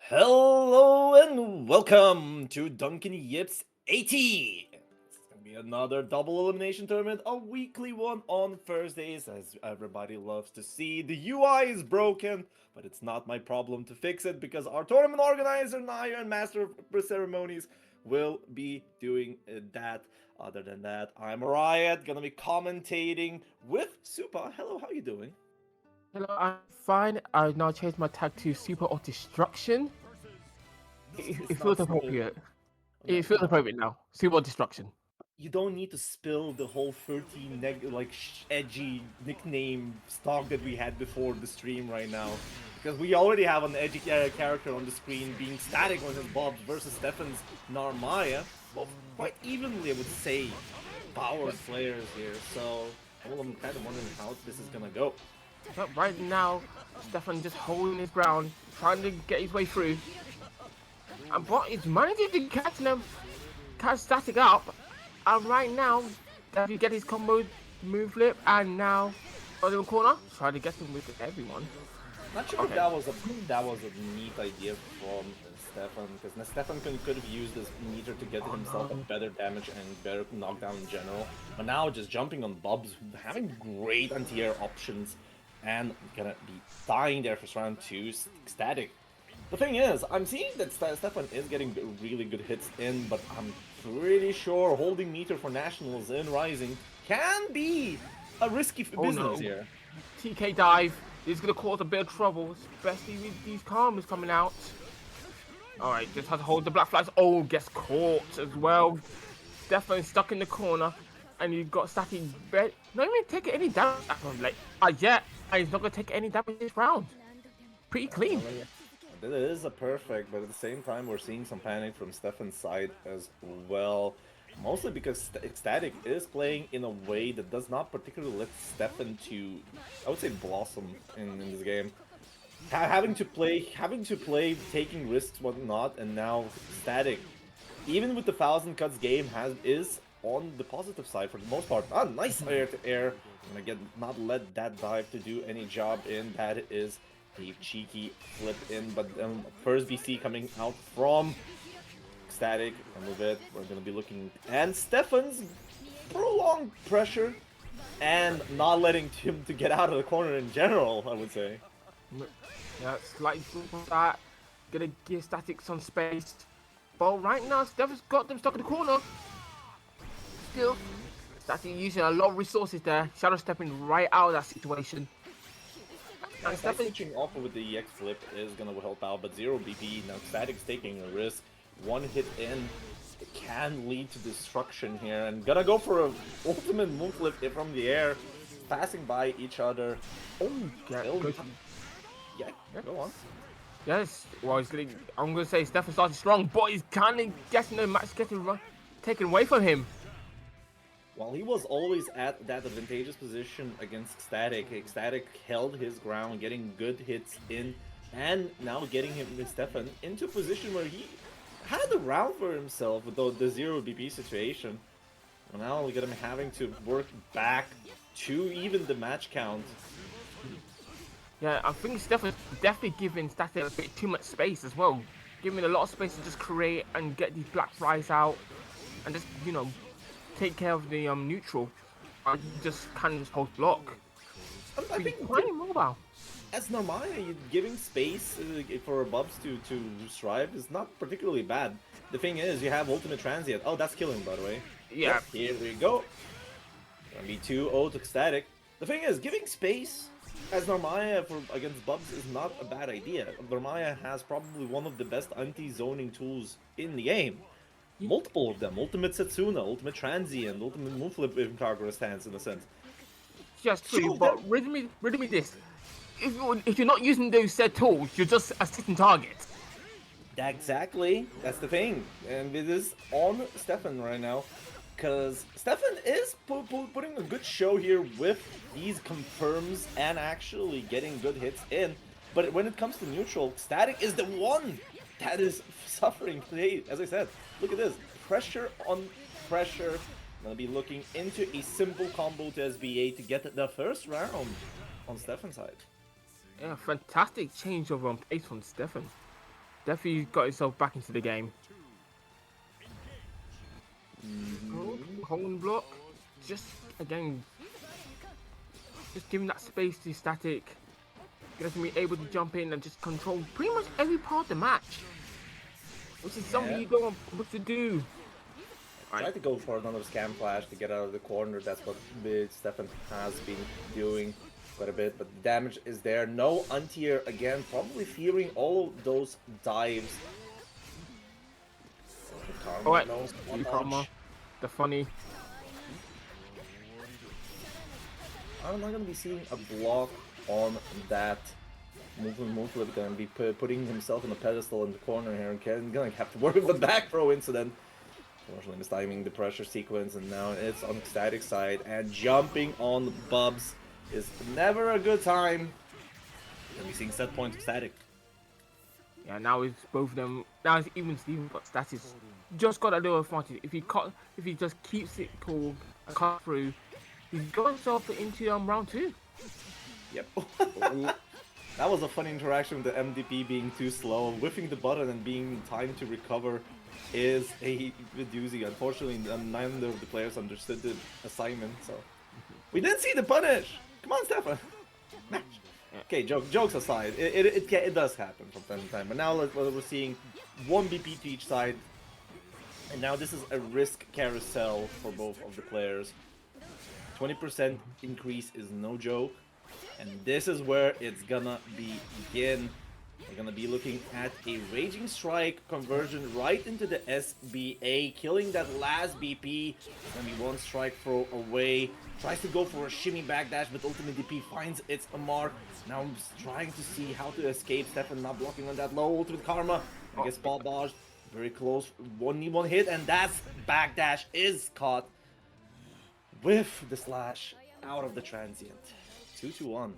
Hello and welcome to Dunkin'Yips 80. It's gonna be another double elimination tournament, a weekly one on Thursdays, as everybody loves to see. The UI is broken, but it's not my problem to fix it because our tournament organizer Naya and Master of Ceremonies will be doing that. Other than that, I'm Riot, gonna be commentating with Supa. Hello, how you doing? Hello, I'm fine. I now changed my tag to Super or Destruction. It It's not feels super. appropriate. No, It feels no. appropriate now. Super or Destruction. You don't need to spill the whole 13 edgy nickname stock that we had before the stream right now, because we already have an edgy character on the screen being static on his bobs versus Stefan's Narmaya, both quite evenly, I would say, power players here. So I'm kind of wondering how this is gonna go. But right now, Stefan just holding his ground, trying to get his way through. But he's managing to catch Static up. And right now, does he get his combo move flip? And now, on the corner, trying to get him with everyone. Not sure if Okay. that was a neat idea from Stefan, because Stefan could have used this meter to get himself a better damage and better knockdown in general. But now just jumping on Bubs, having great anti-air options, and gonna be dying there for round 2, static. The thing is, I'm seeing that Stefan is getting really good hits in, but I'm pretty sure holding meter for Nationals in Rising can be a risky Oh business no. here. TK dive. This is going to cause a bit of trouble, especially with these karmas coming out. Alright, just has to hold the black flags. Oh, gets caught as well. Definitely stuck in the corner. And you've got Static not even taking any damage from like yet. And he's not gonna take any damage this round. Pretty clean. That is a perfect, but at the same time, we're seeing some panic from Stefan's side as well. Mostly because Static is playing in a way that does not particularly let Stefan to, I would say, blossom in this game. Having to play, taking risks, whatnot, and now Static, even with the 1,000 cuts game, is on the positive side for the most part. Ah, nice air to air. And again, not let that dive to do any job in. That is a cheeky flip in, but first BC coming out from Static. And with it, we're gonna be looking, and Stefan's prolonged pressure and not letting him to get out of the corner in general, I would say. Yeah, slightly for that. Gonna give Static some space. But right now, Stefan's got them stuck in the corner. Still, Static using a lot of resources there. Shadow stepping right out of that situation. Yeah, And Static Stefan, switching off with the EX flip is gonna help out, but 0 BP. Now Static's taking a risk. One hit in, it can lead to destruction here, and gonna go for a ultimate moon flip from the air, passing by each other. Oh, yeah, still, good. yeah, go on. Yes, well, I'm gonna say Stefan started strong, but he's kind of getting the match taken away from him. While he was always at that advantageous position against Static, Static held his ground, getting good hits in, and now getting him, Stefan, into a position where he had a round for himself with the 0 BP situation. Well, now look at him having to work back to even the match count. Yeah, I think Stefan's definitely giving Static a bit too much space as well, giving a lot of space to just create and get these black flies out, and just take care of the neutral, and just kind of just hold block. I He's think quite immobile. as Narmaya, giving space for Bubs to strive is not particularly bad. The thing is, you have Ultimate Transient. Oh, that's killing, by the way. Yeah, Yep, here we go. Gonna be 2-0 to Static. The thing is, giving space as Narmaya against Bubs is not a bad idea. Narmaya has probably one of the best anti-zoning tools in the game. Multiple of them. Ultimate Setsuna, Ultimate Transient, Ultimate Moonflip in Kagura stance, in a sense. just Two true. of them. But riddle me this: if you're not using those said tools, you're just a sitting target. Exactly. That's the thing. And it is on Stefan right now. Because Stefan is putting a good show here with these confirms and actually getting good hits in. But when it comes to neutral, Static is the one that is suffering today. As I said, look at this. Pressure on pressure. Gonna be looking into a simple combo to SBA to get the first round on Stefan's side. Yeah, fantastic change of pace from Stefan. Definitely got himself back into the game. Holding block. Just, again, just giving that space to Static. Getting me able to jump in and just control pretty much every part of the match. Which is something you don't want to do. Try to go for another scam flash to get out of the corner. That's what Stefan has been doing quite a bit. But the damage is there. No anti-air again. Probably fearing all of those dives. Alright, Karma. The funny. I'm not going to be seeing a block on that. Moonflip going to be putting himself on a pedestal in the corner here. And going to have to work with the back throw incident. Unfortunately, mistiming the pressure sequence, and now it's on Static side, and jumping on Bubs is never a good time. And we're seeing set point of Static. Yeah, now it's both of them. Now it's even Steven, but Static's just got a little advantage. If he just keeps it cool and cut through, he's got himself into round 2. Yep. That was a funny interaction with the MDP being too slow, whiffing the button and being time to recover. Is a doozy. Unfortunately, neither of the players understood the assignment, so we didn't see the punish. Come on, Stefan. Okay, jokes aside, it does happen from time to time. But now we're seeing 1 BP to each side, and now this is a risk carousel for both of the players. 20% increase is no joke, and this is where it's gonna begin. We're gonna be looking at a Raging Strike conversion right into the SBA, killing that last BP. It's gonna be 1 strike throw away. Tries to go for a shimmy backdash, but ultimate DP finds its mark. Now I'm just trying to see how to escape. Stefan not blocking on that low ultimate Karma. I guess spot dodge. Very close. One hit, and that's backdash is caught with the slash out of the transient. 2-1.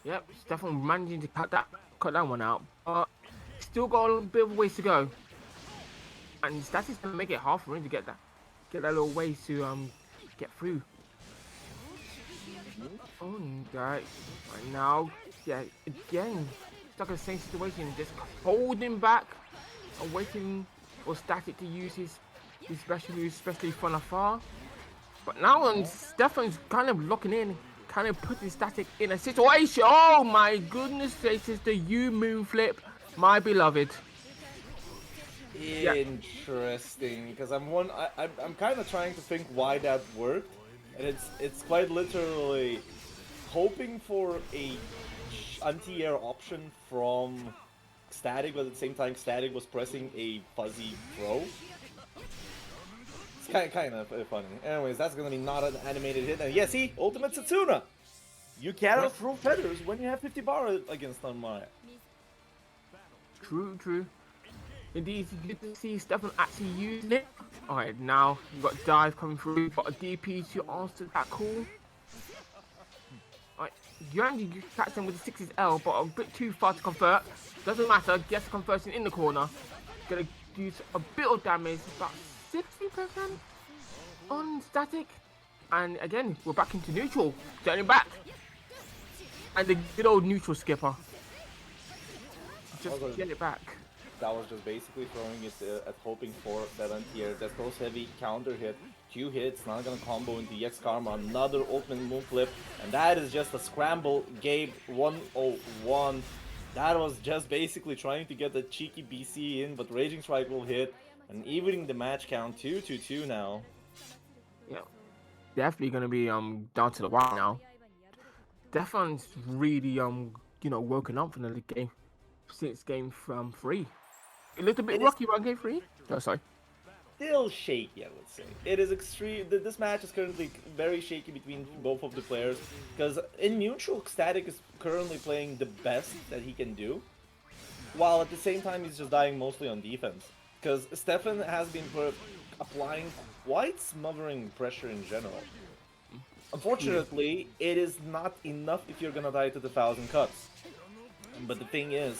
Yep, Stefan managing to cut that one out, but still got a little bit of ways to go. And Static's gonna make it half a ring to get that little ways to get through. Oh, right now, yeah, again stuck in the same situation, just holding back and waiting for Static to use his special moves, especially from afar. But now Stefan's kind of locking in. Kind of putting Static in a situation. Oh my goodness gracious, the moon flip, my beloved. Interesting, because I'm kind of trying to think why that worked, and it's quite literally hoping for a anti-air option from Static, but at the same time Static was pressing a fuzzy throw. It's kind of funny. Anyways, that's gonna be not an animated hit. And yeah, see, Ultimate Setsuna. You cannot throw feathers when you have 50 bar against Unmaya. True. Indeed, it's good to see Stefan actually using it. Alright, now we've got dive coming through, got a DP to answer that call. Alright, Yandy catch them with the 6's L, but a bit too far to convert. Doesn't matter, gets the conversion in the corner. Gonna do a bit of damage, about 60% on Static. And again, we're back into neutral. Turning back. And the good old neutral skipper. Just get it back. That was just basically throwing it at hoping for that anti-air. That goes heavy counter hit. 2 hits, not gonna combo into EX Karma. Another ultimate moon flip. And that is just a scramble. Gabe 101. That was just basically trying to get the cheeky BC in, but Raging Strike will hit. And evening the match count 2-2 now. Yeah. Definitely gonna be down to the wire now. Stefan's really woken up from the game since game 3. A little bit rocky around game 3. Oh, sorry. Still shaky, I would say. It is extreme. This match is currently very shaky between both of the players, because in neutral, Static is currently playing the best that he can do, while at the same time he's just dying mostly on defense. Because Stefan has been applying quite smothering pressure in general. Unfortunately, it is not enough if you're gonna die to the 1,000 cuts. But the thing is,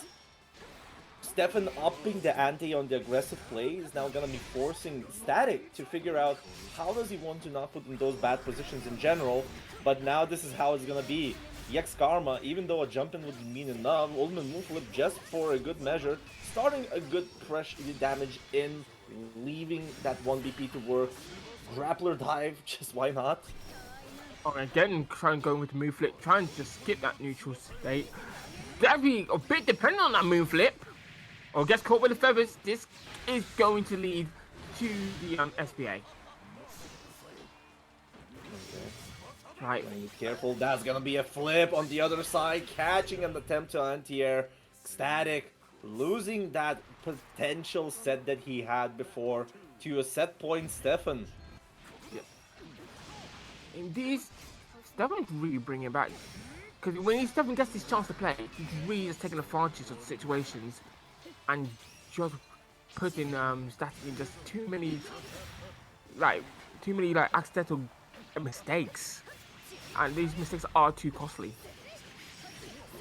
Stefan upping the ante on the aggressive play is now gonna be forcing Static to figure out how does he want to not put in those bad positions in general. But now this is how it's gonna be. EX Karma, even though a jump in would mean enough, ultimate moonflip just for a good measure, starting a good fresh damage in, leaving that 1 BP to work. Grappler dive, just why not? Alright, again, trying going with the move flip, trying to just skip that neutral state. That'd be a bit dependent on that move flip. Or gets caught with the feathers. This is going to lead to the SBA. Okay. Right. Be careful, that's gonna be a flip on the other side, catching an attempt to anti-air. Static losing that potential set that he had before to a set point Stefan. In these, Stefan's really bringing it back. Because when Stefan gets his chance to play, he's really just taking advantage of the situations and just putting Static in just too many accidental mistakes. And these mistakes are too costly.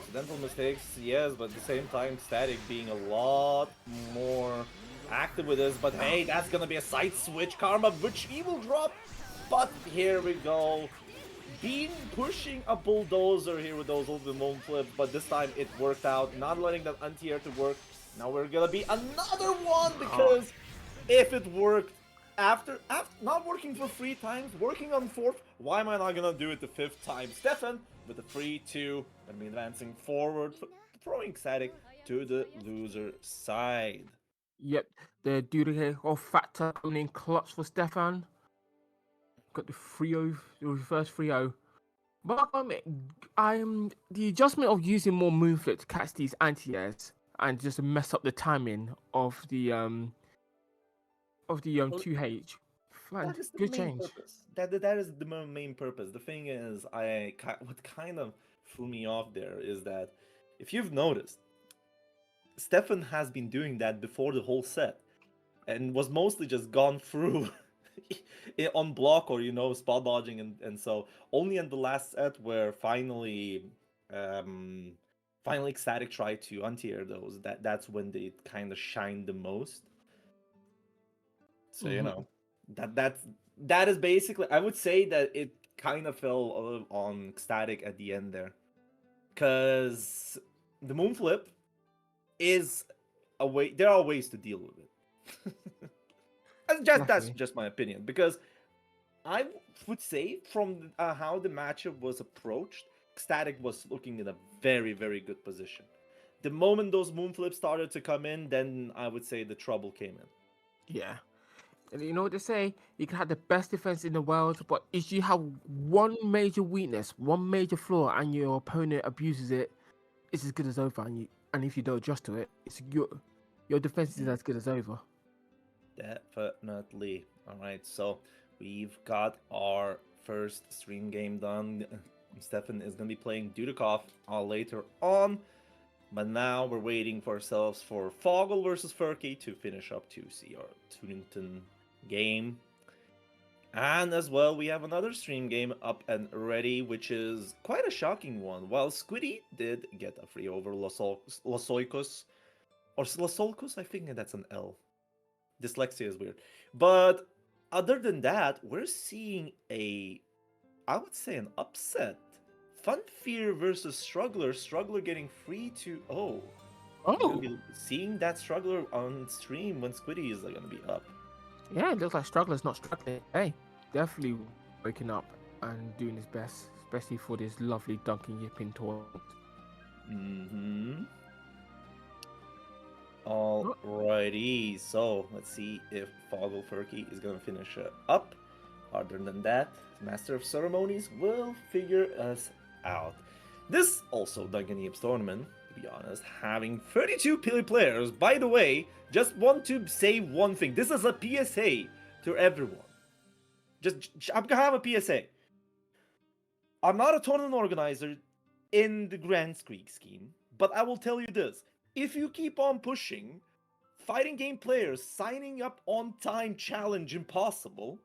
Accidental mistakes, yes, but at the same time, Static being a lot more active with this. But hey, that's gonna be a side switch Karma, which he will drop. But here we go. Bean pushing a bulldozer here with those ultimate moon flips, but this time it worked out. Not letting that anti-air to work. Now we're gonna be another one because if it worked after not working for 3 times, working on 4th, why am I not gonna do it the 5th time? Stefan with the 3-2, gonna be advancing forward, throwing Static to the loser side. Yep, the duty of factor coming in clutch for Stefan. Got the 3-0, the reverse 3-0. But the adjustment of using more moonflip to catch these anti-airs and just mess up the timing of the 2H. That is the Good main change. purpose. That is the main purpose. The thing is, what kind of threw me off there is that if you've noticed, Stefan has been doing that before the whole set, and was mostly just gone through on block or spot dodging and so only in the last set where finally Static tried to anti-air those, that's when they kind of shined the most. So that is basically, I would say that it kind of fell on Static at the end there, because the moon flip is a way. There are ways to deal with it. That's just my opinion, because I would say from how the matchup was approached, Static was looking in a very, very good position. The moment those moon flips started to come in, then I would say the trouble came in. Yeah. And you know what they say? You can have the best defense in the world, but if you have one major weakness, one major flaw, and your opponent abuses it, it's as good as over. And if you don't adjust to it, it's your defense is as good as over. Definitely. All right, so we've got our first stream game done. Stefan is going to be playing Dudikoff later on. But now we're waiting for ourselves for Foggle versus Furky to finish up to see our Tunington game. And as well, we have another stream game up and ready, which is quite a shocking one. While Squiddy did get a free over Losoikos, or Losolkos, I think that's an L. Dyslexia is weird. But other than that, we're seeing I would say an upset. Funfear versus Struggler. Struggler getting 3-0. Oh. We'll be seeing that Struggler on stream when Squiddy is going to be up. Yeah, it looks like Struggler's not struggling. Hey, definitely waking up and doing his best, especially for this lovely Dunkin'Yips tournament. Alrighty, so let's see if Foggle Furky is going to finish up. Other than that, Master of Ceremonies will figure us out. This also Dunkin'Yips tournament, to be honest, having 32 players. By the way, just want to say one thing. This is a PSA to everyone. I'm gonna have a PSA. I'm not a tournament organizer in the Grand Squeak scheme, but I will tell you this. If you keep on pushing, fighting game players signing up on time challenge impossible,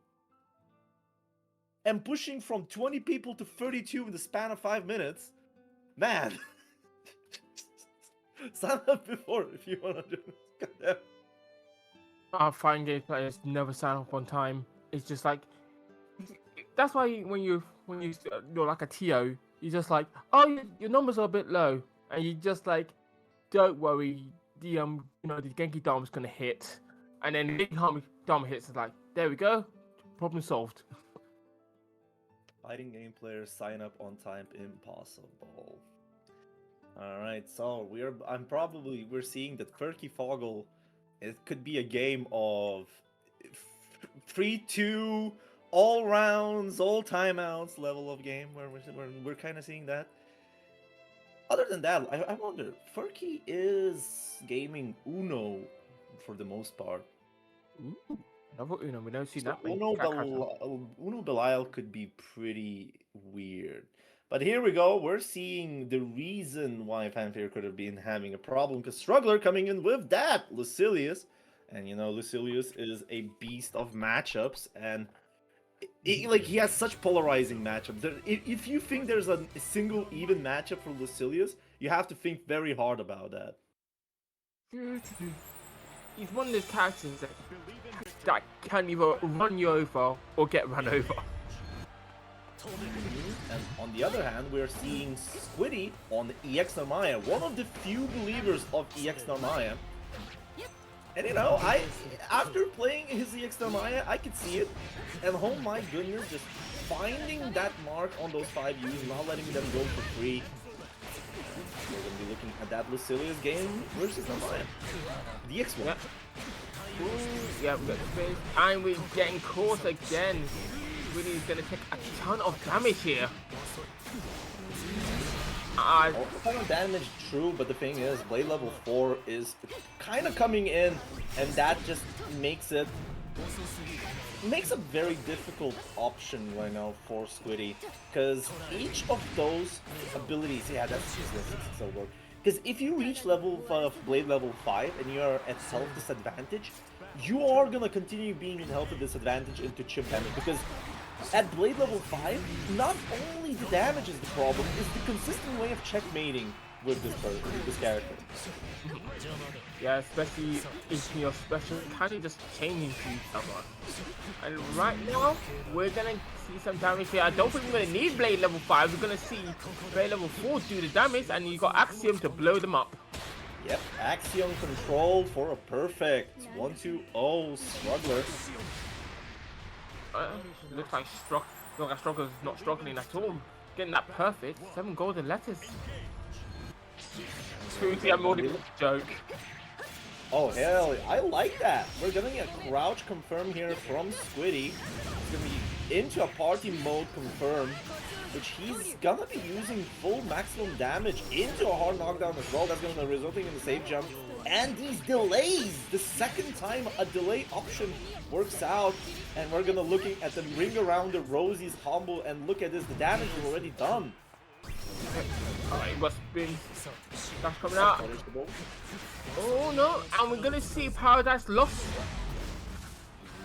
and pushing from 20 people to 32 in the span of 5 minutes, man, sign up before if you want to do it. Fighting game players never sign up on time. It's just like, that's why when you're like a TO, you're just like, oh, your numbers are a bit low, and you just like, don't worry, the the Genki Dama's gonna hit, and then the Genki Dama hits. It's like, there we go, problem solved. Fighting game players sign up on time. Impossible. All right, so we're seeing that Ferky Foggle. It could be a game of 3-2, all rounds, all timeouts level of game where we're kind of seeing that. Other than that, I wonder, Ferky is gaming Uno for the most part. Ooh, another Uno, we don't see So that many. Uno Belial could be pretty weird. But here we go. We're seeing the reason why Fanfare could have been having a problem, because Struggler coming in with that Lucilius. And Lucilius is a beast of matchups, and like he has such polarizing matchups. If you think there's a single even matchup for Lucilius, you have to think very hard about that. He's one of those characters that can either run you over or get run over. And on the other hand, we're seeing Squiddy on EX Narmaya, one of the few believers of EX Narmaya. And after playing his EX Narmaya, I could see it. And oh my goodness, just finding that mark on those 5 U's, not letting them go for free. We're going to be looking at that Lucilius game versus Narmaya. The X1. Yeah. Ooh, yeah, we got the face. And we're getting caught again. Really is going to take a ton of damage here. A ton of damage, true, but the thing is, Blade level 4 is kind of coming in, and that just makes a very difficult option right now for Squiddy, because each of those abilities, yeah, that's so good. Because if you reach Blade level 5 and you are at health disadvantage, you are gonna continue being in health disadvantage into chip damage, because at Blade level 5, not only the damage is the problem, it's the consistent way of checkmating with this character. Yeah, especially if your special kind of just changing to each other. And right now, we're gonna see some damage here. I don't think we're gonna need Blade level 5. We're gonna see Blade level 4 do the damage, and you got Axiom to blow them up. Yep, Axiom control for a perfect 1-2-0 Struggler. Looks like Struggler's not struggling at all. Getting that perfect. 7 golden letters. Seriously, I'm already a joke. Oh hell, I like that. We're gonna get crouch confirm here from Squiddy. It's gonna be into a party mode confirm, which he's gonna be using full maximum damage into a hard knockdown as well. That's gonna be resulting in the safe jump. And these delays, the second time a delay option works out, and we're gonna looking at the ring around the Rosie's combo, and look at this, the damage is already done. Alright, must be that's coming out. Oh no, and we're gonna see Paradise Lost.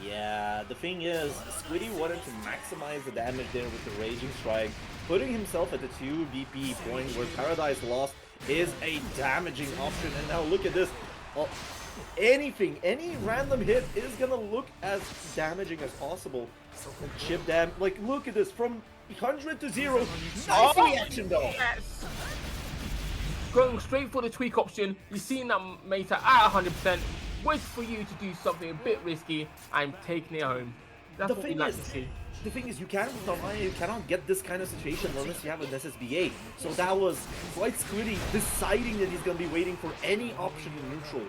Yeah, the thing is, Squiddy wanted to maximize the damage there with the Raging Strike, putting himself at the 2 BP point where Paradise Lost is a damaging option. And now look at this. Any random hit is gonna look as damaging as possible. And chip dam, like look at this, from 100 to 0. Nice reaction though. Yes. Going straight for the tweak option. You've seen that Meta at 100%. Wait for you to do something a bit risky. I'm taking it home. That's what we like to see. The thing is, you cannot get this kind of situation unless you have an SSBA. So that was quite Squiddy deciding that he's gonna be waiting for any option in neutral.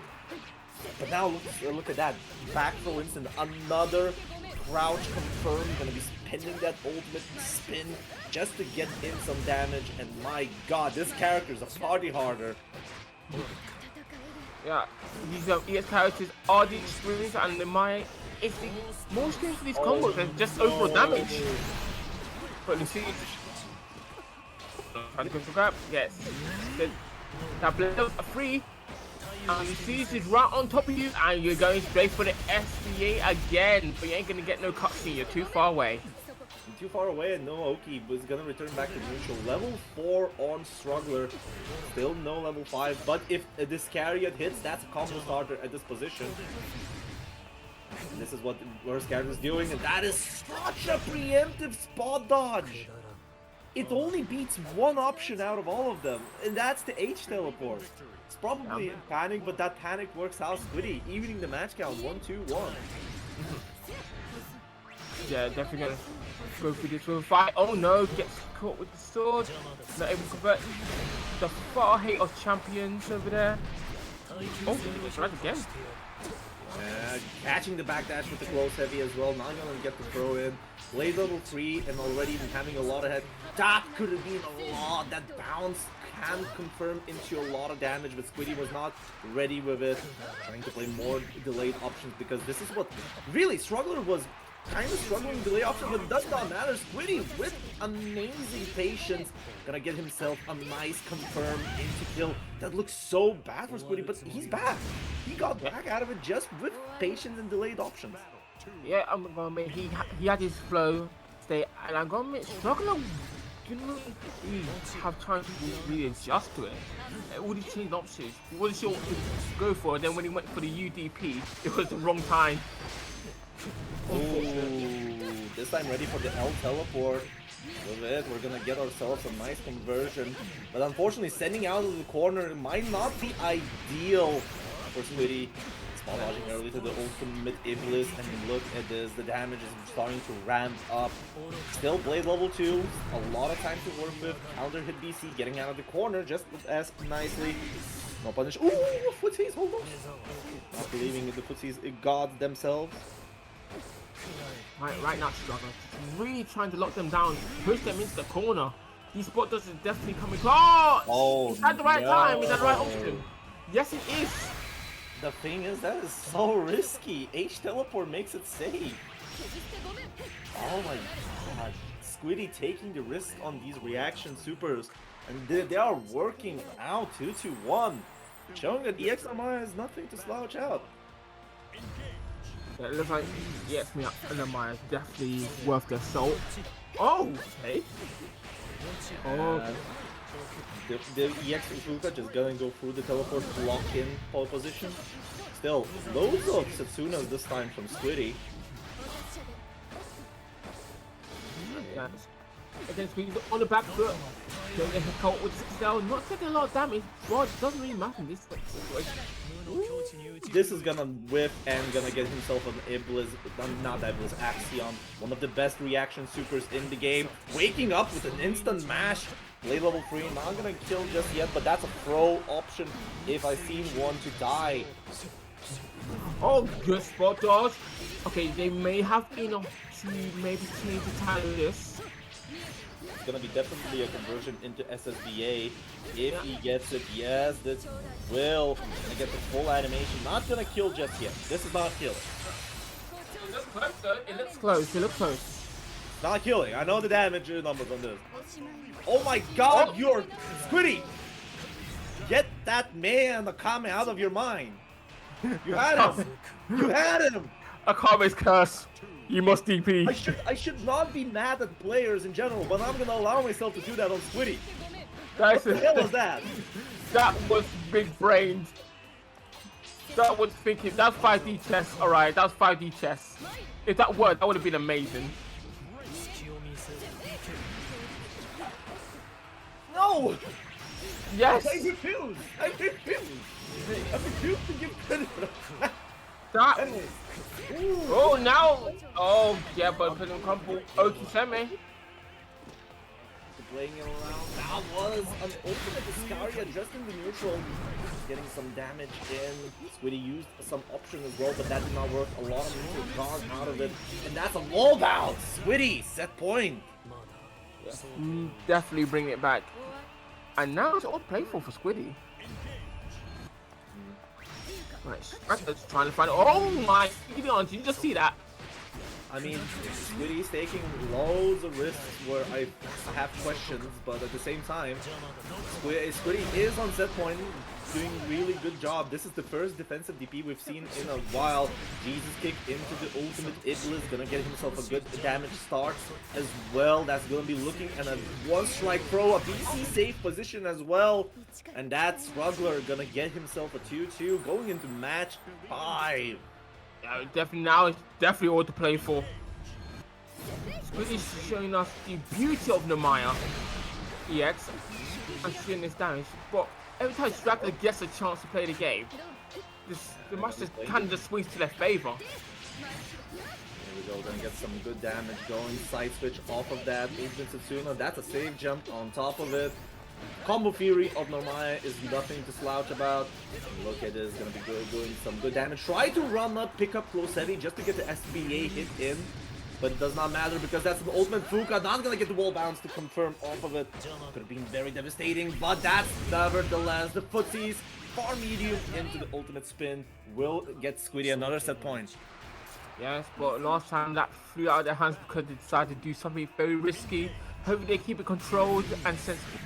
But now look at that. Back for instance, another crouch confirmed, gonna be spinning that ultimate spin just to get in some damage. And my god, this character is a party harder. Yeah, these EX characters are the experience, and it's the most games for these combos are just overall damage. But you see, trying to go for grab, yes. That blade up a free, and you see this is right on top of you, and you're going straight for the SBA again, but you ain't gonna get no cutscene, you're too far away. Too far away, and no Oki was gonna return back to neutral. Level 4 on Struggler, still no level 5, but if this Carriot hits, that's a combo starter at this position. And this is what the worst character is doing, and that is such a preemptive spot dodge! it only beats one option out of all of them, and that's the H teleport. It's probably in panic, but that panic works out. Squiddy evening the match count 1-2-1. Yeah, definitely gonna go through this with a fight. Oh no, gets caught with the sword. Not able to convert the far hate of champions over there. Oh, it's right again. Catching the backdash with the close heavy as well. Not gonna get the throw in. Blade level 3 and already even having a lot of head. That could have been a lot. That bounce can confirm into a lot of damage, but Squiddy was not ready with it. Trying to play more delayed options because this is what really Struggler was kind of struggling delay option, but it does not matter. Squiddy with amazing patience gonna get himself a nice confirm into kill. That looks so bad for Squiddy, but he's back. He got back out of it just with patience and delayed options. Yeah, I'm gonna admit he had his flow state, and I'm gonna admit Struggler didn't really have time to really adjust to it. All these changed options, he wasn't sure what to go for, and then when he went for the UDP, it was the wrong time. Ooh, this time ready for the L teleport. With it, we're gonna get ourselves a nice conversion. But unfortunately, sending out of the corner might not be ideal for Squiddy. Small dodging early to the ultimate Iblis, and look at this, the damage is starting to ramp up. Still Blade level 2, a lot of time to work with. Counter hit BC, getting out of the corner just as nicely. No punish. Ooh, footsies, hold on. Not believing in the footsies gods themselves. Right now, Struggler, really trying to lock them down, push them into the corner. These spot dodges are definitely coming close. Oh, it's at the right time, it's at the right option. Yes, it is. The thing is, that is so risky. H teleport makes it safe. Oh my god. Squiddy taking the risk on these reaction supers. And they are working out 2-1. Showing that EXMI is nothing to slouch out. Yeah, it looks like yes, me up and Maya is definitely worth the salt. Oh, hey. Oh, the EX Ufuka just gonna go through the teleport, lock in pole position. Still, loads of Setsunas this time from Squiddy. yes. Again, Squiddy on the back foot. Don't get caught with the cell, not taking a lot of damage. Well, it doesn't really matter in this situation. This is gonna whip and gonna get himself an Iblis, not Iblis, Axiom. One of the best reaction supers in the game. Waking up with an instant mash. Blade level 3, not gonna kill just yet, but that's a throw option if I see one to die. Oh, good spot dodge. Okay, they may have enough to maybe change the title of this. It's gonna be definitely a conversion into SSBA if he gets it. Yes, this will gonna get the full animation. Not gonna kill just yet. This is not killing. It looks close though. It looks close. It looks close. Not killing. I know the damage numbers on this. Oh my god, you're Squiddy! Get that man the Kame out of your mind. You had him. You had him. A Kame's curse. You must DP. I should not be mad at players in general, but I'm gonna allow myself to do that on Squiddy. Guys, What the hell was that? That was big brained. That was thinking. That's 5D chess. All right, that's 5D chess. If that worked, that would have been amazing. No! Yes. I refuse! I refuse! I refuse to give credit for that. That. Oh, now. Oh, yeah, but putting crumple. Okiseme. Playing it around. That was an ultimate Iscaria just in the neutral. Getting some damage in. Squiddy used some option as well, but that did not work. A lot of neutral gone out of it. And that's a wall bounce! Squiddy, set point! Definitely bring it back. And now it's all playful for Squiddy. Right, Striker's trying to find. Oh my! Did you just see that? I mean, Squiddy's taking loads of risks where I have questions, but at the same time, Squiddy is on set point, doing a really good job. This is the first defensive DP we've seen in a while. Jesus kick into the ultimate Iblis, gonna get himself a good damage start as well. That's gonna be looking at a one-strike throw, a BC safe position as well. And that Struggler gonna get himself a 2-2 going into match 5. Yeah, definitely now it's definitely all to play for. Really showing us the beauty of Namaya EX and shooting this damage. But every time Straggler gets a chance to play the game, the match just kind of just swings to their favor. Here we go, gonna get some good damage going. Side switch off of that. Agent Setsuna, that's a save jump on top of it. Combo Fury of Normaya is nothing to slouch about. And look at this, gonna be doing some good damage. Try to run up, pick up close heavy just to get the SBA hit in. But it does not matter because that's an ultimate Fuka. Not gonna get the wall bounce to confirm off of it. Could have been very devastating, but that's nevertheless the footsies. Far medium into the ultimate spin will get Squiddy another set point. Yes, but last time that flew out of their hands because they decided to do something very risky. Hopefully they keep it controlled and sensitive.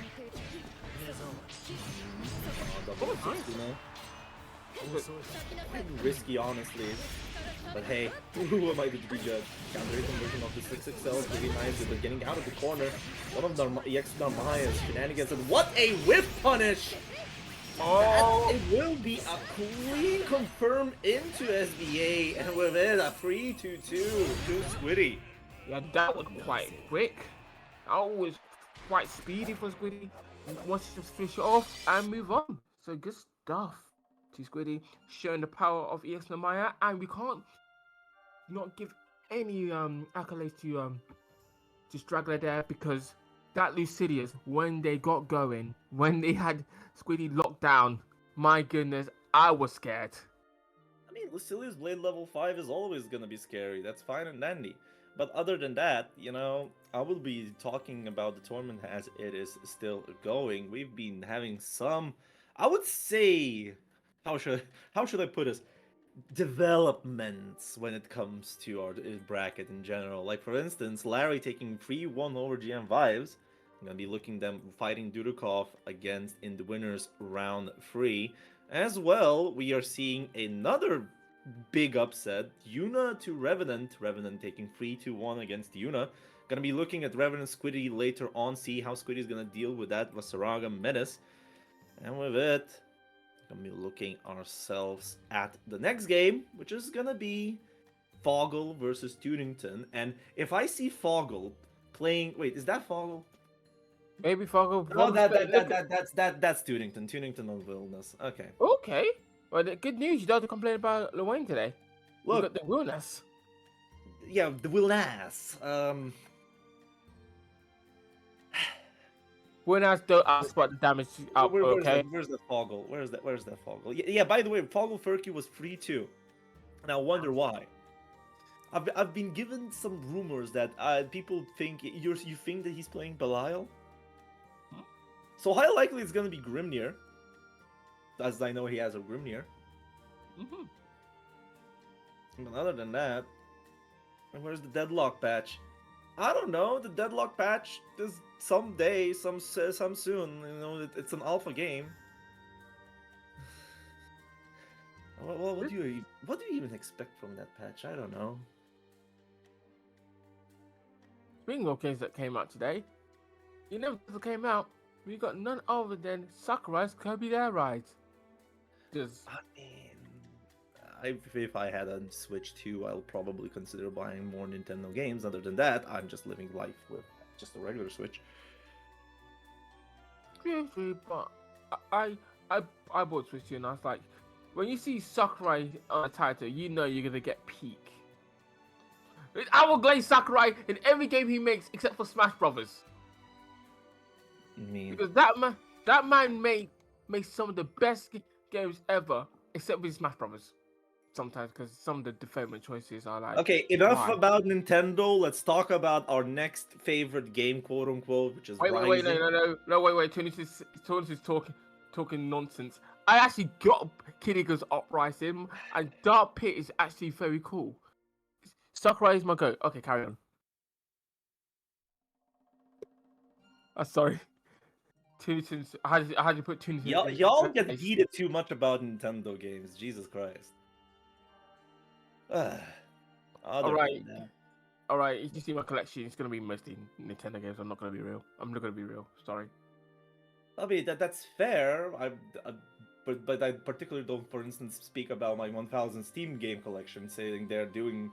Risky, honestly. But hey, who am I to be judged? Counter conversion of the 6XL is really nice. They're getting out of the corner. One of EX Narmaya's shenanigans. And what a whiff punish! Oh! That, it will be a clean confirm into SBA, and with it, a 3-2-2 to Squiddy. Yeah, that was quite quick. That was quite speedy for Squiddy. Wants to just finish it off and move on. So good stuff to Squiddy, showing the power of EX Namaya, and we can't not give any accolades to Straggler there because that Lucidius, when they got going, when they had Squiddy locked down, my goodness, I was scared. I mean, Lucilius Blade level 5 is always gonna be scary, that's fine and dandy. But other than that, you know, I will be talking about the tournament as it is still going. We've been having some, I would say, how should I put this? Developments when it comes to our bracket in general. Like for instance, Larry taking 3-1 over GM Vibes. I'm gonna be looking them fighting Dudukov against in the winners round 3. As well, we are seeing another big upset, Yuna to Revenant. Revenant taking 3-1 against Yuna. Gonna be looking at Revenant Squiddy later on, see how Squiddy is gonna deal with that Vasaraga menace. And with it, gonna be looking ourselves at the next game, which is gonna be Foggle versus Tunington. And if I see Foggle playing, wait, is that Foggle? Maybe Foggle. No, that's Tunington. Tunington on Wilderness. Okay. Okay. Well, the good news, you don't have to complain about Luane today. Look, you got the Wilderness. Yeah, the Wilderness. Wilderness, don't ask about the damage output, okay? Where's the Foggle? Where's that Foggle? Yeah, by the way, Foggle Furky was 3-2. And I wonder why. I've been given some rumors that people think you think that he's playing Belial. So high likely it's gonna be Grimnir, as I know he has a Grimnir. But other than that, where's the Deadlock patch? I don't know. The Deadlock patch is someday, some soon. You know, it's an alpha game. Well, what do you even expect from that patch? I don't know. Speaking of games that came out today, you know what came out? We got none other than Sakurai's Kirby Air Ride. Just, I mean, if I had a Switch 2, I'll probably consider buying more Nintendo games. Other than that, I'm just living life with just a regular Switch. seriously, but I bought Switch 2 and I was like, when you see Sakurai on a title, you know you're gonna get peak. I will glaze Sakurai in every game he makes except for Smash Brothers. Because that man makes some of the best games ever, except with Smash Brothers. Sometimes, because some of the development choices are like. Okay, enough about Nintendo. Let's talk about our next favorite game, quote unquote, which is Rising. Wait, wait. Tony is talking nonsense. I actually got Kid Icarus Uprising, and Dark Pit is actually very cool. Sakurai is my go. Okay, carry on. Sorry. Tunitons. How do you put Tunitons? Y'all get heated too much about Nintendo games. Jesus Christ. All right. You see my collection. It's gonna be mostly Nintendo games. I'm not gonna be real. Sorry. I mean that's fair. But I particularly don't, for instance, speak about my 1000 Steam game collection, saying they're doing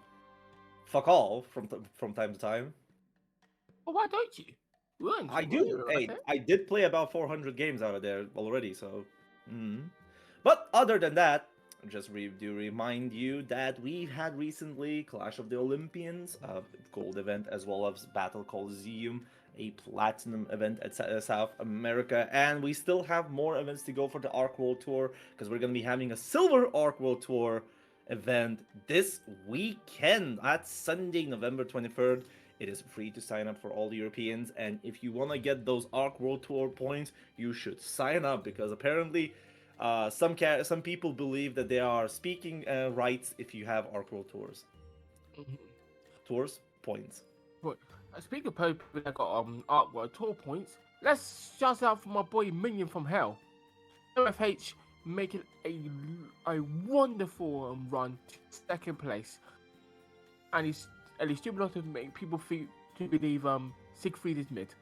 fuck all from time to time. Well, why don't you? We'll I enjoy do. it, Hey, okay? I did play about 400 games out of there already, so. But other than that, just do remind you that we had recently Clash of the Olympians, a gold event, as well as Battle Coliseum, a platinum event at South America, and we still have more events to go for the Arc World Tour because we're going to be having a silver Arc World Tour event this weekend. That's Sunday, November 23rd. It is free to sign up for all the Europeans, and if you want to get those Arc World Tour points, you should sign up because apparently some people believe that there are speaking rights if you have Arc World Tours. Tours points. But speaking of people that got artwork tour points, let's shout out for my boy Minion from Hell. OFH making a wonderful run to second place, and he's still enough to make people to believe Siegfried is mid.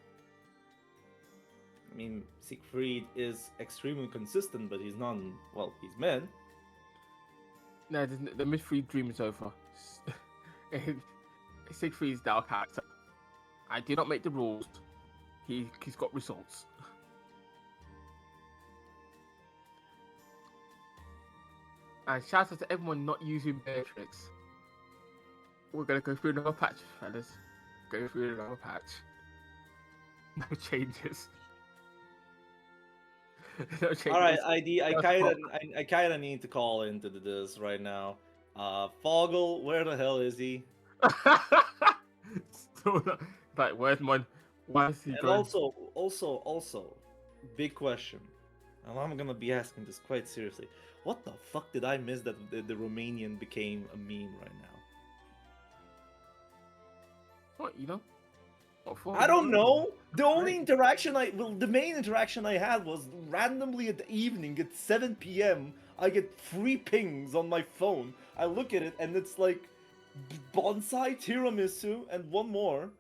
I mean, Siegfried is extremely consistent, but he's not. Well, he's mid. No, the Siegfried dream is over. Siegfried's now a character. I did not make the rules. He's got results. And shout out to everyone not using Matrix. We're gonna go through another patch, fellas. Go through another patch. No changes. No changes. All right, I kind of need to call into this right now. Foggle, where the hell is he? Like, where's my? Why is he And going? also, big question. And I'm gonna be asking this quite seriously. What the fuck did I miss that the Romanian became a meme right now? What, you know? What for? I don't know. The only the main interaction I had was randomly at the evening at 7 p.m. I get 3 pings on my phone. I look at it and it's like bonsai tiramisu and one more.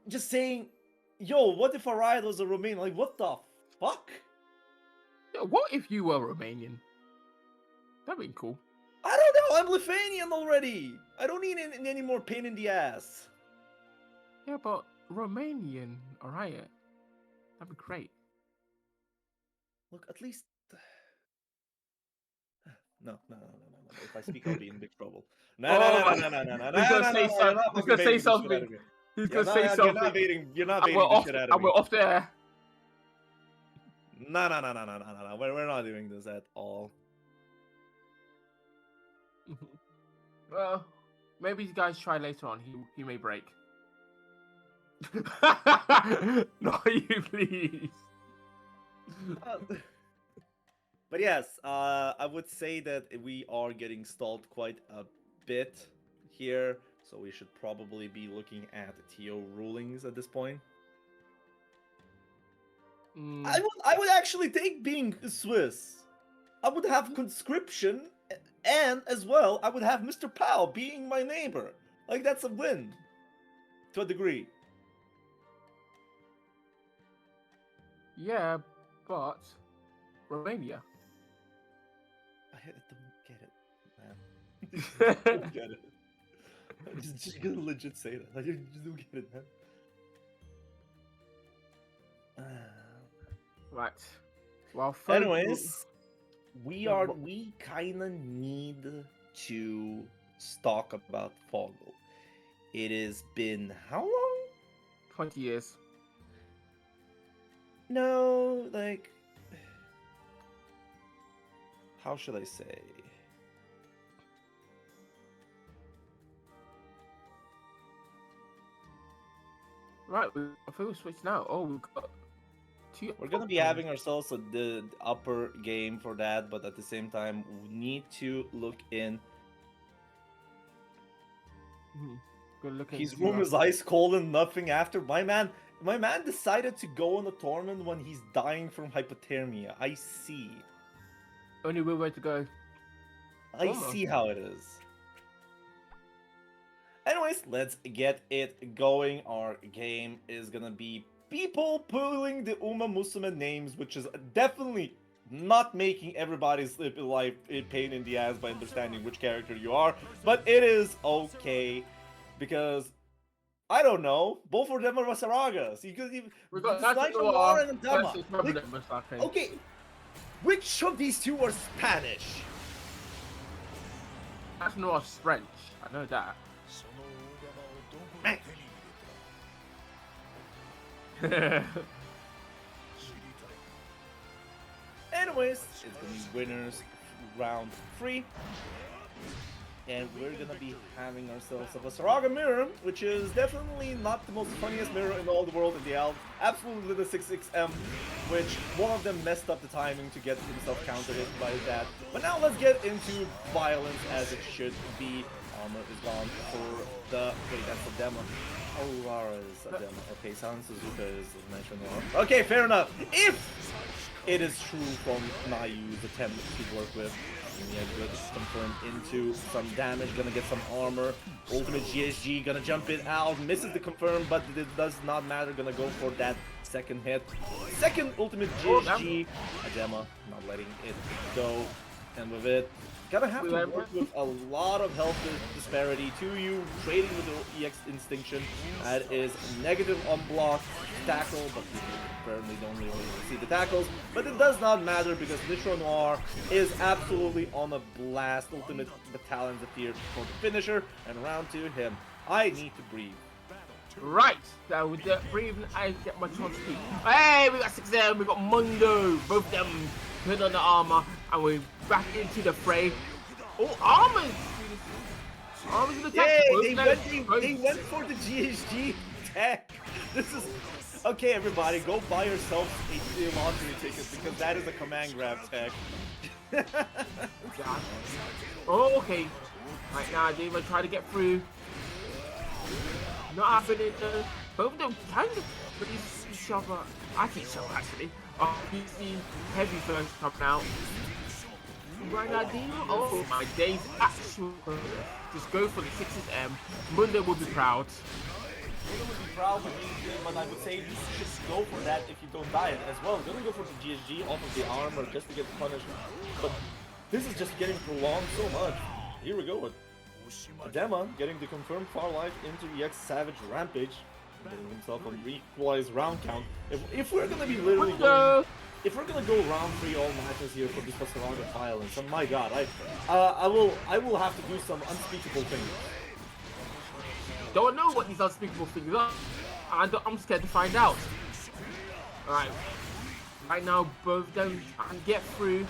Just saying, yo, what if Araya was a Romanian? Like, what the fuck? Yeah, what if you were Romanian? That'd be cool. I don't know. I'm Lithuanian already. I don't need any more pain in the ass. Yeah, but Romanian, alright. That'd be great. Look, at least. No. If I speak, I'll be in big trouble. No. He's gonna say something. He's gonna say something. He's gonna say something. You're not baiting the shit out of me. We're off there. No. We're not doing this at all. Well, maybe you guys try later on. He may break. Not you, please. But yes, I would say that we are getting stalled quite a bit here, so we should probably be looking at TO rulings at this point. I would actually take being Swiss. I would have conscription, and as well, I would have Mr. Powell being my neighbor. Like, that's a win, to a degree. Yeah, but Romania. I don't get it, man. I don't get it. I'm just gonna legit say that. I just don't get it, man. Right. Well, anyways, we kind of need to talk about Foggle. It has been how long? 20 years. No, like, how should I say? Right, I think we switched now. Oh, we've got two. We're gonna be having ourselves the upper game for that, but at the same time, we need to look in. His room is ice cold and nothing after. My man decided to go on a tournament when he's dying from hypothermia. I see. Only real way to go. I see how it is. Anyways, let's get it going. Our game is gonna be people pulling the Uma Musume names, which is definitely not making everybody's life a pain in the ass by understanding which character you are, but it is okay because I don't know. Both of them are Masaragas. You could even We got Nitro Noir and Dama. Like, okay, which of these two are Spanish? That's not French. I know that. Anyways, it's gonna be winners round 3. And we're gonna be having ourselves a Vasaraga mirror, which is definitely not the most funniest mirror in all the world in the Alp. Absolutely the 6XM, which one of them messed up the timing to get himself counter hit by that. But now let's get into violence as it should be. Armor is gone for the... Wait, that's a demo. Aurora is a demo. Okay, Silent Suzuka is Nitro Noir. Okay, fair enough. If it is true from Nayu's attempt to work with, yeah, good confirm into some damage, gonna get some armor. Ultimate GSG gonna jump it out, misses the confirm, but it does not matter, gonna go for that second hit. Second ultimate GSG, Adema not letting it go, and with it, gonna have to work with a lot of health disparity to you, trading with the EX Instinction. That is negative on block, tackle, but people apparently don't really see the tackles. But it does not matter because Nitro Noir is absolutely on a blast. Ultimate Battalions appear for the finisher, and round 2, him. I need to breathe. Right, so with the breathing, I get my chance to speak. Hey, we got 6 there, we got Mundo, both of them put on the armor, and we're back into the fray. Oh, armor's in the tech. Yeah, they went for the GSG tech. This is... Okay, everybody, go buy yourself a lottery ticket because that is a command grab tech. Oh, okay. Right now, they will try to get through. Not happening. Both of them kind of release each other. I think so, actually. PC heavy first coming out. Right now, oh my days, actual. Just go for the 6M. Mundo will be proud. Mundo will be proud, but I would say you should go for that if you don't die as well. Gonna go for the GSG off of the armor just to get punished. But this is just getting prolonged so much. Here we go with Adema getting the confirmed far life into EX Savage Rampage. Getting himself a re-equalized round count. If we're gonna be literally going... If we're gonna go round 3 all matches here for this Vasaraga violence, oh my god, I will have to do some unspeakable things. Don't know what these unspeakable things are. I'm scared to find out. Alright. Right now, both of them can get through.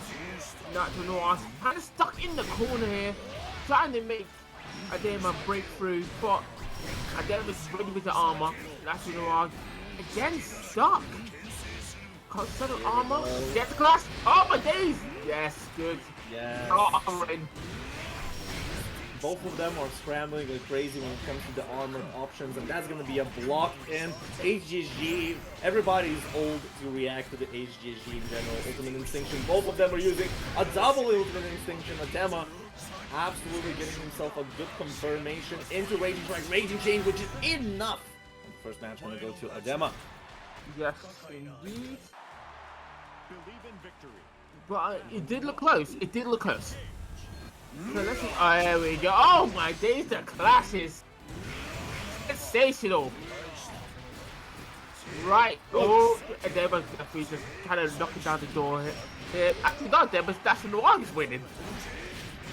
Nitro Noir kind of stuck in the corner here, trying to make Adema break through, but Adema's ready with the armor. Nitro Noir again stuck. Consider armor. Get the class. Oh my days. Yes, good. Yes. Oh, both of them are scrambling like crazy when it comes to the armor options, and that's going to be a block in HGG. Everybody's old to react to the HGG in general. Ultimate Instinction. Both of them are using a double Ultimate Instinction. Adema absolutely getting himself a good confirmation into Raging Strike, Raging Chain, which is enough. And the first match going to go to Adema. Yes, indeed. But it did look close. It did look close. So let's see. Oh, there we go. Oh my days, the clashes. Sensational. Right. Oh, and there was just kind of knocking down the door here. Actually, not there, but that's when the one is winning.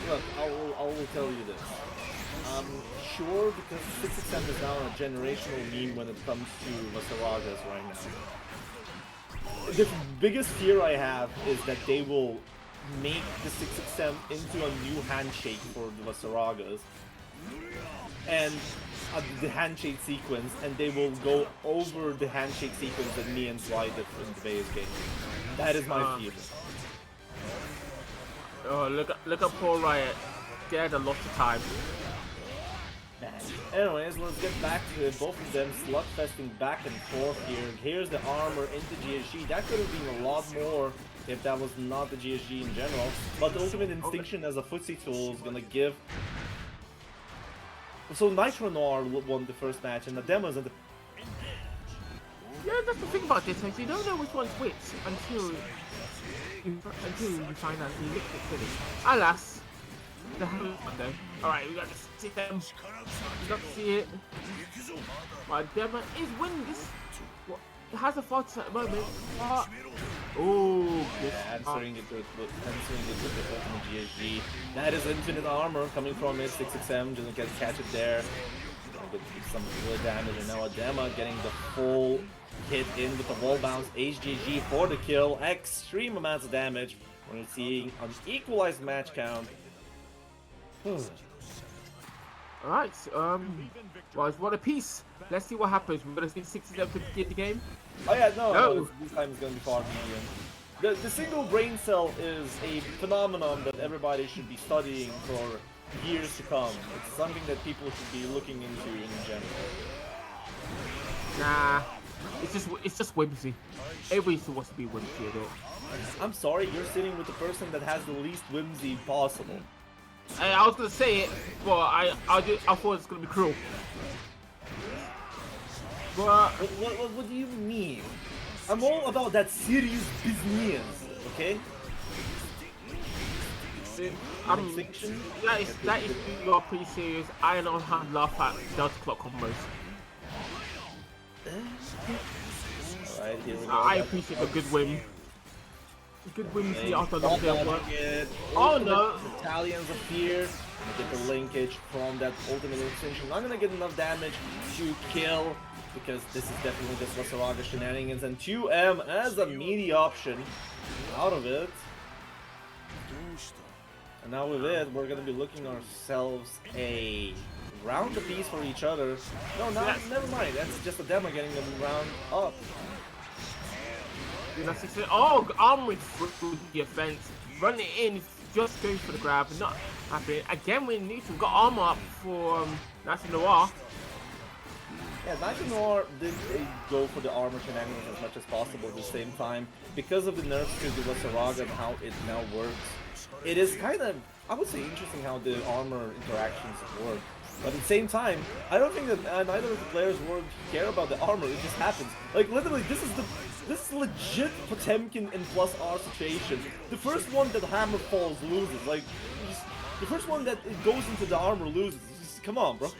Look, I will tell you this. Sure, because 6XM is now a generational meme when it comes to Vasaragas right now. The biggest fear I have is that they will make the 6XM into a new handshake for the Vasaragas. And the handshake sequence, and they will go over the handshake sequence that me and Sly did in the base game. That is my fear. Oh, look at Paul Riot. Scared a lot of time. Anyways, let's get back to it. Both of them slugfesting back and forth here. Here's the armor into GSG. That could have been a lot more if that was not the GSG in general. But the Ultimate Instinction as a footsie tool is gonna give... So Nitro Noir won the first match, and the demos and the... Yeah, that's the thing about this, like, you don't know which one's which until until you find out he licked it fully. Alas, the hell though. Alright, we got to see them. We got to see it. But Demon is winning this. What? It has a fight at the moment. Oh, answering it with the ultimate GSG. That is infinite armor coming from it. 6XM just catch it there. Get some good damage, and now Adema getting the full hit in with the wall bounce. HGG for the kill. Extreme amounts of damage. We're seeing an equalized match count. Alright, well, it's one apiece. Let's see what happens. We're gonna see 67 to begin the game. Oh yeah, no, this time it's gonna be far medium. The single brain cell is a phenomenon that everybody should be studying for years to come. It's something that people should be looking into in general. Nah, it's just whimsy. Everybody still wants to be whimsy a bit. I'm sorry, you're sitting with the person that has the least whimsy possible. I was gonna say it, but I thought it's gonna be cruel. But what do you mean? I'm all about that serious business, okay? That is you're pretty serious. I don't have laugh at Delta Clock combos. Alright, here we go. I appreciate a good win. Good whimsy after long day of work. Oh no! Italians appear. Get the linkage from that ultimate extension. Not gonna get enough damage to kill, because this is definitely just Wasaraga shenanigans, and 2M as a meaty option out of it. And now with it, we're gonna be looking ourselves a round apiece for each other. No, never mind. That's just a demo getting them round up. Oh, armored through the offense. Run it in, just going for the grab, not happening. Again, we need to got armor up for National Noir. Yeah, Dunkin' Noir did go for the armor shenanigans as much as possible at the same time. Because of the nerfs to the Wasaraga and how it now works, it is kind of, I would say, interesting how the armor interactions work. But at the same time, I don't think that neither of the players would care about the armor. It just happens. Like literally, this is legit Potemkin in plus R situation. The first one that hammer falls loses. Like the first one that goes into the armor loses. Just, come on, bro.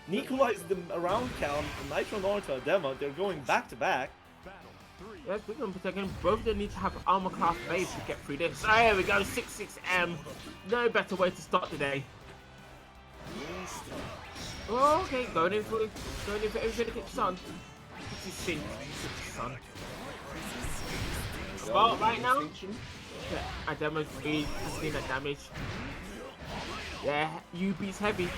Equalize the around count. Nitro Noir to Adema. They're going back to back. Yes, we're going to protect him. Both of them need to have armor class base to get through this. Oh, here we go. 6-6M. No better way to start the day. Oh, okay, going in for everything to get sun. This is sin. Sun. Well, right now, yeah, Adema's really has seen that damage. Yeah, UB's heavy.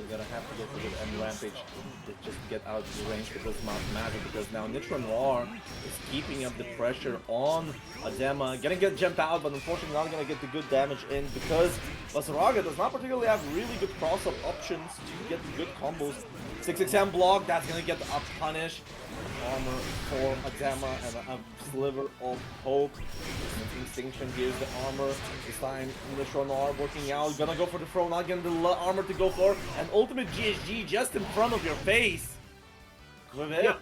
We're gonna have to go for the M Rampage to just get out of the range of this Magic, because now Nitro Noir is keeping up the pressure on Adema. Gonna get jumped out, but unfortunately not gonna get the good damage in, because Wasaraga does not particularly have really good cross-up options to get the good combos. 6XM block, that's gonna get a punish. Armor for Adema and a sliver of hope. Extinction, here's the armor. This time Nitro Noir working out. Gonna go for the throw, not getting the armor to go for. And ultimate GSG just in front of your face. With it. Yep.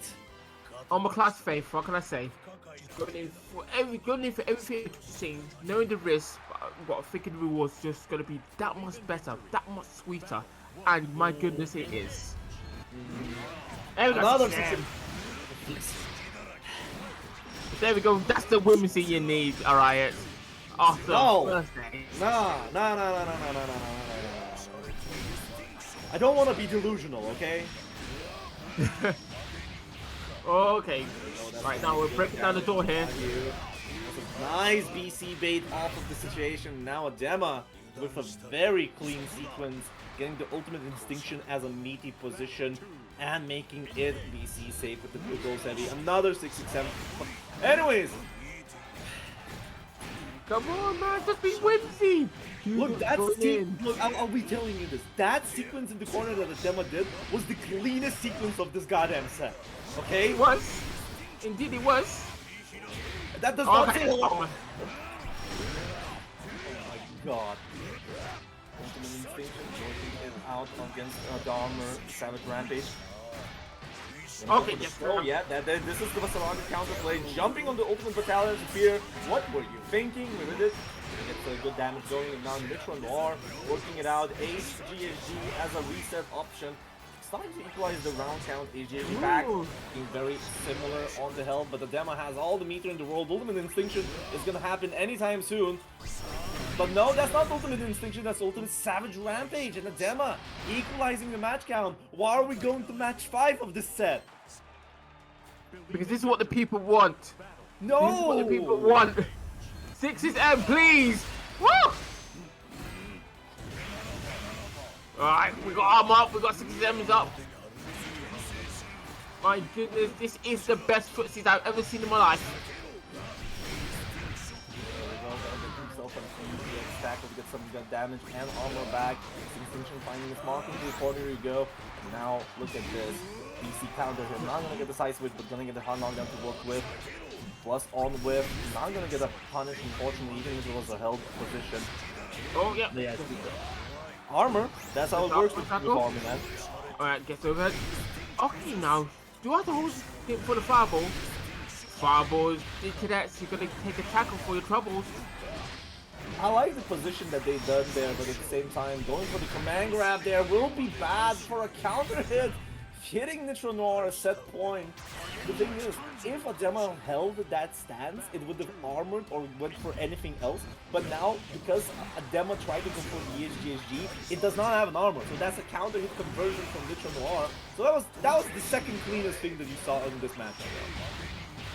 Armor class faith, what can I say? Going in for everything you've seen, knowing the risk, but thinking the reward's just gonna be that much better, that much sweeter. And my goodness, it is. Another There we go. That's the whimsy you need, alright. After Thursday. No. I don't want to be delusional, okay? Okay. Right now we're breaking down the door here. Nice BC bait off of the situation. Now Adema with a very clean sequence, getting the ultimate instinction as a meaty position and making it BC safe with the blue goals heavy. Another 6-6-7. Anyways, come on, man, just be whimsy. look, look, I'll be telling you this. That sequence in the corner that Adema did was the cleanest sequence of this goddamn set. Okay? It was. Indeed, it was. That does not say. Oh my god. Ultimate instinction working it out against Dharma, Savage Rampage. Okay, yes. Oh yeah, this is the surrounded counterplay. Jumping on the ultimate battalion spear. What were you thinking? We did it. Gets a good damage going, and now Nitro Noir working it out. Ace GSG as a reset option. Starting to equalize the round count. AGSG back, being very similar on the health, but the Dema has all the meter in the world. Ultimate Instinction is gonna happen anytime soon. But no, that's not Ultimate Instinction, that's Ultimate Savage Rampage, and the Dema equalizing the match count. Why are we going to match 5 of this set? Because this is what the people want. No! This is what the people want. 6's M, please! Woo! Alright, we got arm up, we got 6's M's up. My goodness, this is the best footsies I've ever seen in my life. Tackle to get some good damage and armor back. Extinction finding his mark into the corner. Here you go. And now look at this. BC counter him. Not gonna get the side switch, but gonna get the hard knockdown to work with. Plus on whip. Not gonna get a punish, unfortunately, even if it was a held position. Oh yeah. Yeah. Armor. That's how it works with armor, man. Alright, get over. Okay, now do I have to hold it for the fireball? Fireballs, the cadets, you're gonna take a tackle for your troubles. I like the position that they've done there, but at the same time, going for the command grab there will be bad for a counter hit. Hitting Nitro Noir a set point. The thing is, if Adema held that stance, it would have armored or went for anything else. But now, because Adema tried to go for the ESGSG, it does not have an armor. So that's a counter hit conversion from Nitro Noir. So that was the second cleanest thing that you saw in this match.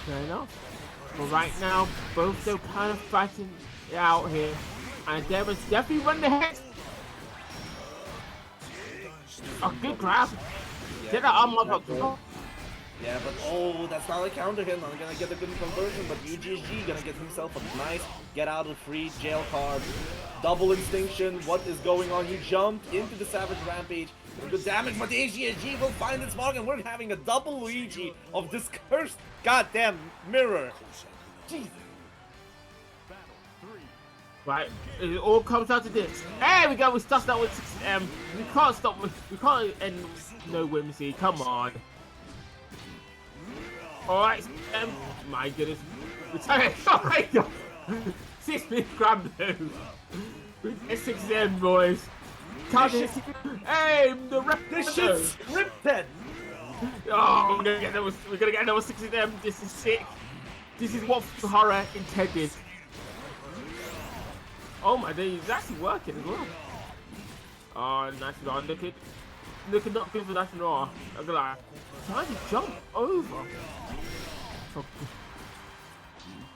Fair enough. But right now, both still kind of fighting out here, and Demon's definitely running ahead. A good grab. Yeah, Get that arm up. Yeah, but oh, that's not a counter hit. Not gonna get a good conversion, but UGG gonna get himself a nice get out of free jail card. Double Instinction. What is going on? He jumped into the Savage Rampage. Good damage, but the AGSG will find its mark, and we're having a double Luigi of this cursed goddamn mirror. Jeez. Right, it all comes down to this. There we go, we stuffed that with 6M. We can't stop, we can't end no whimsy, come on. Alright, my goodness. Alright, 6 grab those. We get 6M, boys. Hey, the rep. This shit's scripted. Oh, we're gonna get another 6M. This is sick. This is what horror intended. Oh my days, it's actually working as well. Oh, nice run. Looking up good for National Noir. I'm gonna lie. Trying to jump over.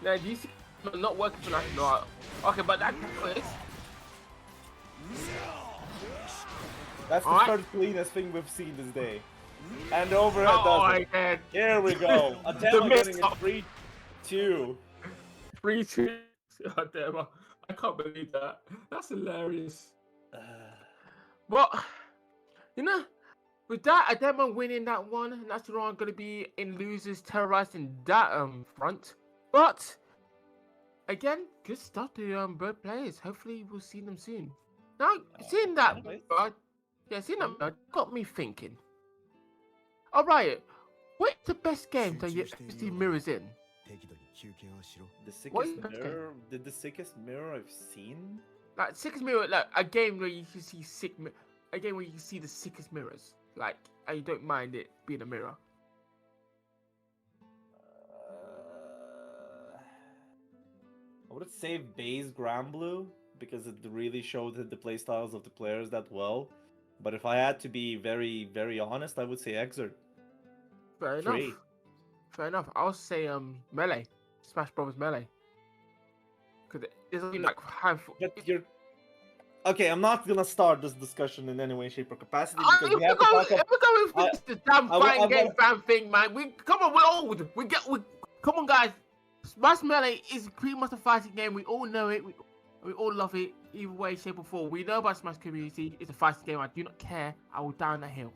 Now, do you see not working for National Noir? Okay, but that is. That's the third cleanest thing we've seen this day. And overhead does it. Here we go. Adema getting it 3-2. 3-2. Adema. I can't believe that. That's hilarious. But, you know, with that, Adema winning that one, National Noir going to be in losers terrorizing that front. But, again, good stuff to both players. Hopefully, we'll see them soon. Now, seeing that, seeing that got me thinking. Alright, what's the best game that you see mirrors in? The sickest mirror? The sickest mirror I've seen? Like sickest mirror, like a game where you can see a game where you can see the sickest mirrors, like, and you don't mind it being a mirror. I would say base Granblue because it really showed the playstyles of the players that well. But if I had to be very, very honest, I would say Exert. Fair enough. Fair enough. I'll say Melee. Smash Brothers Melee. Because it's only like handful. But you're... Okay, I'm not gonna start this discussion in any way, shape, or capacity because we have to talk about... We're going with the damn fighting game fan thing, man. Come on, we're old. Come on, guys. Smash Melee is pretty much a fighting game. We all know it. We all love it. Either way, shape, or form. We know about Smash community. It's a fighting game. I do not care. I will die on that hill.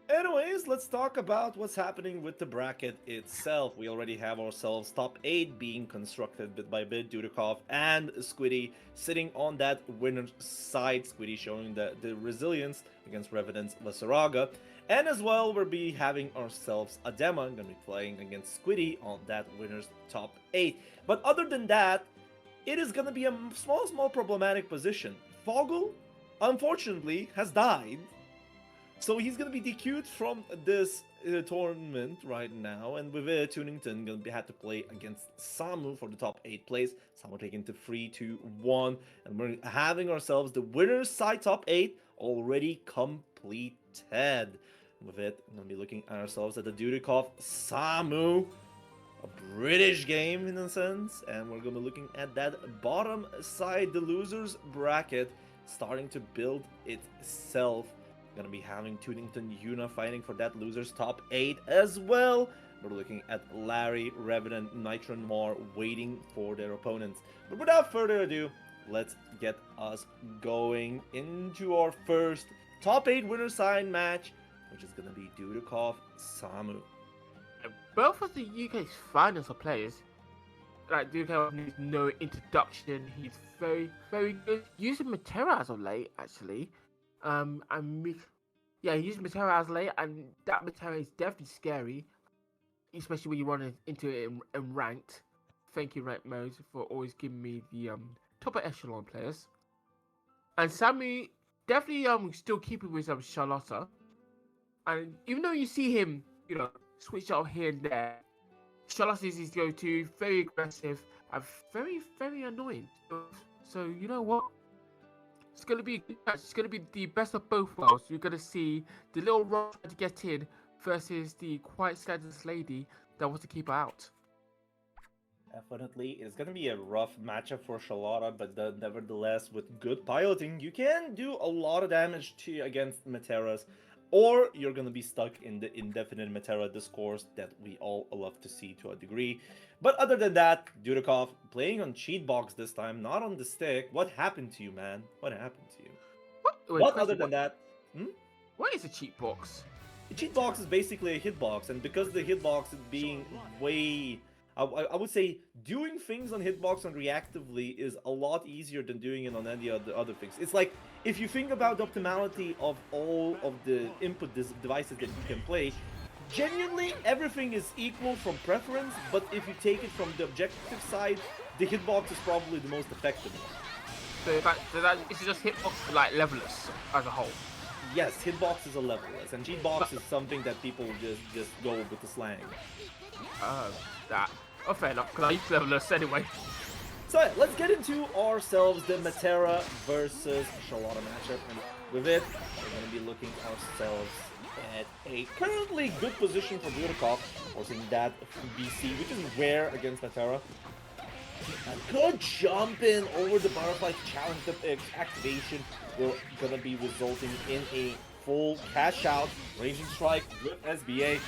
Anyways, let's talk about what's happening with the bracket itself. We already have ourselves top 8 being constructed bit by bit. Dudikov and Squiddy sitting on that winner's side. Squiddy showing the resilience against Revenant's Vasaraga. And as well, we'll be having ourselves Adema, going to be playing against Squiddy on that winner's top 8. But other than that, it is going to be a small problematic position. Foggle, unfortunately, has died. So he's going to be DQ'd from this tournament right now, and with it, Tunington going to have to play against Samu for the top 8 place. Samu taking to 3-2-1, and we're having ourselves the winner's side top 8 already completed. With it, we're going to be looking at ourselves at the Dudikov Samu, a British game in a sense, and we're going to be looking at that bottom side, the losers bracket, starting to build itself. Gonna be having Tunington Yuna fighting for that loser's top 8 as well. We're looking at Larry, Revenant, Nitro Noir waiting for their opponents. But without further ado, let's get us going into our first top 8 winner side match, which is gonna be Dudikov Samu. Both of the UK's finest of players. Like Dudikov needs no introduction. He's very good. Using Matera as of late, actually. Yeah, he used Matera as late, and that Matera is definitely scary, especially when you run into it in ranked. Thank you, Ranked Mode, for always giving me the top echelon players. And Sammy definitely still keeping with Charlotta, and even though you see him, switch out here and there, Charlotta is his go-to, very aggressive and very annoying. So you know what? It's going to be a good match. It's going to be the best of both worlds. You're going to see the little rock trying to get in versus the quite status lady that wants to keep her out. Definitely, it's going to be a rough matchup for Charlotta, but nevertheless, with good piloting, you can do a lot of damage against Materas, or you're going to be stuck in the indefinite Matera discourse that we all love to see to a degree. But other than that, Dudikov playing on cheat box this time, not on the stick. What happened to you, man? What happened to you? Wait, other than that? What is a cheat box? The cheat box is basically a hitbox, and because the hitbox is being way... I would say doing things on hitbox and reactively is a lot easier than doing it on any other things. It's like, if you think about the optimality of all of the input devices that you can play, genuinely everything is equal from preference, but if you take it from the objective side, the hitbox is probably the most effective one. So that is just hitbox for like levelers as a whole? Yes, hitbox is a levelers, and cheatbox is something that people just go with the slang. Oh, fair enough, because I use levelers anyway. So yeah, let's get into ourselves the Matera versus Charlotta matchup, and with it, we're going to be looking ourselves at a currently good position for Dudikov, forcing that BC, which is rare against Matera. A good jump in over the butterfly challenge activation will going to be resulting in a full cash out raging strike with SBA.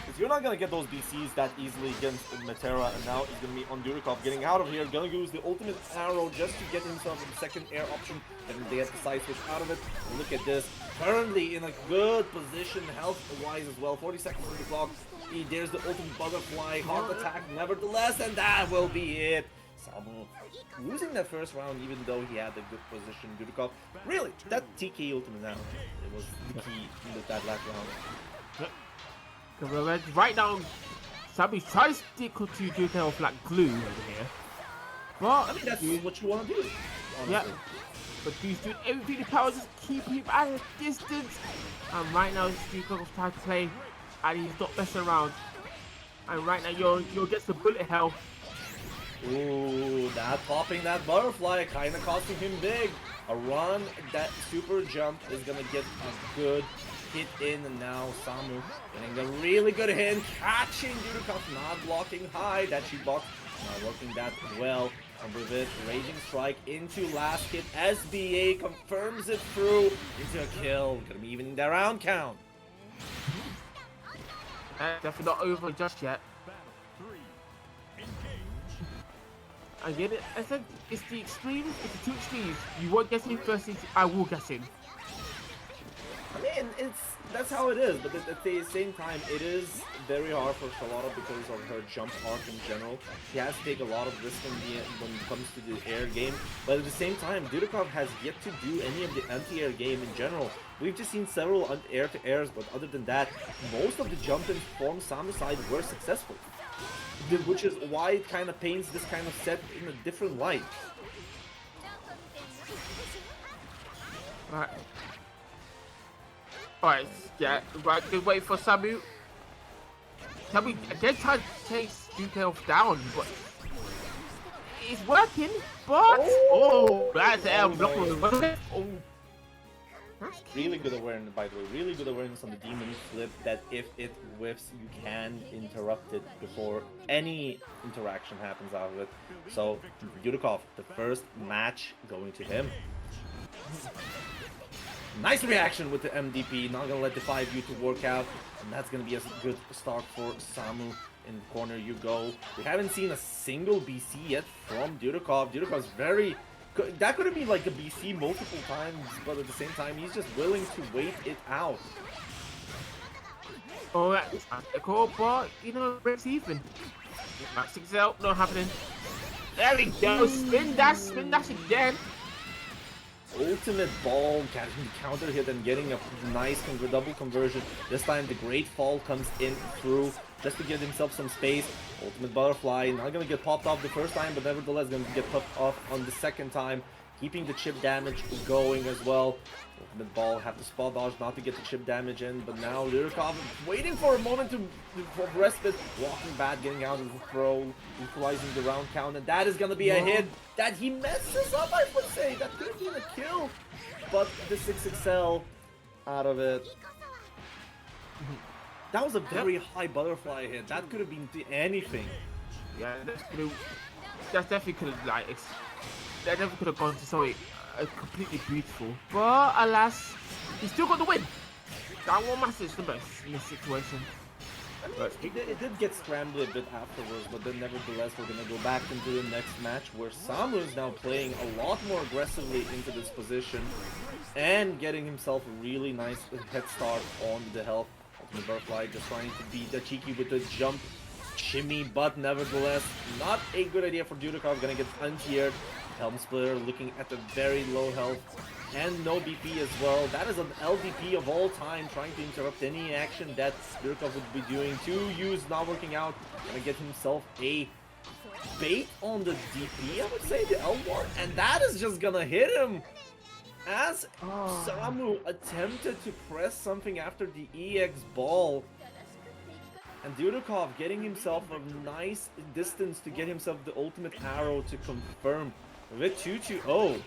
Because you're not going to get those BCs that easily against Matera, and now he's going to be on Dudikov getting out of here, going to use the ultimate arrow just to get himself a second air option, and they have the side switch out of it. And look at this, currently in a good position health-wise as well, 40 seconds on the clock. There's the ultimate butterfly, heart attack nevertheless, and that will be it. Samu losing that first round even though he had a good position. Dudikov, really, that TK ultimate now, it was the key in that last round. Right now, Sammy's trying to stick to Dudikov like glue over here. But I mean, that's what you want to do, honestly. Yeah. But he's doing everything in power, just keep him at a distance. And right now, Dudikov's trying to play, and he's not messing around. And right now, you're gets the bullet hell. Ooh, that popping that butterfly kind of costing him big. A run, that super jump is gonna get a good hit in, and now Samu getting a really good hit, catching Dudikov, not blocking high. That cheat box not working that well. And with it, raging strike into last hit. SBA confirms it through into a kill. Gonna be evening the round count. Definitely not over just yet. I get it. I said it's the extremes, it's the two extremes. You won't get in versus I will get in. I mean, that's how it is, but at the same time, it is very hard for Charlotte because of her jump arc in general. She has to take a lot of risk when it comes to the air game, but at the same time, Dudikov has yet to do any of the anti-air game in general. We've just seen several air-to-airs, but other than that, most of the jump-ins from Samu's side were successful. Which is why it kind of paints this kind of set in a different light. Right. Alright, yeah, right, good wait for Samu. Samu again trying to chase Duke down, but it's working, but that's air block. Oh, really good awareness, by the way, really good awareness on the demon flip that if it whiffs, you can interrupt it before any interaction happens out of it. So, Yudikov, the first match going to him. Nice reaction with the MDP, not gonna let the 5U to work out, and that's gonna be a good start for Samu. In the corner you go. We haven't seen a single BC yet from Dudikov. Dudikov's very... That could have been like a BC multiple times, but at the same time, he's just willing to wait it out. Oh, that's a cool, but you know, breaks even. Max 6 out, not happening. There we go, spin dash again. Ultimate ball, catching the counter hit and getting a nice double conversion. This time the Great Fall comes in through just to give himself some space. Ultimate Butterfly, not gonna get popped off the first time, but nevertheless gonna get popped off on the second time. Keeping the chip damage going as well. Ultimate Ball, have to spot dodge not to get the chip damage in, but now Lyrikov waiting for a moment for respite. Walking back, getting out of the throw, equalizing the round count, and that is gonna be a hit that he messes up, I would say. That could have been a kill, but the 6XL out of it. That was a very high butterfly hit. That could have been anything. Yeah, that's definitely could have like that definitely could have gone to something completely beautiful. But alas, he still got the win. That one matters the most in this situation. I mean, it did get scrambled a bit afterwards, but then nevertheless we're gonna go back into the next match where Samu is now playing a lot more aggressively into this position and getting himself a really nice head start on the health. Ultimate Butterfly just trying to beat the cheeky with the jump shimmy, but nevertheless not a good idea for Dudikov. Gonna get anti-aired. Helm Splitter looking at the very low health and no BP as well. That is an LDP of all time, trying to interrupt any action that Dudikov would be doing. 2U's not working out. Gonna get himself a bait on the DP, I would say, the L1, and that is just gonna hit him. As Samu attempted to press something after the EX ball, and Dudikov getting himself a nice distance to get himself the ultimate arrow to confirm with 2-2-0.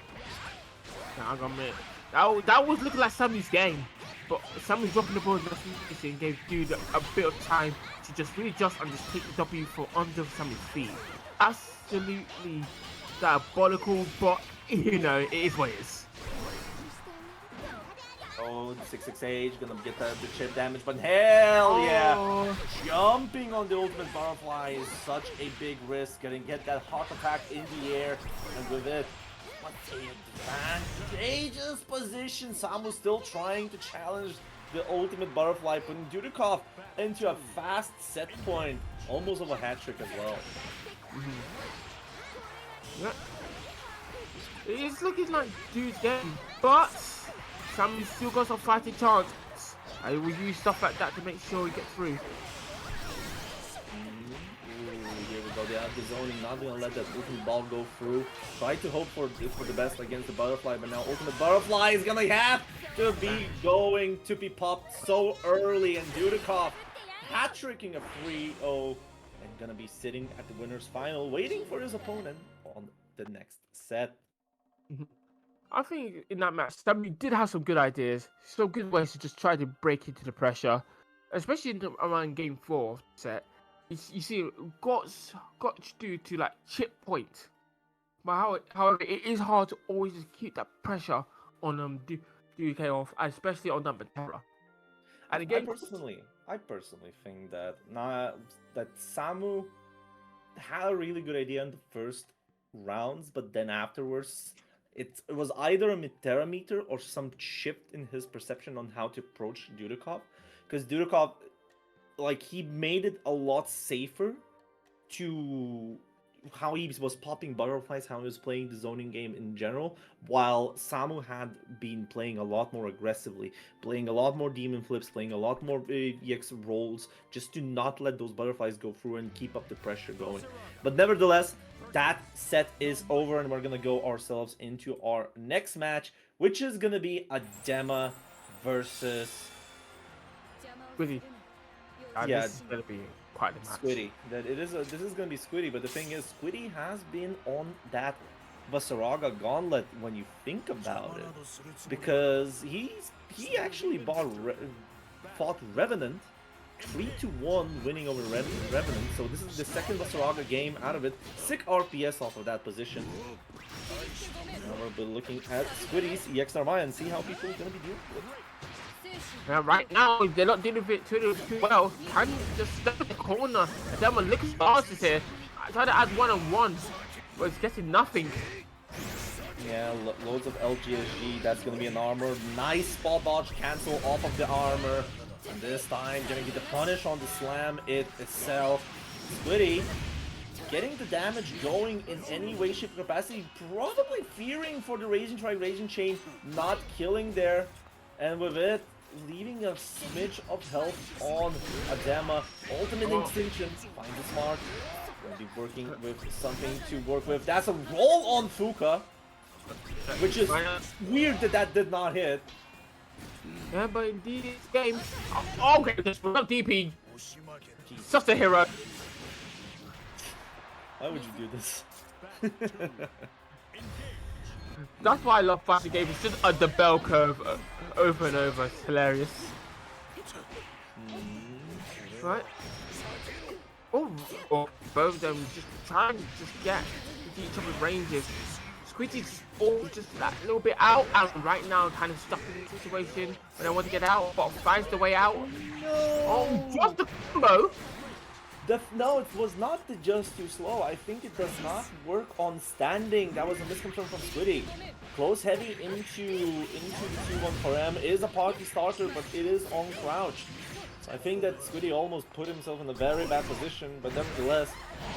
That was looking like Sammy's game, but Sammy's dropping the ball and gave Dude a bit of time to just readjust and just take the W for under Sammy's feet. Absolutely diabolical, but you know, it is what it is. Oh, the 668 gonna get the chip damage, but hell yeah! Jumping on the ultimate butterfly is such a big risk. Gonna get that heart attack in the air, and with it, what a advantageous position. Samu still trying to challenge the ultimate butterfly, putting Dudikov into a fast set point, almost of a hat trick as well. Yeah. It's looking like Dude's game, but Samu still got some fighting chance. I will use stuff like that to make sure he gets through. Here we go. The zoning, not gonna let that ultimate ball go through. Try to hope for the best against the butterfly, but now ultimate butterfly is gonna have to be going to be popped so early, and Dudikov hat-tricking a 3-0 and gonna be sitting at the winner's final, waiting for his opponent on the next set. I think in that match, Samu did have some good ideas, some good ways to just try to break into the pressure, especially around game 4 of the set. You see, got due to like chip point, but however, it is hard to always just keep that pressure on DK off, especially on number Terra. And again, I personally think that that Samu had a really good idea in the first rounds, but then afterwards it was either a Terrameter or some shift in his perception on how to approach Dudikov. Because Dudikov, like, he made it a lot safer to how he was popping butterflies, how he was playing the zoning game in general, while Samu had been playing a lot more aggressively, playing a lot more demon flips, playing a lot more EX rolls, just to not let those butterflies go through and keep up the pressure going. But nevertheless, that set is over, and we're gonna go ourselves into our next match, which is gonna be a Dema versus Squiddy. Yeah. This is gonna be quite a match. Squiddy. This is gonna be Squiddy, but the thing is, Squiddy has been on that Vasaraga gauntlet when you think about it, because he actually fought Revenant 3-1, winning over Revenant. So this is the second Vasaraga game out of it. Sick RPS off of that position. Now we'll be looking at Squiddy's EXRY and see how people are gonna be dealing with it. Now, right now, they're not dealing with it too well. Can just step in the corner. Then when Lick Stars is here, I try to add one-on-one, but it's getting nothing. Yeah, loads of LGSG. That's gonna be an armor. Nice spot dodge cancel off of the armor. And this time, gonna get the punish on the slam itself. Squiddy getting the damage going in any way, shape, or capacity. Probably fearing for the Raging Chain not killing there. And with it, leaving a smidge of health on Adema. Ultimate Extinction. Find it smart. Gonna be working with something to work with. That's a roll on Fuka. Which is weird that did not hit. Yeah, but indeed, this game. Oh, okay, just up DP. Such a hero. Why would you do this? That's why I love fighting games. It's just the bell curve over and over. It's hilarious. Right? Oh, both of them just trying to just get into each other's ranges. Squiddy's just that little bit out, and right now kind of stuck in the situation when I want to get out, but finds the way out. No. Oh, just the combo. No, it was not the just too slow. I think it does not work on standing. That was a miscontrol from Squiddy. Close heavy into the 2-1 for him is a party starter, but it is on crouch. So I think that Squiddy almost put himself in a very bad position, but nevertheless,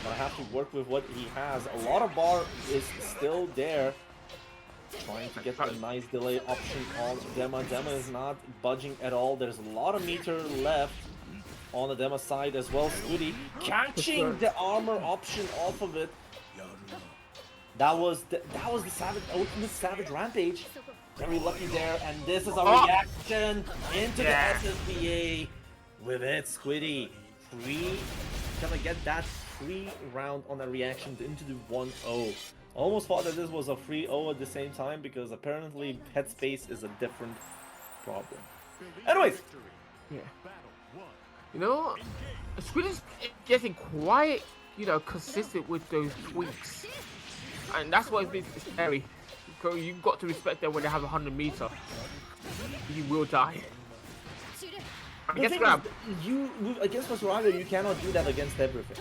I have to work with what he has. A lot of bar is still there. Trying to get a nice delay option on Dema. Dema is not budging at all. There's a lot of meter left on the Dema side as well. Squiddy catching the armor option off of it. That was the ultimate savage rampage. Very lucky there, and this is a reaction into the SSBA. With it, Squiddy gonna get that free round on a reaction into the 1-0. Almost thought that this was a 3-0 at the same time, because apparently headspace is a different problem. Anyways, yeah. You know, Squiddy's getting quite, consistent with those tweaks. And that's why it's scary. Because you've got to respect them when they have 100 meter. You will die. Against Vasaraga, you cannot do that against everything.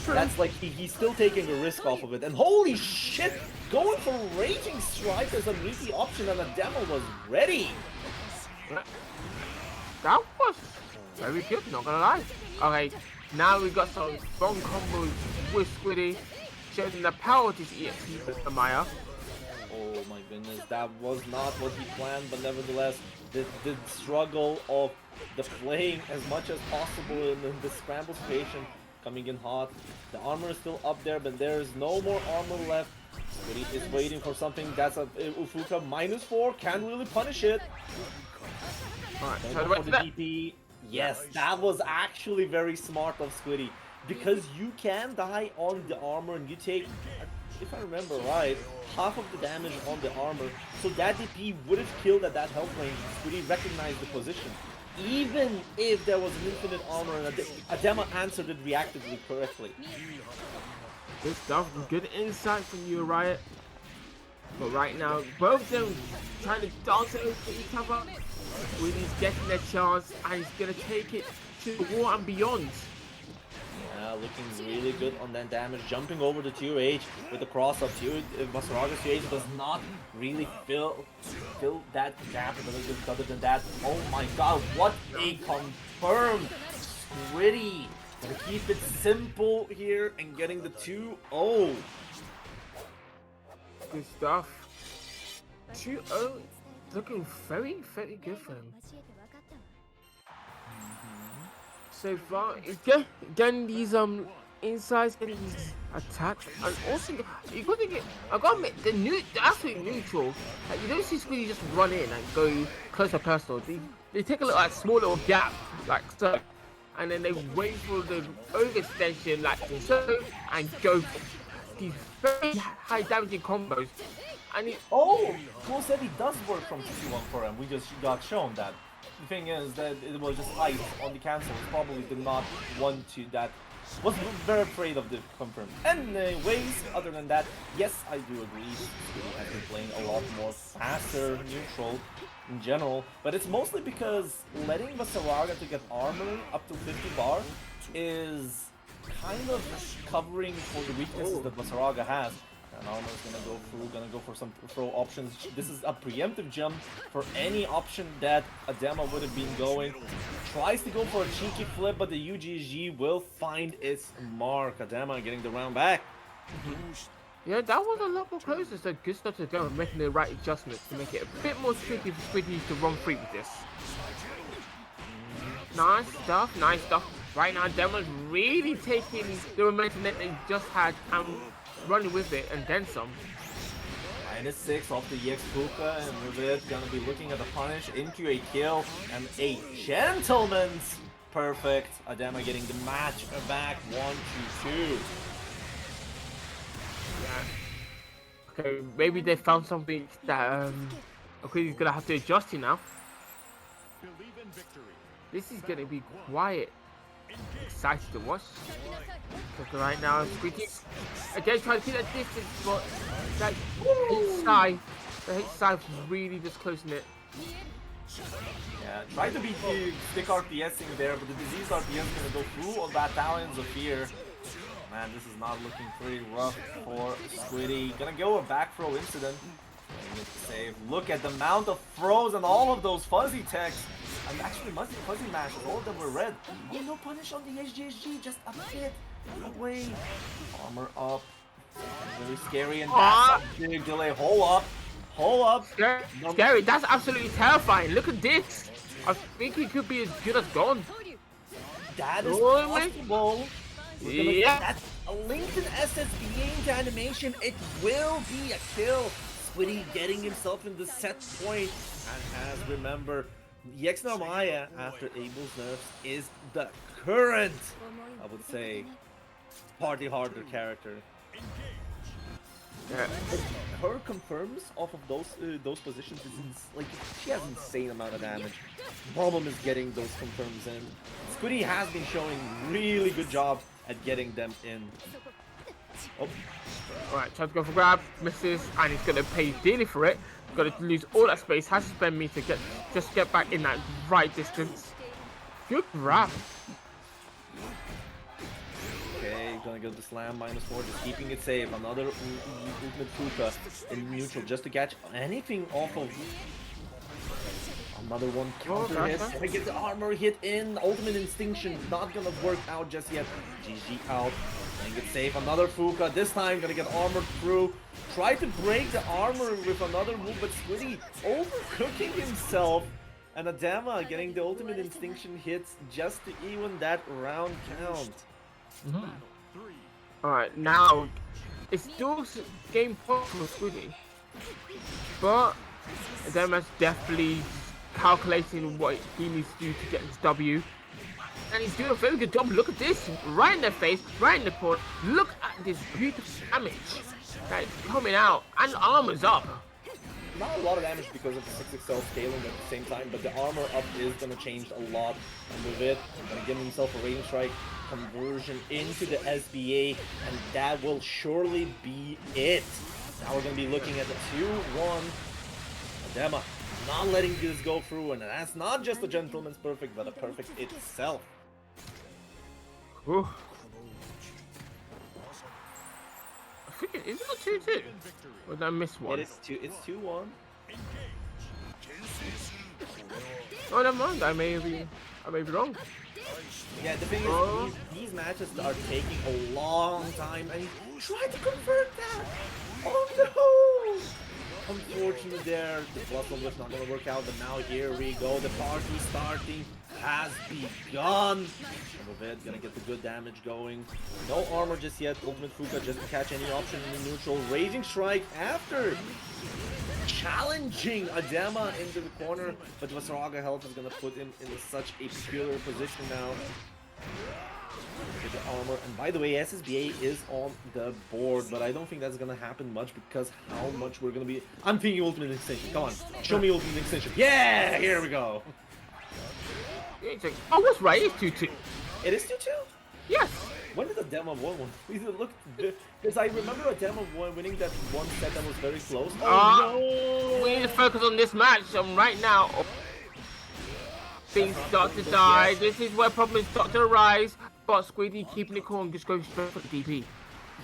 True. That's like, he's still taking a risk off of it. And holy shit, going for Raging Strike as a meaty option, and the demo was ready. That was very good, not gonna lie. Okay, now we got some strong combos with Squiddy, showing the power of his EXP with Maya. Oh my goodness, that was not what he planned, but nevertheless, the struggle of the playing as much as possible in the scramble situation coming in hot. The armor is still up there, but there is no more armor left. Squiddy is waiting for something. That's a Ufuka -4, can't really punish it. Alright, so for the DP. Yes, that was actually very smart of Squiddy, because you can die on the armor and you take, if I remember right, half of the damage on the armor. So that DP would have killed at that health range. Squiddy recognized the position. Even if there was an infinite armor and Adema answered it reactively correctly. Good stuff, good insight from you, Riot. But right now, both of them trying to dance over each other. Squiddy's getting their chance, and he's gonna take it to the war and beyond. Yeah, looking really good on that damage. Jumping over the 2H with the cross up. Basaraga's 2H does not really fill that gap. But other than that, oh my god, what a confirmed Squiddy. Gonna keep it simple here and getting the 2-0. Good stuff. 2-0. Looking very, very good for him. So far, again these insides, getting these attacks, and also you got to get. I gotta admit, the absolute neutral. Like, you don't see Squiddy just run in and go close to personal. They take a little small little gap like so, and then they wait for the overextension like so, and go for these very high damaging combos. And oh, Cool said he does work from 2-1 for him. We just got shown that. The thing is that it was just ice on the cancel. Probably did not want to that. Was very afraid of the confirm. Anyways, other than that, yes, I do agree. Squiddy has been playing a lot more faster neutral in general, but it's mostly because letting Basaraga to get armor up to 50 bar is kind of covering for the weaknesses that Basaraga has. And Armor is gonna go for some throw options. This is a preemptive jump for any option that Adema would have been going. Tries to go for a cheeky flip, but the UGG will find its mark. Adema getting the round back. Yeah, that was a lot more closer. So good stuff to go, making the right adjustments to make it a bit more tricky for Squiddy to run free with this. Nice stuff, nice stuff. Right now, Adema's really taking the momentum that they just had and running with it, and then some. -6 off the EX Puka, and with it, gonna be looking at the punish into a kill and a gentleman's perfect. Adema getting the match back 1-2. Yeah. Okay, maybe they found something that Aquili's gonna have to adjust to now. This is gonna be quiet. Excited to watch. Because right now, Squiddy again trying to keep that distance, but that H-side, the H-side was really just closing it. Yeah, try to beat the stick RPSing there, but the disease RPS is gonna go through all battalions of fear. Man, this is not looking pretty rough for Squiddy. Gonna go a back throw incident. Save. Look at the amount of throws and all of those fuzzy techs. And actually, fuzzy mashes, all of them were red. Oh, no punish on the HGSG, just a bit away. Armor up. Very scary, and that's a big delay. Hold up. Scary, that's absolutely terrifying. Look at this. I think he could be as good as gone. That is possible. Yeah. That's a LinkedIn SSBA into animation. It will be a kill. Squiddy getting himself in the set point. And as remember, EX Maya, after Abel's nerfs, is the current, I would say, party harder character. Yeah. Her confirms off of those positions is like she has insane amount of damage. Problem is getting those confirms in. Squiddy has been showing really good job at getting them in. Oh. Alright, tries to go for grab, misses, and he's gonna pay dearly for it. Got to lose all that space, has to spend me to get back in that right distance. Good grab. Okay, gonna go to slam -4, just keeping it safe. Another ultimate Fuka in neutral just to catch anything off of. Another one counter hit. Gonna get the armor hit in. Ultimate Instinction not gonna work out just yet. GG out. Playing it safe. Another Fuka. This time gonna get armored through. Try to break the armor with another move, but Squiddy overcooking himself. And Adema getting the Ultimate Instinction hits just to even that round count. Alright, now it's still game point for Squiddy, but Adema's definitely calculating what he needs to do to get this W. And he's doing a very good job. Look at this, right in their face, right in the port. Look at this beautiful damage that is coming out, and the armor's up. Not a lot of damage because of the 6XL scaling at the same time, but the armor up is going to change a lot. And with it, going to give himself a range strike conversion into the SBA, and that will surely be it. Now we're going to be looking at the 2-1. Adema not letting this go through, and that's not just a gentleman's perfect, but a perfect itself. Ooh. think is it a 2-2? Or did I miss one? It's 2-1. Oh, never mind. I may be wrong. Yeah, the thing is, these matches are taking a long time, and he tried to convert that. Oh no! Unfortunately, there the plus one was not gonna work out, but now here we go. The party starting has begun. And with it, gonna get the good damage going. No armor just yet. Ultimate Fuka just to catch any option in the neutral. Raging Strike after challenging Adema into the corner, but Vasaraga health is gonna put him in such a peculiar position now. Get the armor, and by the way, SSBA is on the board, but I don't think that's gonna happen much because how much we're gonna be. I'm thinking Ultimate Extinction. Come on, show me Ultimate Extinction. Yeah, here we go. Oh, that's right. It's 2-2. It is 2-2. Yes. When did Adema win one? Look, because I remember Adema winning that one set that was very close. Oh no! We need to focus on this match right now. Things start to die. Yes. This is where problems start to arise. But Squiddy keeping it cool and just going straight for the DP.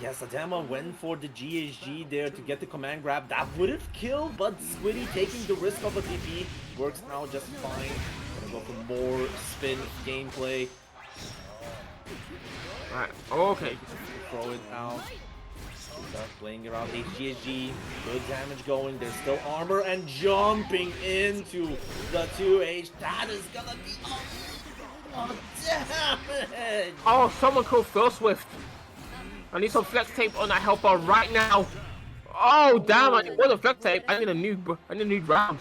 Yes, Adema went for the GHG there to get the command grab. That would have killed, but Squiddy taking the risk of a DP works out just fine. Gonna go for more spin gameplay. Right, okay. Throw it out. Start playing around HGHG. Good damage going. There's still armor and jumping into the 2H. That is gonna be damage. Oh, someone called Phil Swift. I need some flex tape on that helper right now. Oh damn! I want a flex tape. I need a new round.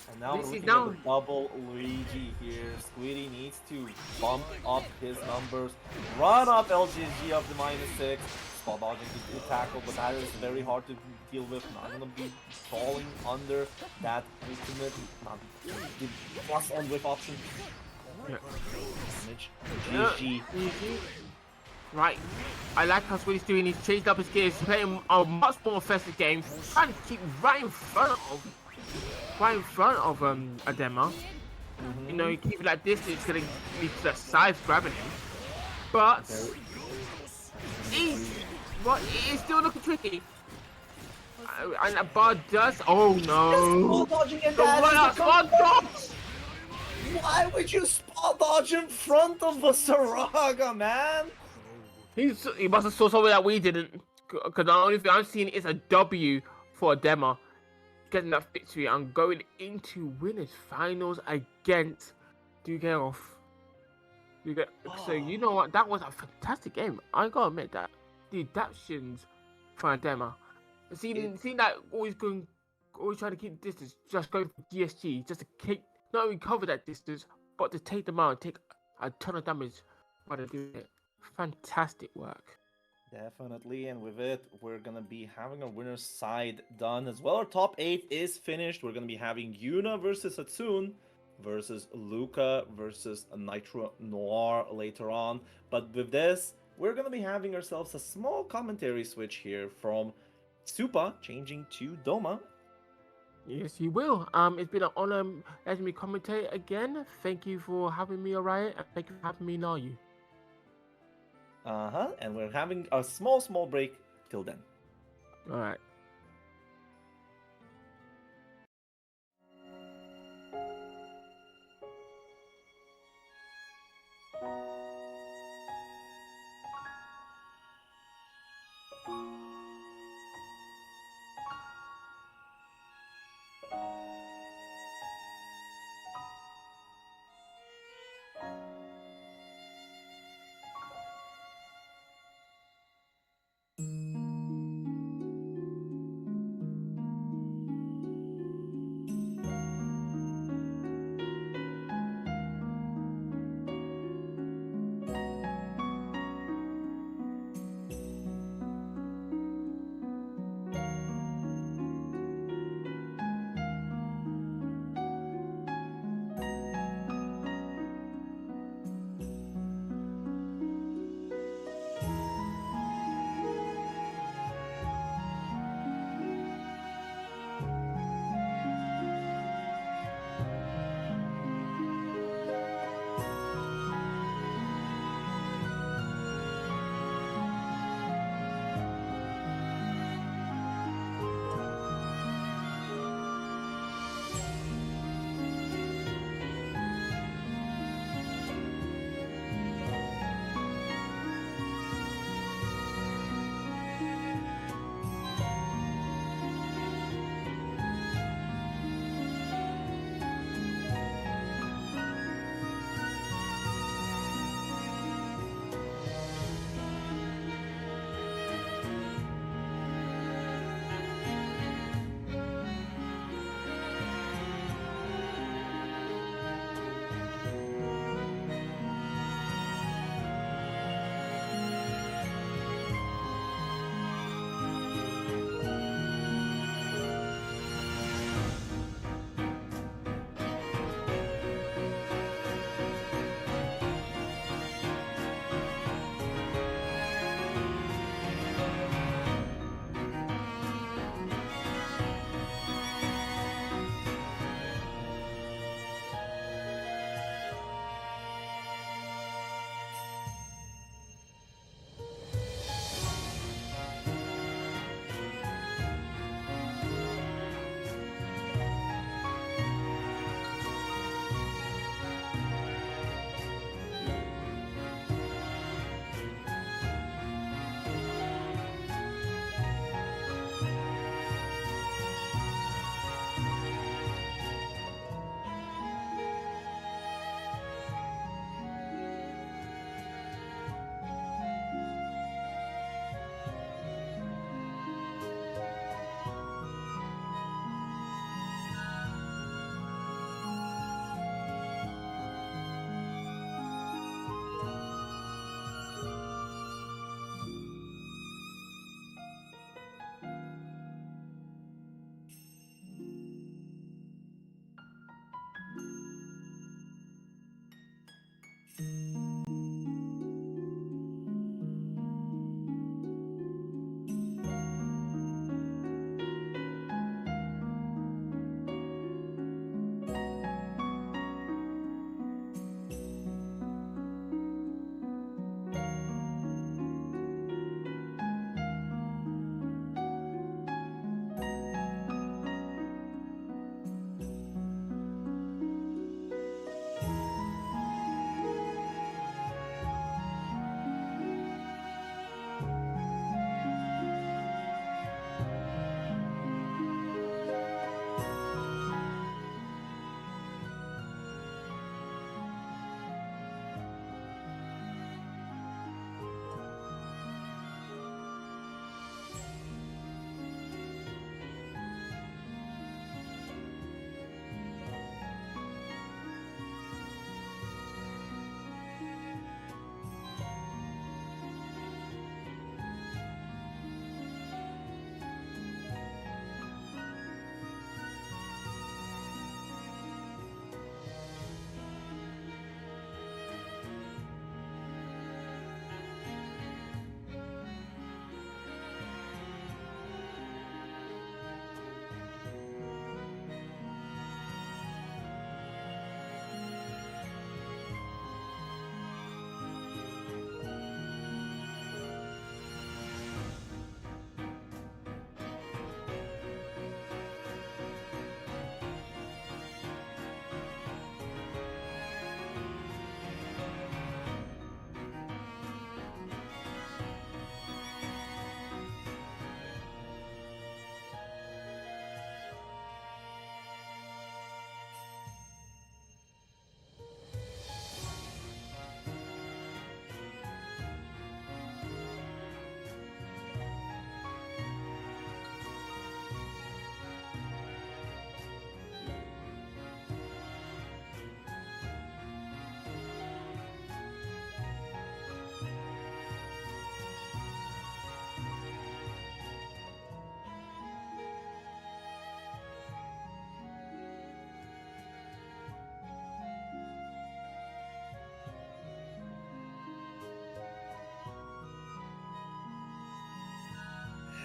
And now we're looking at the double Luigi here. Squiddy needs to bump up his numbers, run up LGG of the -6. Spot dodging to tackle, but that is very hard to deal with. Not gonna be falling under that ultimate, not the plus on whip option. Damage. GG. Right. I like how Squiddy's doing. He's changed up his gears, playing a much more offensive game, trying to keep right in front of Adema. You know, you keep it like this, it's gonna lead to the size grabbing him. But it's still looking tricky. And that bar does. Oh no! Dodging and that why would you spot dodge in front of Vasaraga, man? He must have saw something that we didn't. Because the only thing I'm seeing is a W for Adema getting that victory and going into winners finals against Dugerov. So you know what? That was a fantastic game. I gotta admit that the adaptations for Adema. Seeing that always trying to keep the distance, just going for DSG, just to keep not only cover that distance, but to take them out and take a ton of damage while they're doing it. Fantastic work. Definitely, and with it, we're gonna be having our winner's side done as well. Our top 8 is finished. We're gonna be having Yuna versus Hatsune versus Luca versus Nitro Noir later on. But with this, we're gonna be having ourselves a small commentary switch here from Supa changing to Doma. Yes, you will. It's been an honor letting me commentate again. Thank you for having me, Orion, and thank you for having me, Nayu. And we're having a small break till then. All right.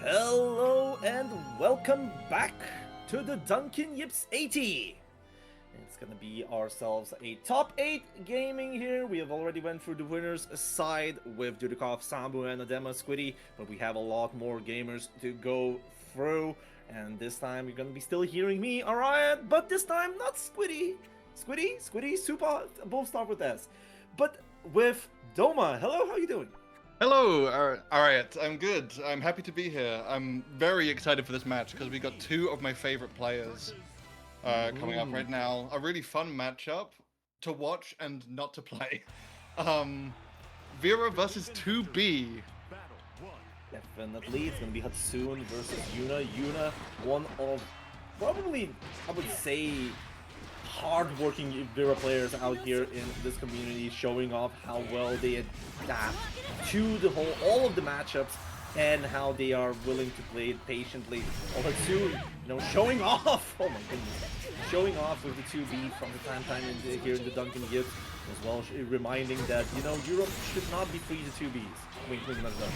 Hello and welcome back to the Dunkin'Yips 80. It's gonna be ourselves a top 8 gaming here. We have already went through the winners side with Dudikov, Sambu, and Adema Squiddy, but we have a lot more gamers to go through. And this time you're gonna be still hearing me, alright? But this time not Squiddy. Squiddy, Super, both start with S. But with Doma. Hello, how you doing? Hello, alright, I'm good. I'm happy to be here. I'm very excited for this match because we got two of my favorite players coming up right now. A really fun matchup to watch and not to play. Vera versus 2B. Definitely, it's gonna be Hatsune versus Yuna. Yuna, one of probably, I would say, hard-working Vera players out here in this community, showing off how well they adapt to all of the matchups and how they are willing to play it patiently. Well, Hatsune, showing off. Oh my goodness, showing off with the 2B from the time here in the Dunkin'Yips, as well, reminding that Europe should not be free to 2Bs. Wink, wink, nudge, nudge.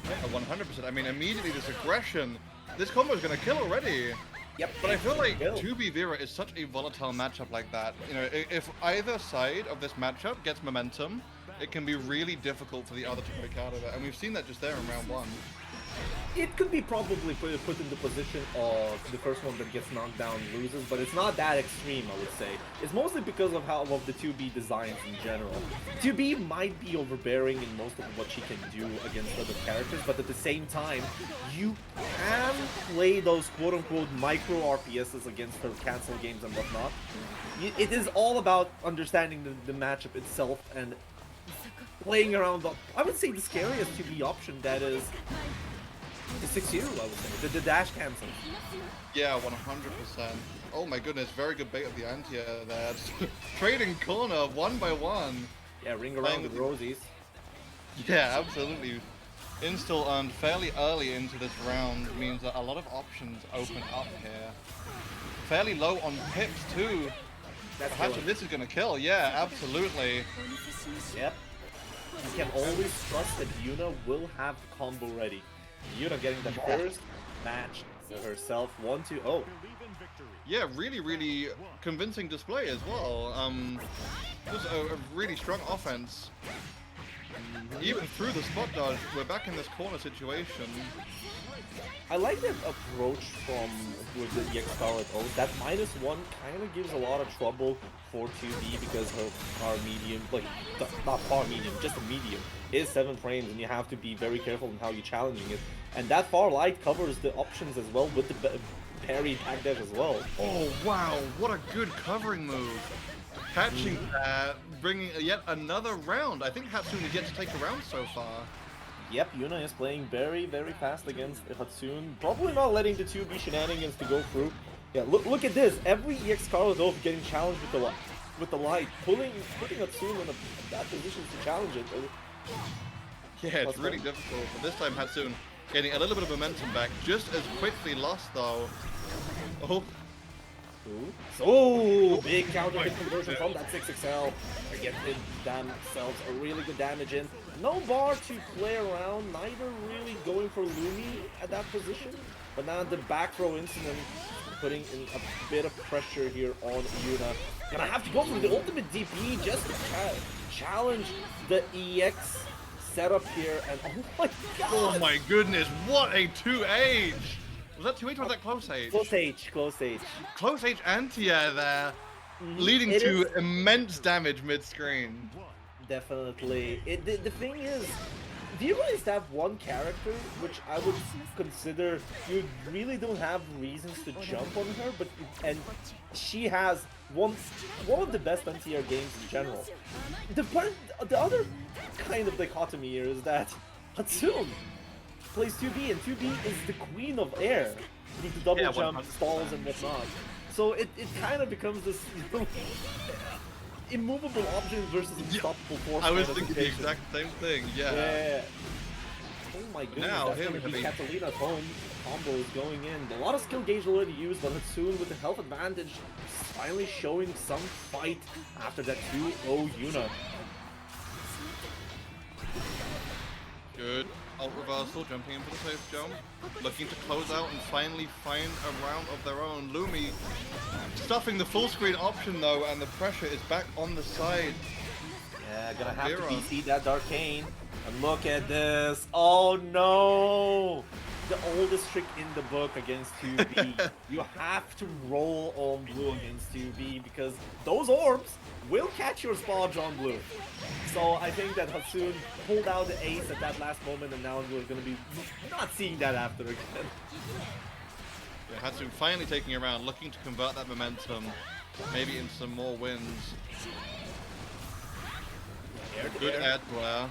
Yeah, 100%. I mean, immediately this aggression. This combo is gonna kill already. Yep. But I feel like 2B Vera is such a volatile matchup like that. If either side of this matchup gets momentum, it can be really difficult for the other to break out of it. And we've seen that just there in round 1. It could be probably put in the position of the first one that gets knocked down loses, but it's not that extreme, I would say. It's mostly because of the 2B designs in general. 2B might be overbearing in most of what she can do against other characters, but at the same time, you can play those quote-unquote micro RPSs against her cancel games and whatnot. It is all about understanding the matchup itself and playing around I would say the scariest 2B option, that is the 6U, I would say. The dash cancel. Yeah, 100%. Oh my goodness, very good bait of the anti-air there. Trading corner, 1 by 1. Yeah, ring around with Rosies. Yeah, absolutely. Install earned fairly early into this round means that a lot of options open up here. Fairly low on pips too. Perhaps this is gonna kill. Yeah, absolutely. Yep. You can always trust that Yuna will have the combo ready. Yuna getting the first match for herself. 1-2-0. Yeah, really convincing display as well. Just a really strong offense. Even through the spot dodge, we're back in this corner situation. I like that approach with the EX Scarlet O. That -1 kind of gives a lot of trouble for 2B because her far medium, not far medium, just a medium, is 7 frames, and you have to be very careful in how you're challenging it. And that far light covers the options as well with the parry tag dash as well. Oh wow, what a good covering move. Catching that, bringing yet another round. I think Hatsune is yet to take a round so far. Yep, Yuna is playing very fast against Hatsune. Probably not letting the 2B shenanigans to go through. Yeah, look at this. Every EX Scarlet Oath getting challenged with the light, putting Hatsune in a bad position to challenge it. Yeah, it's really difficult. But this time Hatsune getting a little bit of momentum back, just as quickly lost though. Oh. So big counter hit conversion from that 6XL. Getting themselves a really good damage in. No bar to play around, neither really going for Lumi at that position. But now the back throw incident putting in a bit of pressure here on Yuna. Gonna have to go for the ultimate DP just to challenge the EX setup here. And oh my god! Oh my goodness, what a 2H! Was that 2H or was that close H? Close H, close H. Close H anti-air there, leading to immense damage mid-screen. Definitely. The thing is, Vera is that one character which I would consider you really don't have reasons to jump on her, and she has one of the best anti-air games in general. The other kind of dichotomy here is that Hatsune plays 2B, and 2B is the queen of air. You need to double jump, stalls, and whatnot. So it kind of becomes this immovable object versus unstoppable force. I was thinking the exact same thing, yeah. Oh my goodness, now, that's gonna be Catalina's home. Combo is going in. A lot of skill gauge already used, but Hatsune with the health advantage finally showing some fight after that 2-0 Yuna. Good. Alt reversal, jumping in for the safe jump. Looking to close out and finally find a round of their own. Lumi stuffing the full screen option though, and the pressure is back on the side. Yeah, gonna have Vera. to BC that Darkane. And look at this. Oh no! The oldest trick in the book against 2B. You have to roll on blue against 2B because those orbs will catch your Spadge on blue. So I think that Hatsune pulled out the ace at that last moment, and now we're gonna be not seeing that after again. Yeah, Hatsune finally taking a round, looking to convert that momentum, maybe into some more wins. Good air glare.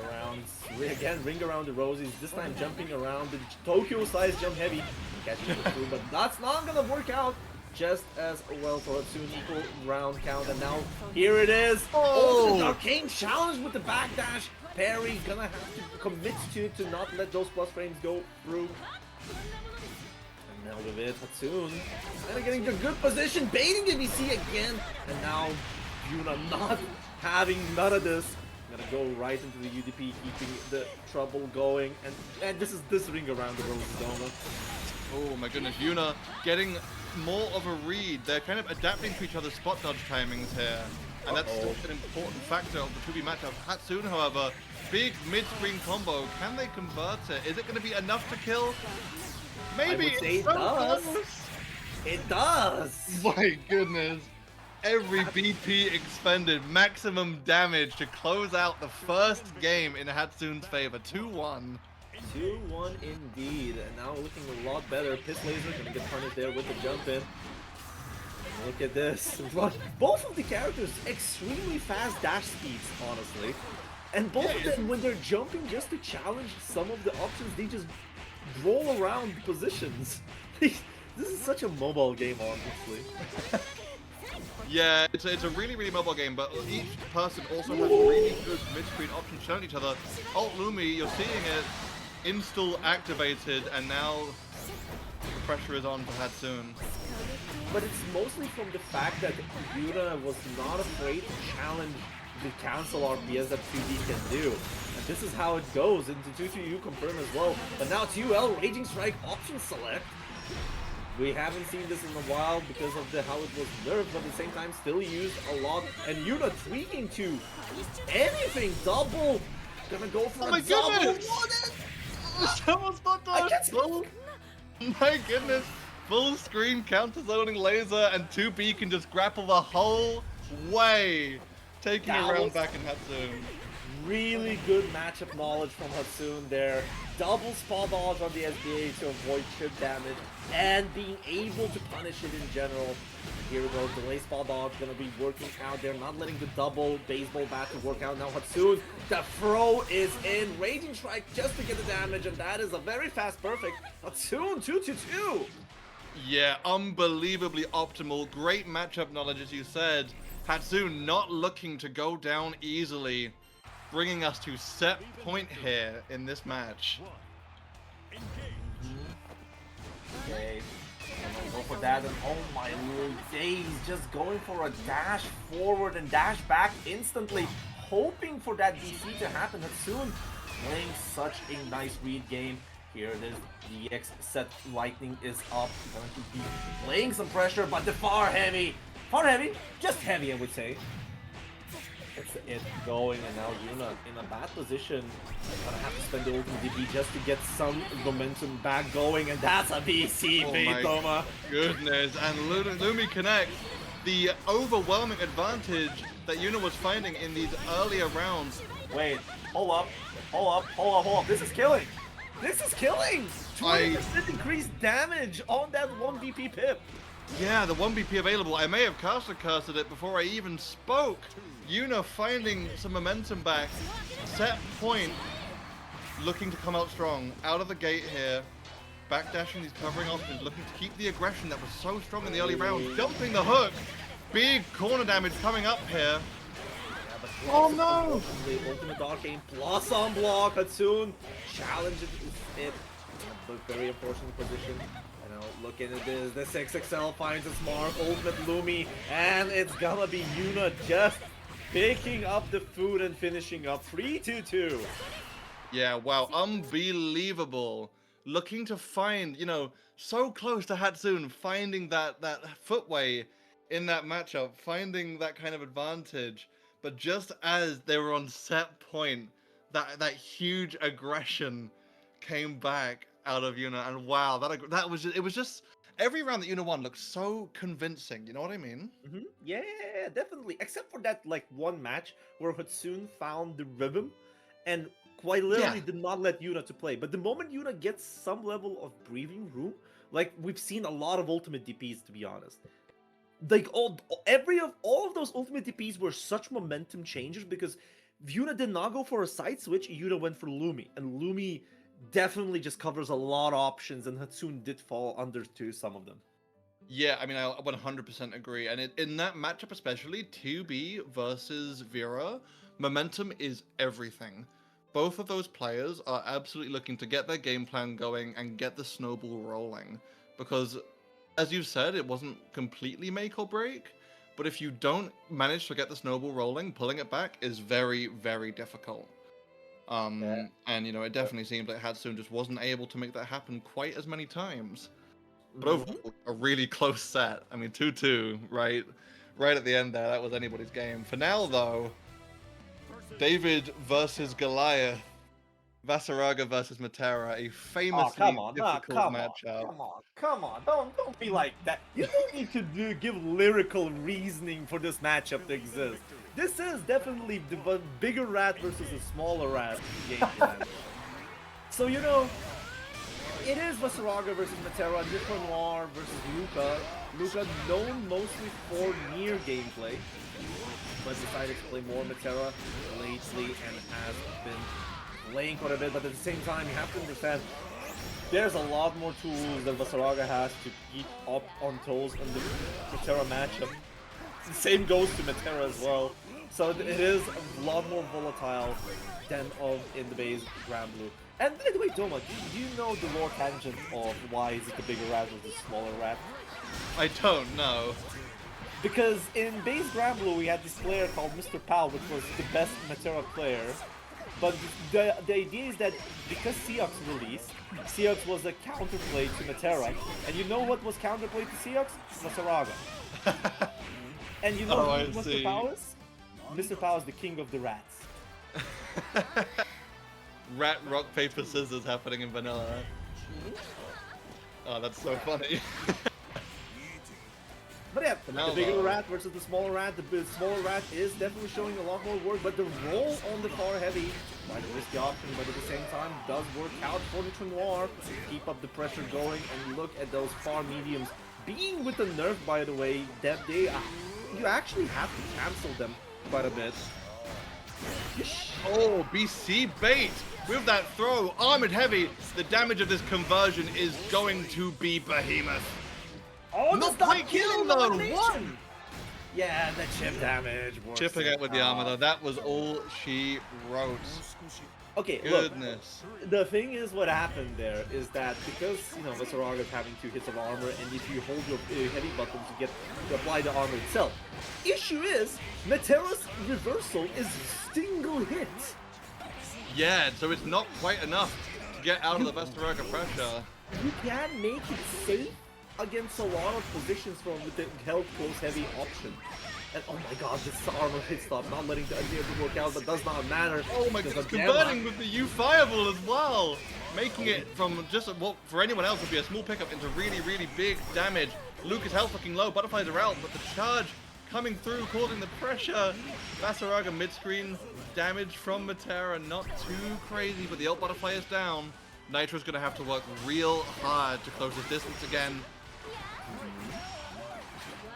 Around again, ring around the roses. This time jumping around the Tokyo size jump heavy, catching it through, but that's not gonna work out just as well for Hatsune. Equal round count, and now here it is. Oh, the Arcane challenge with the backdash. Perry gonna have to commit to not let those plus frames go through. And now with it, Hatsune and getting the good position, baiting the VC again, and now Yuna not having none of this. Gonna go right into the UDP, keeping the trouble going, and this is this ring around the roses, Doma. Oh my goodness, Yuna getting more of a read. They're kind of adapting to each other's spot dodge timings here, and that's still an important factor of the 2B matchup. Hatsune, however, big mid-screen combo. Can they convert it? Is it going to be enough to kill? Maybe. I would say it does. It does. My goodness. Every BP expended, maximum damage to close out the first game in Hatsune's favor. 2-1. 2-1 indeed, and now looking a lot better. Piss Laser gonna get punished there with the jump in. Look at this. Both of the characters extremely fast dash speeds, honestly. And both of them, when they're jumping just to challenge some of the options, they just roll around positions. This is such a mobile game, honestly. Yeah, it's a really, really mobile game, but each person also has really good mid-screen options shown each other. Alt Lumi, you're seeing it install activated, and now the pressure is on for Hatsune. But it's mostly from the fact that Yuna was not afraid to challenge the cancel RPS that 2D can do. And this is how it goes into 2-2-U confirm as well. But now 2L Raging Strike option select. We haven't seen this in a while because of how it was nerfed, but at the same time still used a lot. And Yuna tweaking to anything double. Gonna go for a double. Someone's not done. My goodness. Full screen counter zoning laser, and 2B can just grapple the whole way, taking a round back in Hatsune. Really good matchup knowledge from Hatsune there. Double spot dodge on the SBA to avoid chip damage, and being able to punish it in general. Here we go, delay spot dodge gonna be working out there, not letting the double baseball bat to work out. Now Hatsune, the throw is in, Raging Strike just to get the damage, and that is a very fast perfect. Hatsune 2-2-2. Yeah, unbelievably optimal. Great matchup knowledge, as you said. Hatsune not looking to go down easily, bringing us to set point here in this match. Okay, I'm gonna go for that, and oh my days, just going for a dash forward and dash back instantly, hoping for that DC to happen. Hatsune playing such a nice read game. Here it is, the X set lightning is up, going to be playing some pressure, but the far heavy, just heavy I would say. It's going, and now Yuna in a bad position. Gonna have to spend the ultimate DP just to get some momentum back going, and that's a BC beat, Toma. Goodness, and Lumi connects. The overwhelming advantage that Yuna was finding in these earlier rounds. Wait, hold up. This is killing. 20% increased damage on that 1 BP pip. Yeah, the 1 BP available. I may have cursed it before I even spoke. Yuna finding some momentum back. Set point. Looking to come out strong. Out of the gate here. Backdashing these covering options. Looking to keep the aggression that was so strong in the early rounds. Jumping the hook. Big corner damage coming up here. Oh no! The ultimate Arcane plus on block. Hatsune challenge it. A very unfortunate position. Looking at this, the 6XL finds its mark, ultimate Lumi, and it's gonna be Yuna just picking up the food and finishing up 3-2-2. Yeah, wow, unbelievable. Looking to find, so close to Hatsune, finding that footway in that matchup, finding that kind of advantage. But just as they were on set point, that huge aggression came back out of Yuna, and wow, that was just, it was just every round that Yuna won looked so convincing. You know what I mean? Yeah, definitely. Except for that like one match where Hatsune found the rhythm and quite literally did not let Yuna to play. But the moment Yuna gets some level of breathing room, like we've seen a lot of ultimate DPs, to be honest. Like all of those ultimate DPs were such momentum changers because Yuna did not go for a side switch. Yuna went for Lumi, and Lumi definitely just covers a lot of options, and Hatsune did fall under to some of them. Yeah, I mean, I 100% agree. And in that matchup, especially 2B versus Vera, momentum is everything. Both of those players are absolutely looking to get their game plan going and get the snowball rolling. Because, as you've said, it wasn't completely make or break. But if you don't manage to get the snowball rolling, pulling it back is very, very difficult. And, it definitely seems like Hatsune just wasn't able to make that happen quite as many times. But overall, a really close set. I mean, 2-2, right at the end there. That was anybody's game. For now, though, David versus Goliath. Vasaraga versus Matera, a famously difficult matchup. Come on. Don't be like that. You don't need to give lyrical reasoning for this matchup to exist. This is definitely the bigger rat versus a smaller rat game plan. So, it is Vasaraga versus Matera, Dunkin'Yips versus Luca. Luca known mostly for near gameplay, but decided to play more Matera lately and has been playing quite a bit, but at the same time, you have to understand there's a lot more tools that Vasaraga has to keep up on toes in the Matera matchup. The same goes to Matera as well. So it is a lot more volatile than in the base Grand Blue. And by the way, Doma, do you know the lore tangent of why is it the bigger rat or the smaller rat? I don't know. Because in base Grand Blue, we had this player called Mr. Pal, which was the best Matera player. But the idea is that because Seox released, Seox was a counterplay to Matera. And you know what was counterplay to Seox? Vasaraga. And you know who Mr. Pal is? Mr. Pal is the king of the rats. Rat, rock, paper, scissors happening in vanilla. Oh, that's so funny. But yeah, the bigger rat versus the smaller rat. The smaller rat is definitely showing a lot more work, but the roll on the far heavy might be a risky option, but at the same time does work out for the Dunkin'Yips to keep up the pressure going. And look at those far mediums being with the nerf, by the way, that you actually have to cancel them quite a bit. Oh, BC bait with that throw, armored heavy. The damage of this conversion is going to be behemoth. Oh, not quite killing though. One. Yeah, the chip damage. Chipping it with the armor though. That was all she wrote. Okay, goodness. Look, the thing is, what happened there is that because Vasaraga is having 2 hits of armor, and if you hold your heavy buttons, you get to apply the armor itself. Issue is, Matera's reversal is single hit. Yeah, so it's not quite enough to get out of the Vasaraga pressure. You can make it safe against a lot of positions from the held close heavy option. And oh my god, this armor hit stop, not letting the idea to work out, but does not matter. Oh my god, converting with the U Fireball as well! Making it from just what for anyone else would be a small pickup into really, really big damage. Luca's health looking low, butterflies are out, but the charge coming through, causing the pressure. Vasaraga mid-screen damage from Matera, not too crazy, but the ult butterfly is down. Nitro's gonna have to work real hard to close this distance again.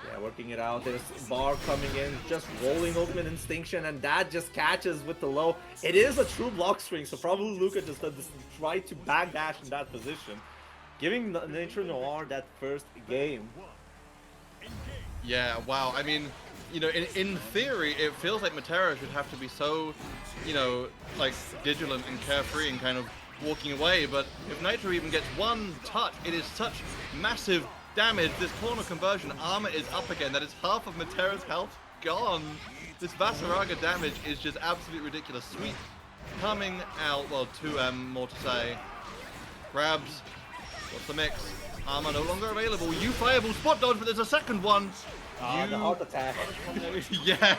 Yeah, working it out. There's Bar coming in, just rolling ultimate instinction, and that just catches with the low. It is a true block string, so probably Luca just tried to backdash in that position, giving Nature Noir that first game. Yeah, wow. I mean, in theory, it feels like Matera should have to be so, like vigilant and carefree and kind of walking away. But if Nitro even gets one touch, it is such massive damage. This corner conversion, armor is up again. That is half of Matera's health gone. This Vasaraga damage is just absolutely ridiculous. Sweep coming out, well, 2M more to say. Grabs. What's the mix? Armor no longer available. You fireball spot dodge, but there's a second one. The heart attack. Yeah.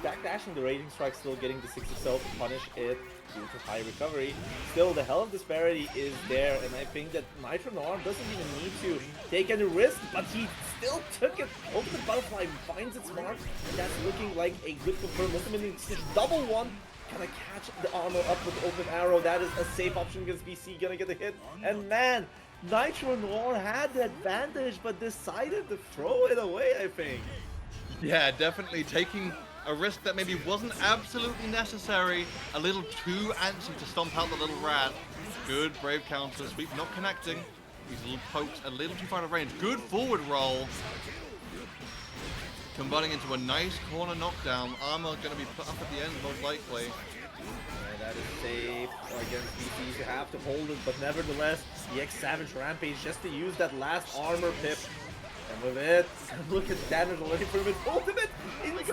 Backdashing the Raging Strike, still getting the 6 itself to punish it due to high recovery. Still, the health disparity is there, and I think that Nitro Noir doesn't even need to take any risk, but he still took it. Ultimate Butterfly finds its mark, and that's looking like a good confirm. Ultimately, it's double one. Gonna catch the armor up with open arrow. That is a safe option against BC. Gonna get a hit. And man, Nitro Noir had the advantage, but decided to throw it away, I think. Yeah, definitely taking a risk that maybe wasn't absolutely necessary. A little too antsy to stomp out the little rat. Good brave counter. Sweep not connecting. These little pokes a little too far out of range. Good forward roll. Converting into a nice corner knockdown. Armor going to be put up at the end, most likely. Yeah, that is safe against BC. You have to hold it, but nevertheless, the X-Savage Rampage just to use that last armor pip. And with it, look at damage already from its ultimate.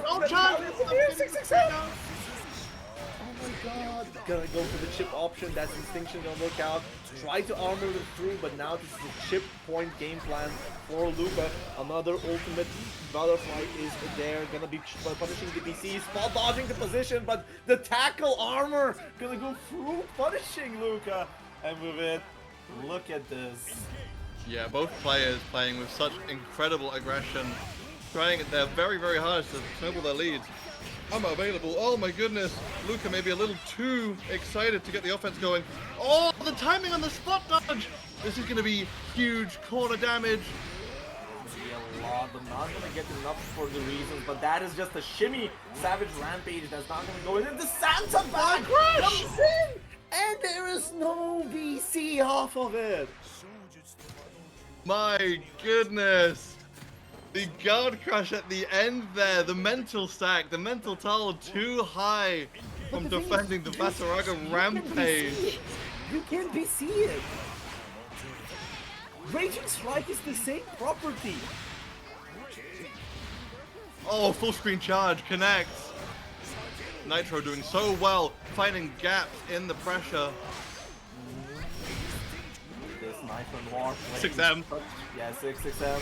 Oh, John! 667! Oh my god. Gonna go for the chip option. That's Instinction gonna work out. Try to armor them through, but now this is a chip point game plan for Luca. Another ultimate butterfly is there. Gonna be punishing the BC. Spot dodging the position, but the tackle armor gonna go through punishing Luca. And with it, look at this. Yeah, both players playing with such incredible aggression, trying their very, very hardest to snowball their leads. I'm available. Oh my goodness. Luca may be a little too excited to get the offense going. Oh, the timing on the spot dodge. This is going to be huge corner damage. A lot, but not going to get enough for the reasons. But that is just a shimmy Savage Rampage that's not going to go in. And the Santa back comes in! And there is no BC off of it. My goodness. The guard crush at the end there, the mental stack, the mental toll too high from defending the Vasaraga Rampage. You can't BC it. Raging Strike is the same property. Oh, full screen charge connects. Nitro doing so well, finding gaps in the pressure. This Nitro Noir. 6M. Yeah, 6M.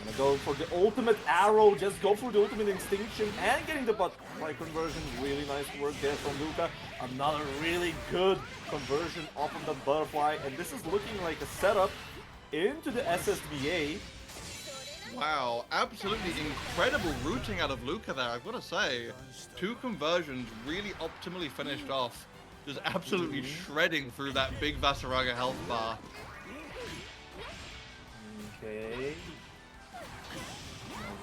Gonna go for the ultimate arrow, just go for the ultimate extinction and getting the butterfly conversion. Really nice work there from Luca. Another really good conversion off of the butterfly, and this is looking like a setup into the SSBA. Wow, absolutely incredible routing out of Luca there, I've got to say. 2 conversions really optimally finished off. Just absolutely shredding through that big Vasaraga health bar. Okay.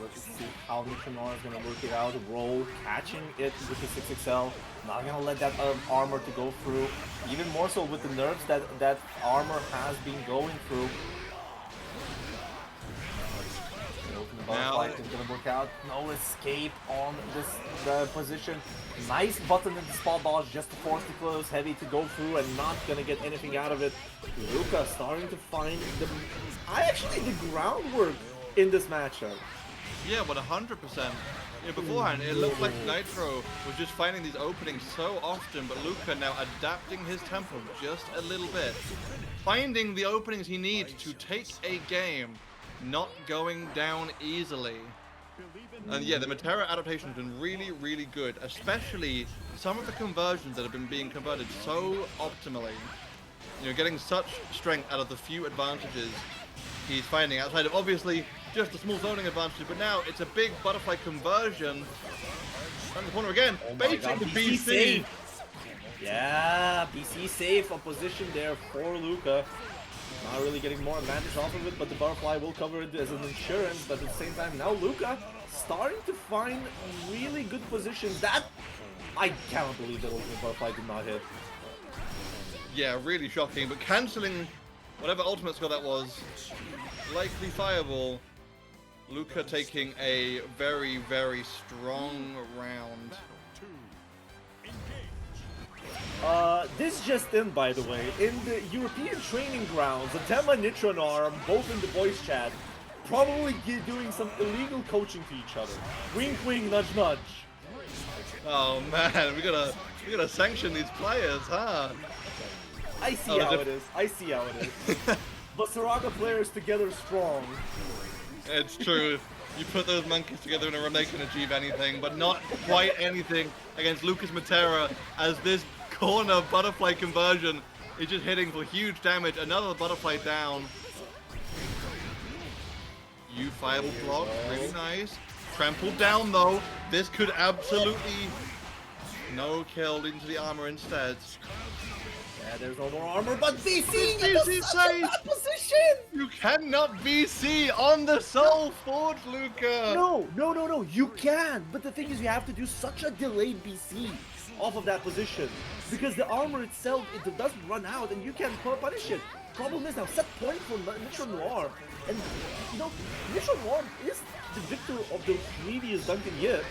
Let's see how Nitro Noir is going to work it out. Roll, catching it with the 6XL. Not going to let that armor to go through. Even more so with the nerfs that armor has been going through. Butterfly is going to work out. No escape on the position. Nice button in the spot dodge just to force the close. Heavy to go through and not going to get anything out of it. Luca starting to find the groundwork in this matchup. Yeah, 100%. Yeah, beforehand, it looked like Nitro was just finding these openings so often, but Luca now adapting his tempo just a little bit. Finding the openings he needs to take a game, not going down easily. And yeah, the Matera adaptation has been really, really good, especially some of the conversions that have been being converted so optimally. You know, getting such strength out of the few advantages he's finding outside of obviously just a small zoning advantage, but now it's a big butterfly conversion. Around the corner again, baiting the BC. Safe. Yeah, BC safe opposition there for Luca. Not really getting more advantage off of it, but the butterfly will cover it as an insurance. But at the same time, now Luca starting to find really good positions. That I cannot believe that ultimate butterfly did not hit. Yeah, really shocking, but cancelling whatever ultimate score that was. Likely fireball. Luca taking a very, very strong round. This just in, by the way, in the European training grounds, Atema and Nitro Noir, both in the voice chat, probably doing some illegal coaching to each other. Wink, wink, nudge, nudge. Oh man, we gotta sanction these players, huh? I see how it is. I see how it is. But Soraka players together strong. It's true. You put those monkeys together in a room, they can achieve anything, but not quite anything against Lucas Matera, as this corner butterfly conversion is just hitting for huge damage. Another butterfly down. You fireball block, really nice. Trampled down though. This could absolutely no kill into the armor instead. Yeah, there's no more armor, but VC VC saves! position! You cannot VC on the Soul Forge, Luca! No, you can! But the thing is, you have to do such a delayed VC off of that position. Because the armor itself, it doesn't run out and you can punish it. Problem is now, set point for Nitro Noir. And, you know, Nitro Noir is the victor of the previous Dunkin'Yips.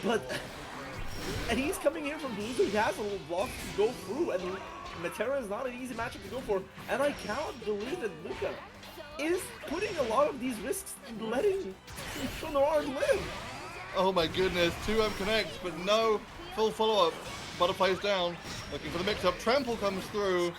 But, and he's coming here from loser, he has a lot to go through. And Matera is not an easy matchup to go for, and I cannot believe that Luca is putting a lot of these risks in letting Noir live. Oh my goodness, 2-up connects, but no full follow-up. Butterfly's down, looking for the mix-up. Trample comes through.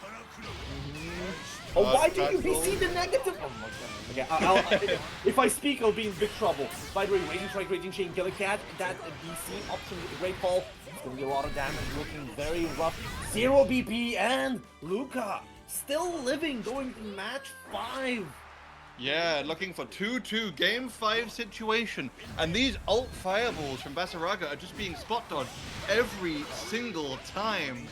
Oh, why do you VC the negative? Oh my god. Okay, if I speak, I'll be in big trouble. By the way, Raging Strike, Raging Chain, Killer Cat, that VC option with the Great Fall. It's gonna be a lot of damage, looking very rough. 0 BP, and Luca still living, going to match 5. Yeah, looking for 2-2 game 5 situation. And these ult fireballs from Basaraga are just being spot dodged every single time.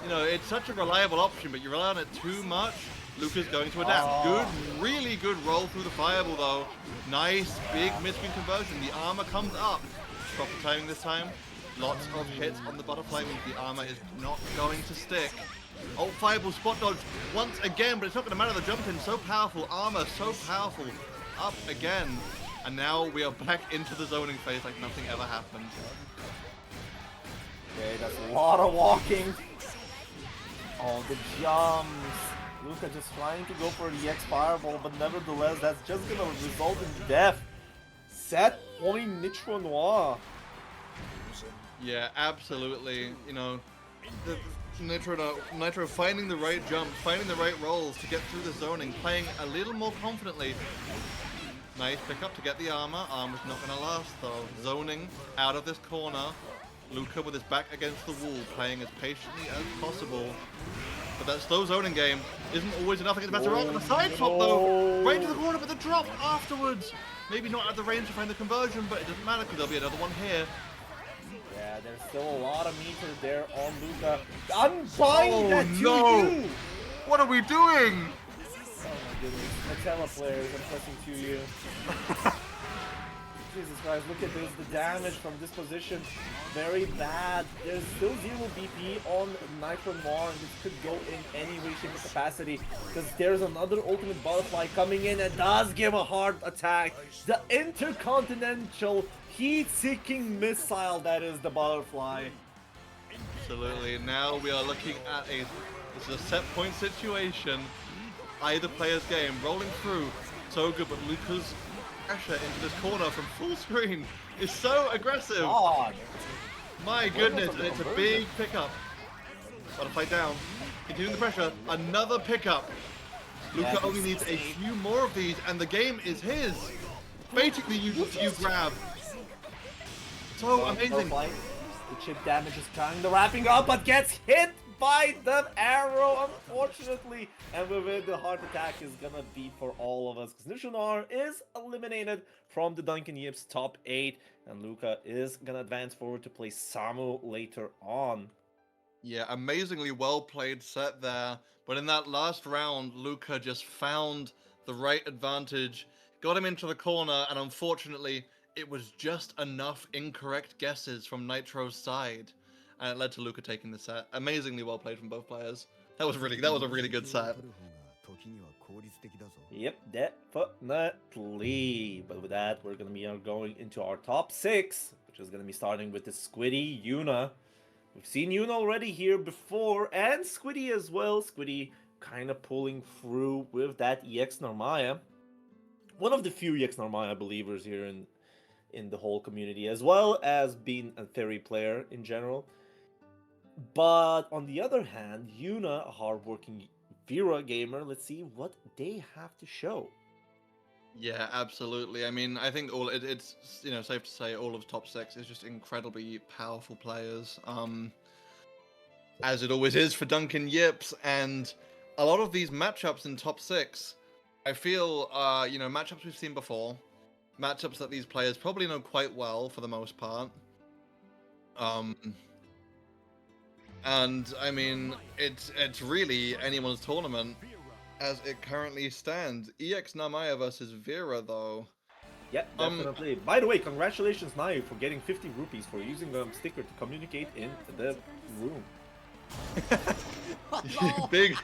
You know, it's such a reliable option, but you rely on it too much. Luca's going to adapt. Good, really good roll through the fireball though. Nice, big mid-screen conversion. The armor comes up. Proper timing this time. Lots of hits on the butterfly means the armor is not going to stick. Ult fireball spot dodge once again, but it's not going to matter. The jump in so powerful, armor so powerful. Up again. And now we are back into the zoning phase like nothing ever happened. Okay, that's a lot of walking. Oh, the jumps. Luca just trying to go for the X Fireball, but nevertheless, that's just gonna result in death. Set point Nitro Noir. Yeah, absolutely. You know, Nitro finding the right jumps, finding the right rolls to get through the zoning, playing a little more confidently. Nice pickup to get the armor. Armor's not gonna last though. Zoning out of this corner. Luca with his back against the wall, playing as patiently as possible. But that slow zoning game isn't always enough against Basaraga. The side swap though, right to the corner, but the drop afterwards. Maybe not at the range to find the conversion, but it doesn't matter because there'll be another one here. Yeah, there's still a lot of meter there on Luca. Unbind that 2-2! No! What are we doing? Oh my goodness, Nutella players, I'm pressing to you. Jesus Christ, look at this, the damage from this position, very bad. There's still 0 BP on Nitro Noir, and this could go in any way, shape, or capacity, because there's another ultimate butterfly coming in and does give a hard attack. The intercontinental heat-seeking missile that is the butterfly. Absolutely, now we are looking at this is a set point situation. Either player's game, rolling through, so good, but Luca's pressure into this corner from full screen is so aggressive. God. My goodness, and it's a big pickup. Butterfly down, continuing the pressure, another pickup. Luca only needs a few more of these, and the game is his. Basically, you grab. So amazing. The chip damage is kind of wrapping up, but gets hit by the arrow, unfortunately. And with it, the heart attack is gonna be for all of us, because Nitro Noir is eliminated from the Dunkin'Yips top 8, and Luca is gonna advance forward to play Samu later on. Yeah, amazingly well played set there, but in that last round, Luca just found the right advantage, got him into the corner, and unfortunately, it was just enough incorrect guesses from Nitro's side. And it led to Luca taking the set. Amazingly well played from both players. That was a really good set. Yep, definitely. But with that, we're gonna be going into our top 6, which is gonna be starting with the Squiddy Yuna. We've seen Yuna already here before, and Squiddy as well. Squiddy kind of pulling through with that EX Normaya. one of the few EX Narmaya believers here in the whole community, as well as being a Theory player in general. But on the other hand, Yuna, a hardworking Vera gamer, let's see what they have to show. Yeah, absolutely. I mean, I think it's safe to say all of top six is just incredibly powerful players. As it always is for Dunkin'Yips, and a lot of these matchups in top six, I feel matchups we've seen before, matchups that these players probably know quite well for the most part. And I mean, it's really anyone's tournament as it currently stands. EX Narmaya versus Vera, though. Yeah, definitely. By the way, congratulations, Nayu, for getting 50 rupees for using the sticker to communicate in the room. Big,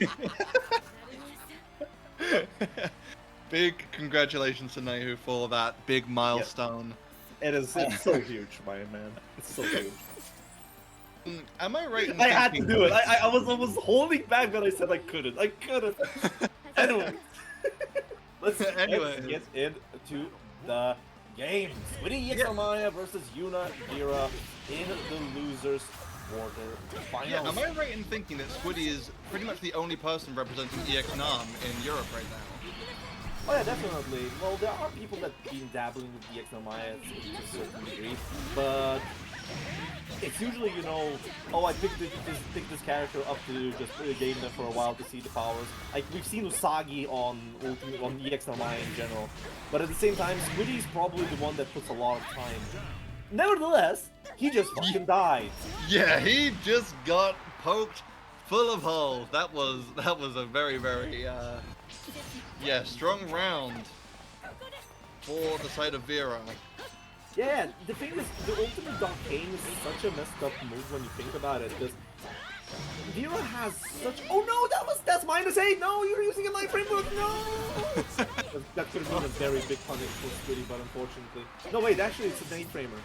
big congratulations to Nayu for that big milestone. Yep. It's so huge, my man. It's so huge. Am I right? I had to do it. I was holding back, but I said I couldn't. Anyway, let's get into the game. Squiddy EX Narmaya versus Yuna Vera in the losers quarter finals. Yeah, am I right in thinking that Squiddy is pretty much the only person representing EX Nam in Europe right now? Oh yeah, definitely. Well, there are people that have been dabbling with EX Narmaya to a certain degree, but it's usually, oh, I picked this character up to just game them for a while to see the powers. Like, we've seen Usagi on EX Narmaya in general, but at the same time, Squiddy's probably the one that puts a lot of time. Nevertheless, he just fucking died. Yeah, he just got poked full of holes. That was a very, very strong round for the side of Vera. Yeah, the thing is, the ultimate Darkane is such a messed up move when you think about it, because Vera has such— oh no, that's -8! No, you're using a light framework, no! That could have been a very big punish for Squiddy, but unfortunately— no, wait, actually it's an 8-framer.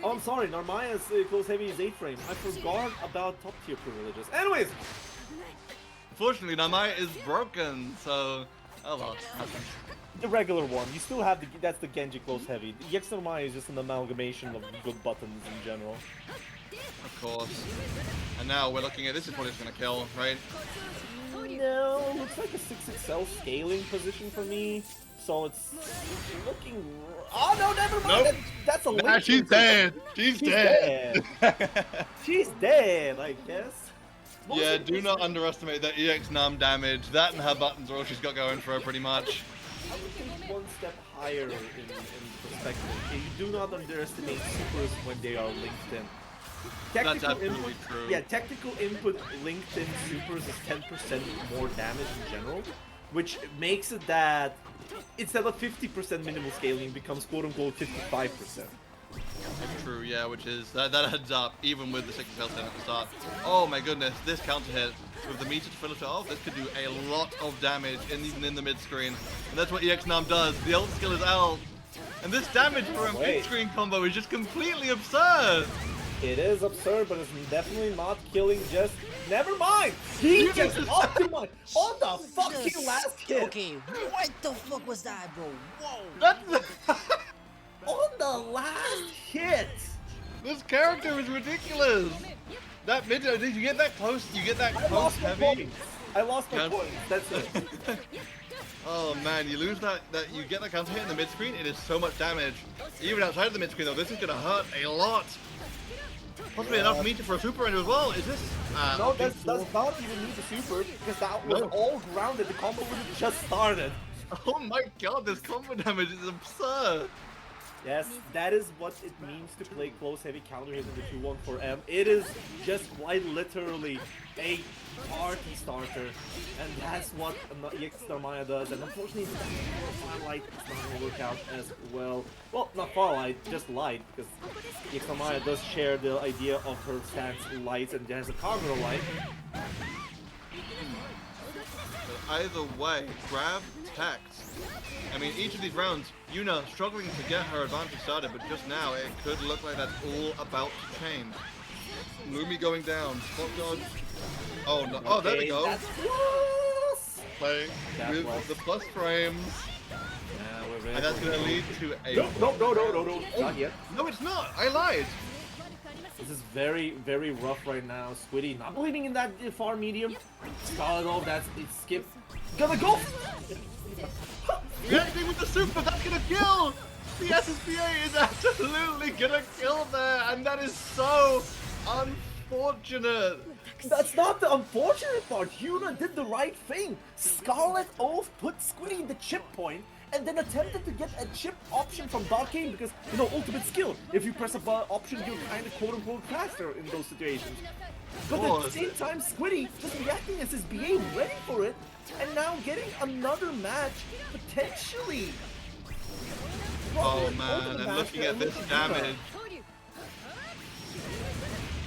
Oh, I'm sorry, Narmaya's close heavy is 8-frame. I forgot about top tier privileges. Anyways! Unfortunately, Narmaya is broken, so— oh well. The regular one. You still have that's the Genji close heavy. The EX Narmaya is just an amalgamation of good buttons in general. Of course. And now we're looking at— this is what it's gonna kill, right? No, looks like a 6XL scaling position for me. So it's looking— oh no, never mind. Nope. That's a Nah, she's dead. She's dead. She's dead, I guess. Yeah, do not underestimate that EX Nam damage. That and her buttons are all she's got going for her, pretty much. I would think one step higher in perspective. You do not underestimate supers when they are linked in. That's absolutely true. Yeah, technical input linked in supers is 10% more damage in general, which makes it that instead of 50% minimal scaling, it becomes quote-unquote 55%. That's true, yeah, which is— that adds up, even with the 6XL at the start. Oh my goodness, this counter hit with the meter to finish it off, this could do a lot of damage, even in the mid-screen. And that's what EX Nam does. The ult skill is out. And this damage for a mid-screen combo is just completely absurd. It is absurd, but it's definitely not killing just— never mind! He just optimized on the fucking last hit! Okay, what the fuck was that, bro? Whoa! That's On the last hit! this character is ridiculous! That mid— did you get that close? You get that close heavy? I lost my points, that's it. Oh man, you lose that you get that counter hit in the mid-screen, it is so much damage. Even outside of the mid-screen though, this is gonna hurt a lot. Possibly enough meter for a super ender as well. Is this? No, does not even need the super, because that was all grounded. The combo would have just started. Oh my god, this combo damage is absurd. Yes, that is what it means to play close heavy counter hit in the 2-1-4M. It is just quite literally a party starter, and that's what EX Narmaya does. And unfortunately, Farlight is not going to work out as well. Well, not Farlight, just Light, because EX Narmaya does share the idea of her stance Light, and has a Cargo Light. Either way, grab tech. I mean, each of these rounds, Yuna struggling to get her advantage started, but just now it could look like that's all about to change. Lumi going down, spot dodge. Oh no! Oh, there we go. playing That with was- the plus frames, Yeah, we're ready and that's for going to it. lead to a... No, not yet. No, it's not! I lied! This is very, very rough right now. Squiddy not believing in that far medium. Scarlet off, that's it's skip. Gonna go! Reacting with the super, that's going to kill! The SSBA is absolutely going to kill there, and that is so unfortunate! That's not the unfortunate part. Yuna did the right thing. Scarlet Oath put Squiddy in the chip point and then attempted to get a chip option from Dunkin' because, you know, ultimate skill. If you press a option, you're kind of quote-unquote faster in those situations. But at the same time, Squiddy just reacting as his BA ready for it and now getting another match potentially. Oh man, and looking at this damage.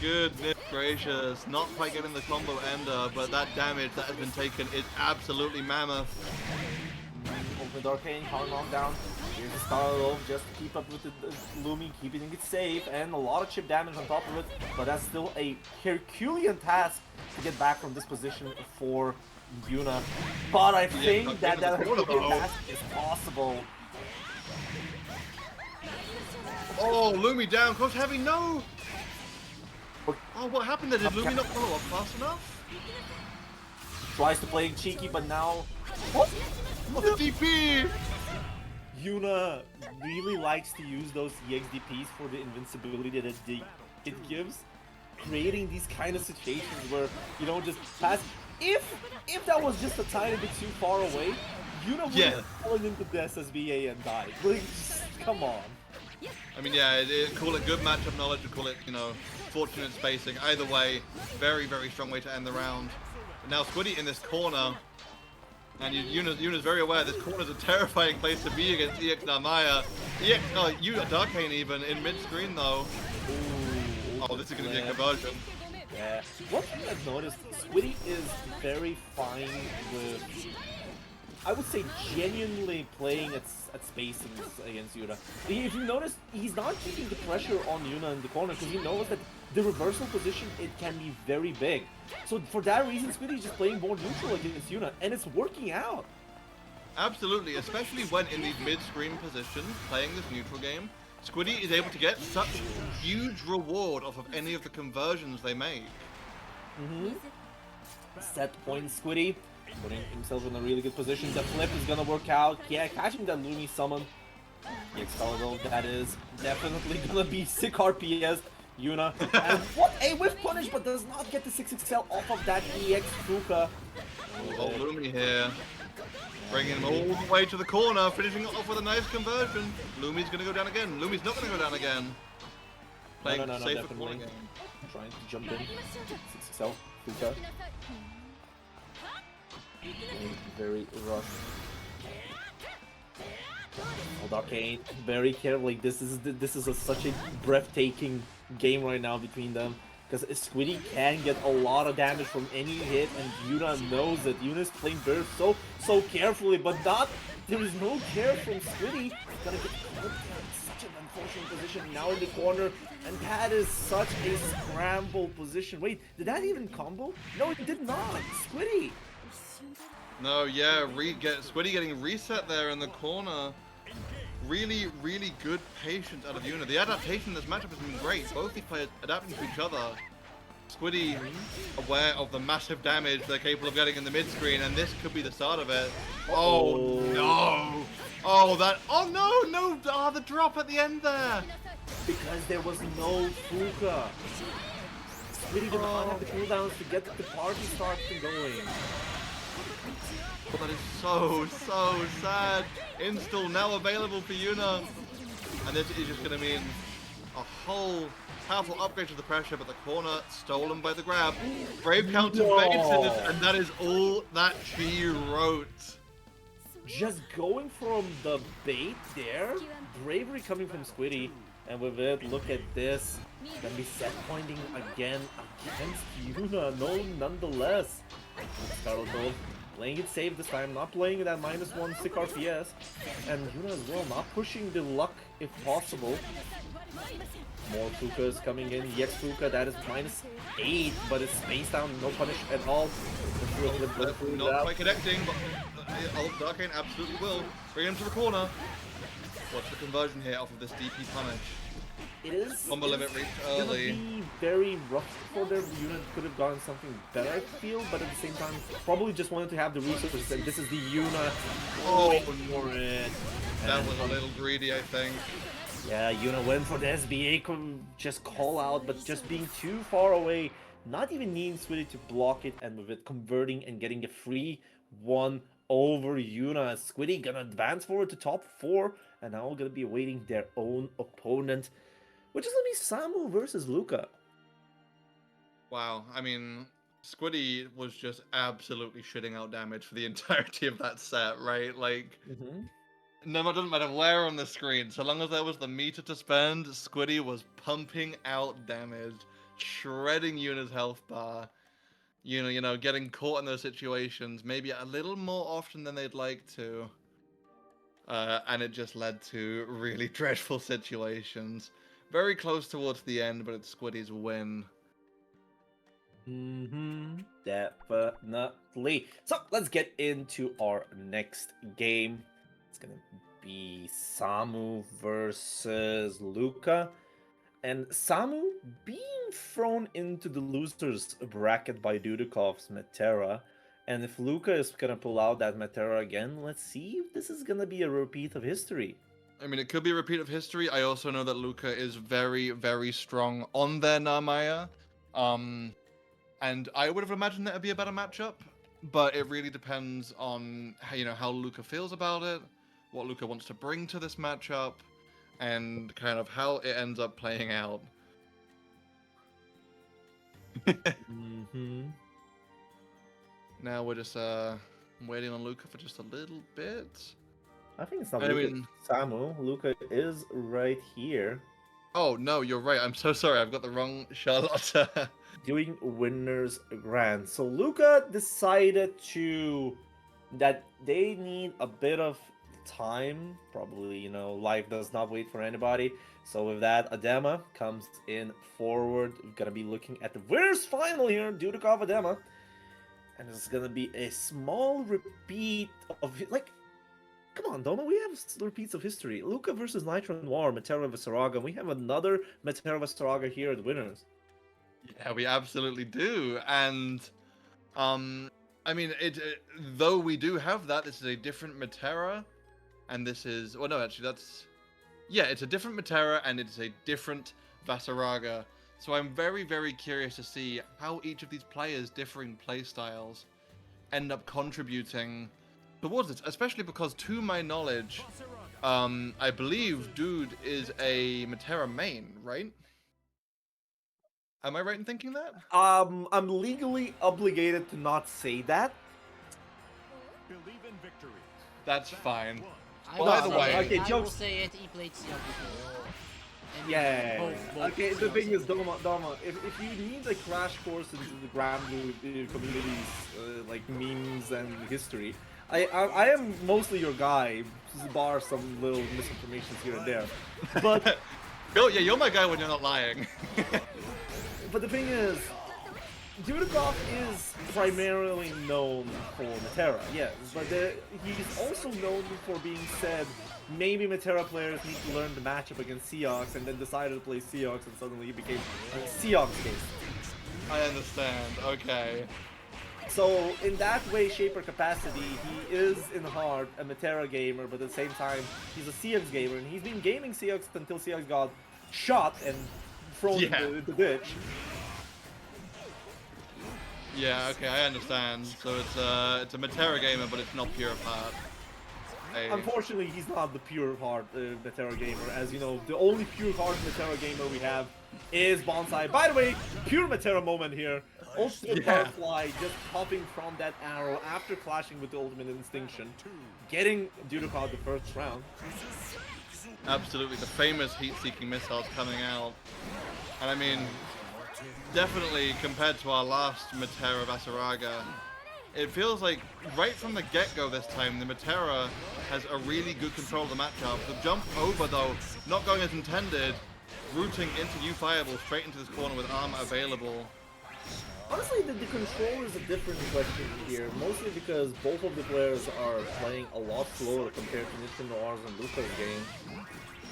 Goodness gracious, not quite getting the combo ender, but that damage that has been taken is absolutely mammoth. Ultimate Arcane, calling on down. Here's the Scarlet Oath just to keep up with the Lumi, keeping it safe, and a lot of chip damage on top of it, but that's still a Herculean task to get back from this position for Yuna. But I think that Herculean task is possible. Oh, Lumi down, close heavy, no! Oh, what happened there? Did Lumi not follow up fast enough? Tries to play cheeky, but now... What? What the DP? Yuna really likes to use those EXDPs for the invincibility that it gives, creating these kind of situations where, you know, just pass. If that was just a tiny bit too far away, Yuna would have fallen into the SSBA and died. Like, come on. I mean, yeah, call it good matchup knowledge, or call it, you know, fortunate spacing. Either way, very, very strong way to end the round. But now Squiddy in this corner, and Yuna's very aware this corner is a terrifying place to be against EX Namaya. Yuna Darkane even in mid-screen though. Ooh, oh, this is going to be a conversion. Yeah. One thing I've noticed, Squiddy is very fine with, I would say, genuinely playing at spacings against Yuna. If you notice, he's not keeping the pressure on Yuna in the corner because he knows that the reversal position, it can be very big. So for that reason, Squiddy is just playing more neutral against Yuna, and it's working out. Absolutely, especially when in these mid-screen positions, playing this neutral game, Squiddy is able to get such huge reward off of any of the conversions they make. Set point Squiddy, putting himself in a really good position. The flip is gonna work out. Yeah, catching that Lumi summon. The Excalibur, that is definitely gonna be sick RPS. Yuna, and what a whiff punish, but does not get the 6XL off of that EX Fuka. Oh, Lumi here. Bringing him all the way to the corner, finishing it off with a nice conversion. Lumi's gonna go down again. Lumi's not gonna go down again. Playing No, safer definitely. corner game. Trying to jump in. 6XL, Fuka. Very rushed. Oh, Arcane, very carefully. This is such a breathtaking game right now between them. Because Squiddy can get a lot of damage from any hit, and Yuna knows it. Yuna's playing very so carefully, but there is no care from Squiddy. Gonna get caught in such an unfortunate position now in the corner, and that is such a scramble position. Wait, did that even combo? No, it did not. Squiddy. No, yeah, Squiddy getting reset there in the corner. Really, really good patience out of Yuna. The adaptation in this matchup has been great. Both these players adapting to each other. Squiddy aware of the massive damage they're capable of getting in the mid-screen, and this could be the start of it. Oh, no! Oh, no! Oh, the drop at the end there! Because there was no Fuka. Squiddy did not have the cooldowns to get the party started going. That is so sad. Install now available for Yuna. And this is just going to mean a whole powerful upgrade to the pressure, but the corner stolen by the grab. Brave counter bases, and that is all that she wrote. Just going from the bait there, bravery coming from Squiddy, and with it, look at this. Gonna be set pointing again against Yuna, no, nonetheless. Scarlet Gold playing it safe this time, not playing that -1 sick RPS, and Yuna as well, not pushing the luck if possible. More Fukas coming in. EX Fuka, that is -8, but it's space down, no punish at all. Not quite connecting, but Darkane absolutely will. Bring him to the corner. What's the conversion here off of this DP punish? It is. Combo limit reached It's gonna early. be very rough for their unit. Could have gotten something better, I feel, but at the same time, probably just wanted to have the resources. And this is the Yuna. Oh, for it. that was a little greedy, I think. Yeah, Yuna went for the SBA. Could just call out, but just being too far away. Not even needing Switty to block it, and with it converting and getting a free one over Yuna. Squiddy gonna advance forward to top 4, and now gonna be awaiting their own opponent, which is gonna be Samu versus Luca. Wow, I mean, Squiddy was just absolutely shitting out damage for the entirety of that set, right? Like, no, it doesn't matter where on the screen, so long as there was the meter to spend, Squiddy was pumping out damage, shredding Yuna's health bar. You know, getting caught in those situations, maybe a little more often than they'd like to. And it just led to really dreadful situations. Very close towards the end, but it's Squiddy's win. Definitely. So let's get into our next game. It's gonna be Samu versus Luca. And Samu being thrown into the losers bracket by Dudikov's Metera. And if Luca is gonna pull out that Metera again, let's see if this is gonna be a repeat of history. I mean, it could be a repeat of history. I also know that Luca is very, very strong on their Narmaya. And I would have imagined that would be a better matchup. But it really depends on how Luca feels about it, what Luca wants to bring to this matchup, and kind of how it ends up playing out. Now we're just waiting on Luca for just a little bit. I think it's not I Luca, mean- it's Samu. Luca is right here. Oh no, you're right. I'm so sorry. I've got the wrong Charlotte. Doing winners grand. So Luca decided that they need a bit of time. Probably, life does not wait for anybody. So with that, Adema comes in forward. We're gonna be looking at the winners final here, Dudikov Adema. And it's gonna be a small repeat of come on, Doma, we have repeats of history. Luca versus Nitro Noir, Metera Visaraga. We have another Metera Visaraga here at winners. Yeah, we absolutely do. And I mean, though we do have that, this is a different Metera, and this is it's a different Metera, and it's a different Vasaraga. So I'm very, very curious to see how each of these players' differing playstyles end up contributing towards it, especially because, to my knowledge, I believe Dude is a Metera main, right? Am I right in thinking that? I'm legally obligated to not say that. That's fine. I Well, will either say way- it. Okay, I will jokes- say it. He played CL before. And Yeah. both Okay, the CLs thing is, before. Doma, if you need a crash course into the Granblue community's like memes and history, I am mostly your guy, bar some little misinformations here and there. But You're my guy when you're not lying. but the thing is, Dudikov is primarily known for Metera, yes, but he's also known for being said, maybe Metera players need to learn the matchup against Seahawks, and then decided to play Seahawks, and suddenly he became a Seahawks case. I understand. Okay. So in that way, shape, or capacity, he is in heart a Metera gamer, but at the same time, he's a Seahawks gamer, and he's been gaming Seahawks until Seahawks got shot and thrown into the ditch. Yeah. Okay. I understand. So it's a Metera gamer, but it's not pure of heart. Unfortunately, he's not the pure heart Metera gamer. As you know, the only pure heart Metera gamer we have is Bonsai. By the way, pure Metera moment here. Ultimate Butterfly just popping from that arrow after clashing with the Ultimate Instinction, getting Dudikov the first round. Absolutely, the famous heat-seeking missiles coming out. And I mean, definitely compared to our last Metera Vasaraga, it feels like right from the get-go this time, the Metera has a really good control of the matchup. The jump over, though, not going as intended, rooting into U-Fireball straight into this corner with armor available. Honestly, the control is a different question here, mostly because both of the players are playing a lot slower compared to Nintendo R's and Luca's game.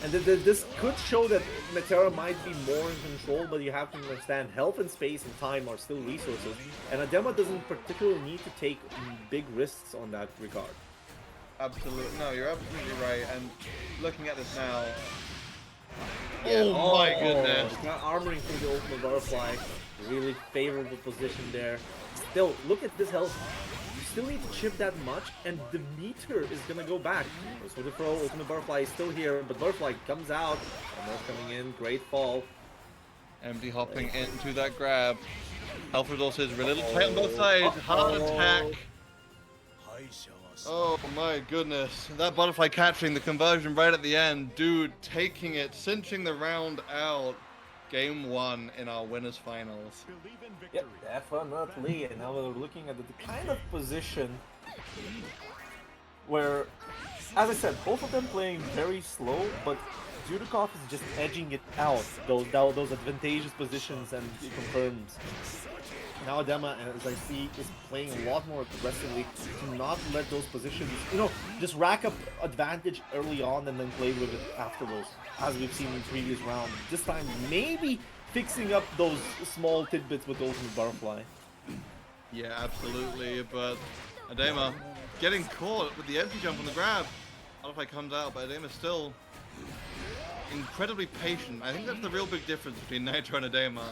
And this could show that Metera might be more in control, but you have to understand health and space and time are still resources, and Adema doesn't particularly need to take big risks on that regard. Absolutely, no, you're absolutely right. And looking at this now, oh my goodness! Not armoring through the ultimate butterfly, really favorable position there. Still, look at this health. You still need to chip that much, and the meter is gonna go back. So the throw, ultimate butterfly is still here, but butterfly comes out. Almost coming in, great fall. MD hopping into that grab. Health resources are a little tight on both sides. Hard attack. Oh my goodness. That butterfly catching the conversion right at the end. Dude taking it, cinching the round out. Game 1 in our winners finals. Yep, definitely. And now we're looking at the kind of position where, as I said, both of them playing very slow, but Dudikov is just edging it out, those advantageous positions, and he confirms. Now Adema, as I see, is playing a lot more aggressively to not let those positions, just rack up advantage early on and then play with it afterwards, as we've seen in previous rounds. This time, maybe fixing up those small tidbits with Ultimate Butterfly. Yeah, absolutely, but Adema getting caught with the empty jump on the grab. Butterfly comes out, but Adema's still incredibly patient. I think that's the real big difference between Nitro and Adema.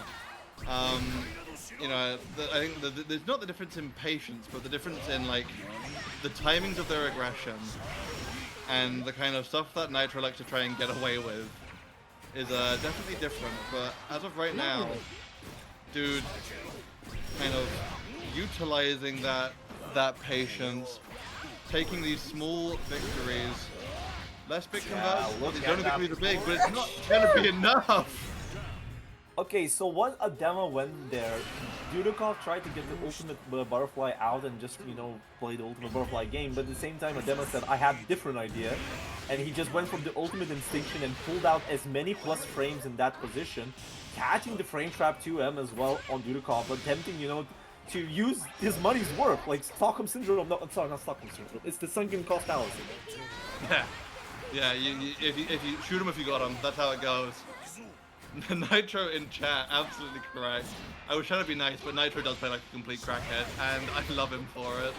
I think there's not the difference in patience, but the difference in like the timings of their aggression and the kind of stuff that Nitro likes to try and get away with is definitely different. But as of right now, dude, kind of utilizing that patience, taking these small victories. Less big conversions. It's only going to be big, but it's not going to be enough. Okay, so what Adema went there, Dudikov tried to get the ultimate butterfly out and just, play the ultimate butterfly game, but at the same time Adema said, I have a different idea, and he just went from the ultimate instinction and pulled out as many plus frames in that position, catching the frame trap 2M as well on Dudikov, attempting, to use his money's worth, like Stockholm Syndrome, no, sorry, not Stockholm Syndrome, it's the sunken cost fallacy. Yeah, if you shoot him if you got him, that's how it goes. Nitro in chat, absolutely correct. I was trying to be nice, but Nitro does play like a complete crackhead, and I love him for it.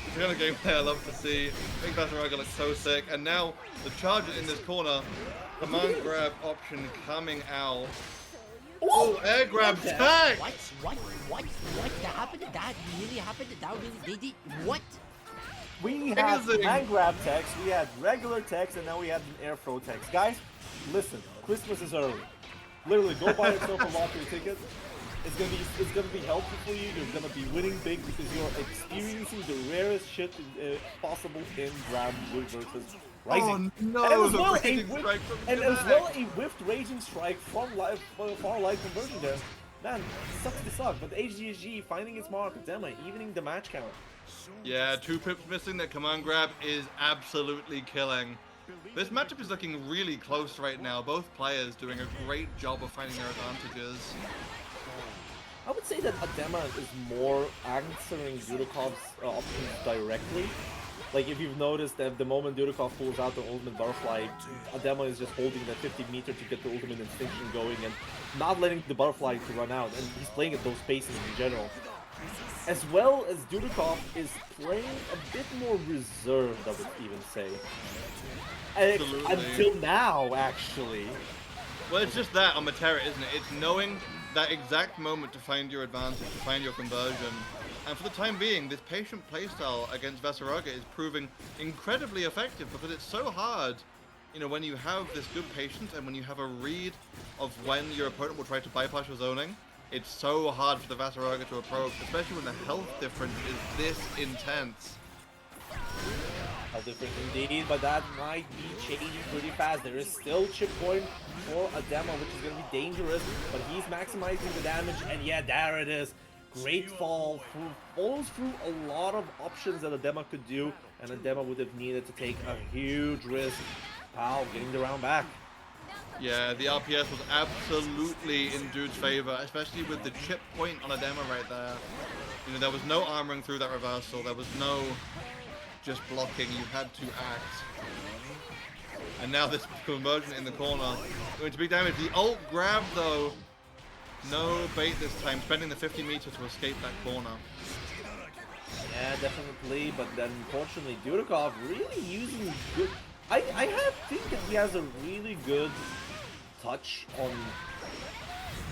It's the kind of gameplay I love to see. Big Vasaraga looks so sick, and now the charger in this corner. Command grab option coming out. Oh, air grab tag! What? That happened? That really happened? That really did? What? We had hand grab text, we had regular text, and now we have an air throw text. Guys, listen, Christmas is early. Literally, go buy yourself a lottery ticket. It's gonna be helpful for you. You're gonna be winning big because you're experiencing the rarest shit possible in grab versus Rising. Oh no! And as well a whiffed Raging Strike from far light conversion there. Man, sucks to suck, but HGSG finding its mark, Adema evening the match count. Yeah, 2 pips missing. That command grab is absolutely killing. This matchup is looking really close right now. Both players doing a great job of finding their advantages. I would say that Adema is more answering Dudikov's options directly. Like if you've noticed that the moment Dudikov pulls out the ultimate butterfly, Adema is just holding that 50 meter to get the ultimate instinction going and not letting the butterfly to run out, and he's playing at those paces in general. As well as Dudikov is playing a bit more reserved, I would even say. Until now, actually. Well, it's just that on Metera, isn't it? It's knowing that exact moment to find your advantage, to find your conversion. And for the time being, this patient playstyle against Vasaraga is proving incredibly effective because it's so hard, when you have this good patience and when you have a read of when your opponent will try to bypass your zoning. It's so hard for the Vasaraga to approach, especially when the health difference is this intense. Health difference indeed, but that might be changing pretty fast. There is still chip point for Adema, which is going to be dangerous, but he's maximizing the damage, and yeah, there it is. Great fall, follows through a lot of options that Adema could do, and Adema would have needed to take a huge risk. Pow, getting the round back. Yeah, the RPS was absolutely in Dude's favor, especially with the chip point on a demo right there. You know, there was no armoring through that reversal. There was no just blocking. You had to act. And now this conversion in the corner going to be damage. The ult grab though, no bait this time, spending the 50 meters to escape that corner. Yeah, definitely, but then unfortunately Dudikov really using good... I think that he has a really good touch on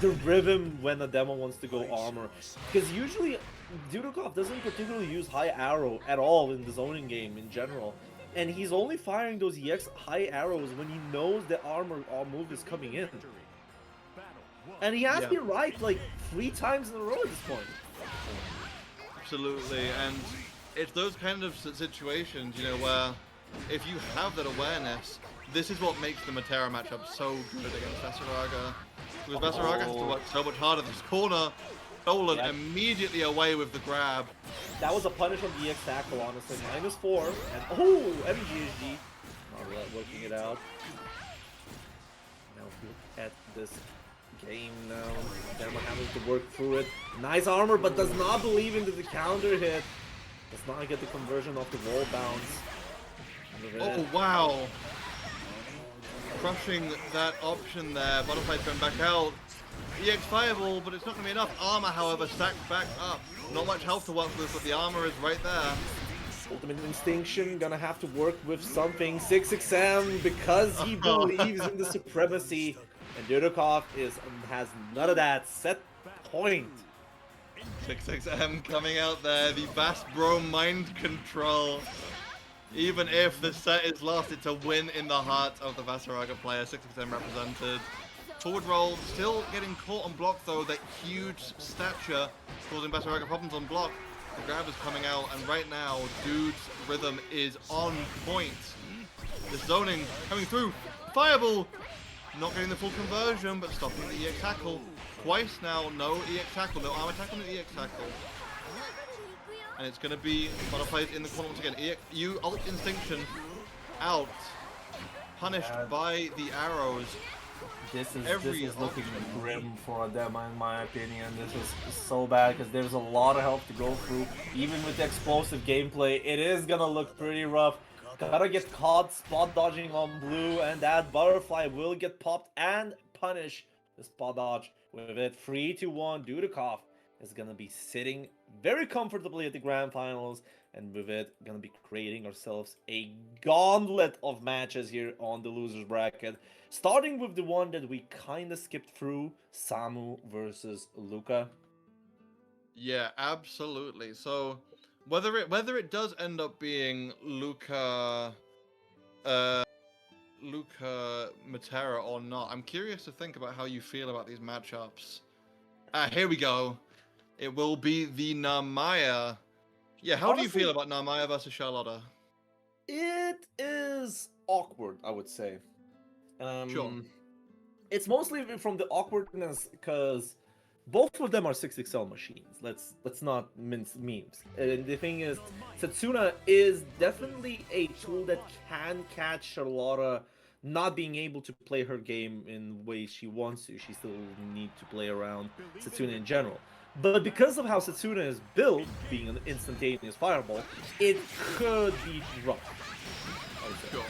the rhythm when a demo wants to go armor. Because usually Dudikov doesn't particularly use high arrow at all in the zoning game in general. And he's only firing those EX high arrows when he knows the armor move is coming in. And he has me right like 3 times in a row at this point. Absolutely, and it's those kind of situations, you know, where if you have that awareness, this is what makes the Matera matchup so good against Vasaraga. Because Vasaraga has to work so much harder. This corner, stolen immediately away with the grab. That was a punish on the EX tackle, honestly. -4, and oh, MGHG. Not working it out. Now look at this game now. Demo having to work through it. Nice armor, but does not believe into the counter hit. Does not get the conversion off the wall bounce. Oh, wow. Crushing that option there. Butterfly's going back out. EX fireball, but it's not going to be enough. Armor, however, stacked back up. Not much health to work with, but the armor is right there. Ultimate Instinction gonna have to work with something. 6XM, because he believes in the supremacy. And Dudikov has none of that. Set point. 6XM coming out there. The Bass Bro mind control. Even if the set is lost, it's a win in the heart of the Vasaraga player. 6XM represented. Forward roll, still getting caught on block though. That huge stature causing Vasaraga problems on block. The grab is coming out, and right now, Dude's rhythm is on point. The zoning coming through. Fireball! Not getting the full conversion, but stopping the EX tackle. Twice now, no EX tackle, no armor tackle, no EX tackle. And it's going to be Butterflies in the corner once again. You ult Instinction out. Punished by the arrows. This is looking grim for them, in my opinion. This is so bad because there's a lot of health to go through. Even with the explosive gameplay, it is going to look pretty rough. Gotta get caught spot dodging on blue, and that Butterfly will get popped and punish the spot dodge with it. 3-1. Dudikov is gonna be sitting very comfortably at the grand finals, and with it, gonna be creating ourselves a gauntlet of matches here on the losers bracket. Starting with the one that we kind of skipped through, Samu versus Luca. Yeah, absolutely. So whether it does end up being Luca Matera or not, I'm curious to think about how you feel about these matchups. Here we go. It will be the Narmaya. Yeah, how do you feel about Narmaya versus Charlotta? It is awkward, I would say. Sure. It's mostly from the awkwardness because both of them are 6XL machines. Let's not mince memes. And the thing is, Setsuna is definitely a tool that can catch Charlotta not being able to play her game in ways she wants to. She still needs to play around Setsuna in general. But because of how Setsuna is built, being an instantaneous fireball, it could be rough. Sure.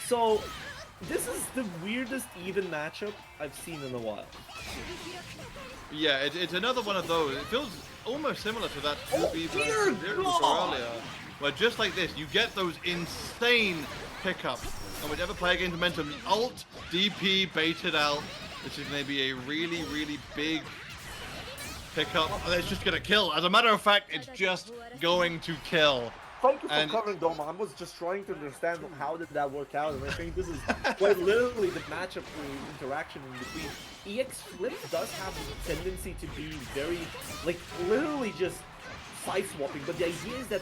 So, this is the weirdest even matchup I've seen in a while. Yeah, it's another one of those. It feels almost similar to that 2B dear God! earlier, where just like this, you get those insane pickups. And whichever player gains momentum, ult, DP, baited out. This is going to be a really, really big pickup, and it's just going to kill. As a matter of fact, it's just going to kill. Thank you for covering, Doma. I was just trying to understand how did that work out, and I think this is quite literally the matchup interaction in between. EX Flip does have the tendency to be very, like, literally just side-swapping, but the idea is that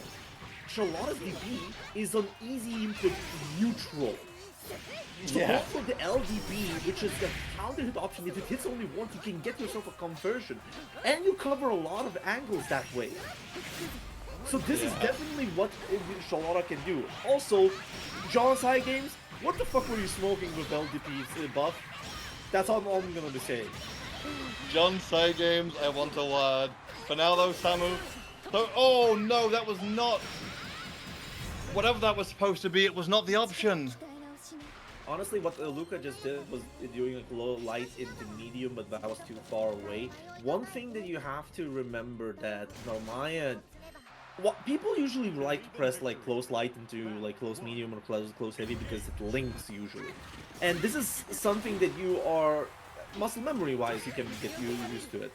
Charlotta's DP is on easy input neutral. So go for the LDB, which is the counter hit option. If it hits only once, you can get yourself a conversion, and you cover a lot of angles that way. So this is definitely what Charlotta can do. Also, John's high games, What the fuck were you smoking with LDP's buff? That's all I'm gonna be saying. John Say Games, I want a word. For now though, Samu. So, oh no, that was not... Whatever that was supposed to be, it was not the option. Honestly, what Luca just did was doing like low light into medium, but that was too far away. One thing that you have to remember that Narmaya... What people usually like to press like close light into like close medium or close heavy because it links usually. And this is something that you are... muscle memory wise, you can get used to it.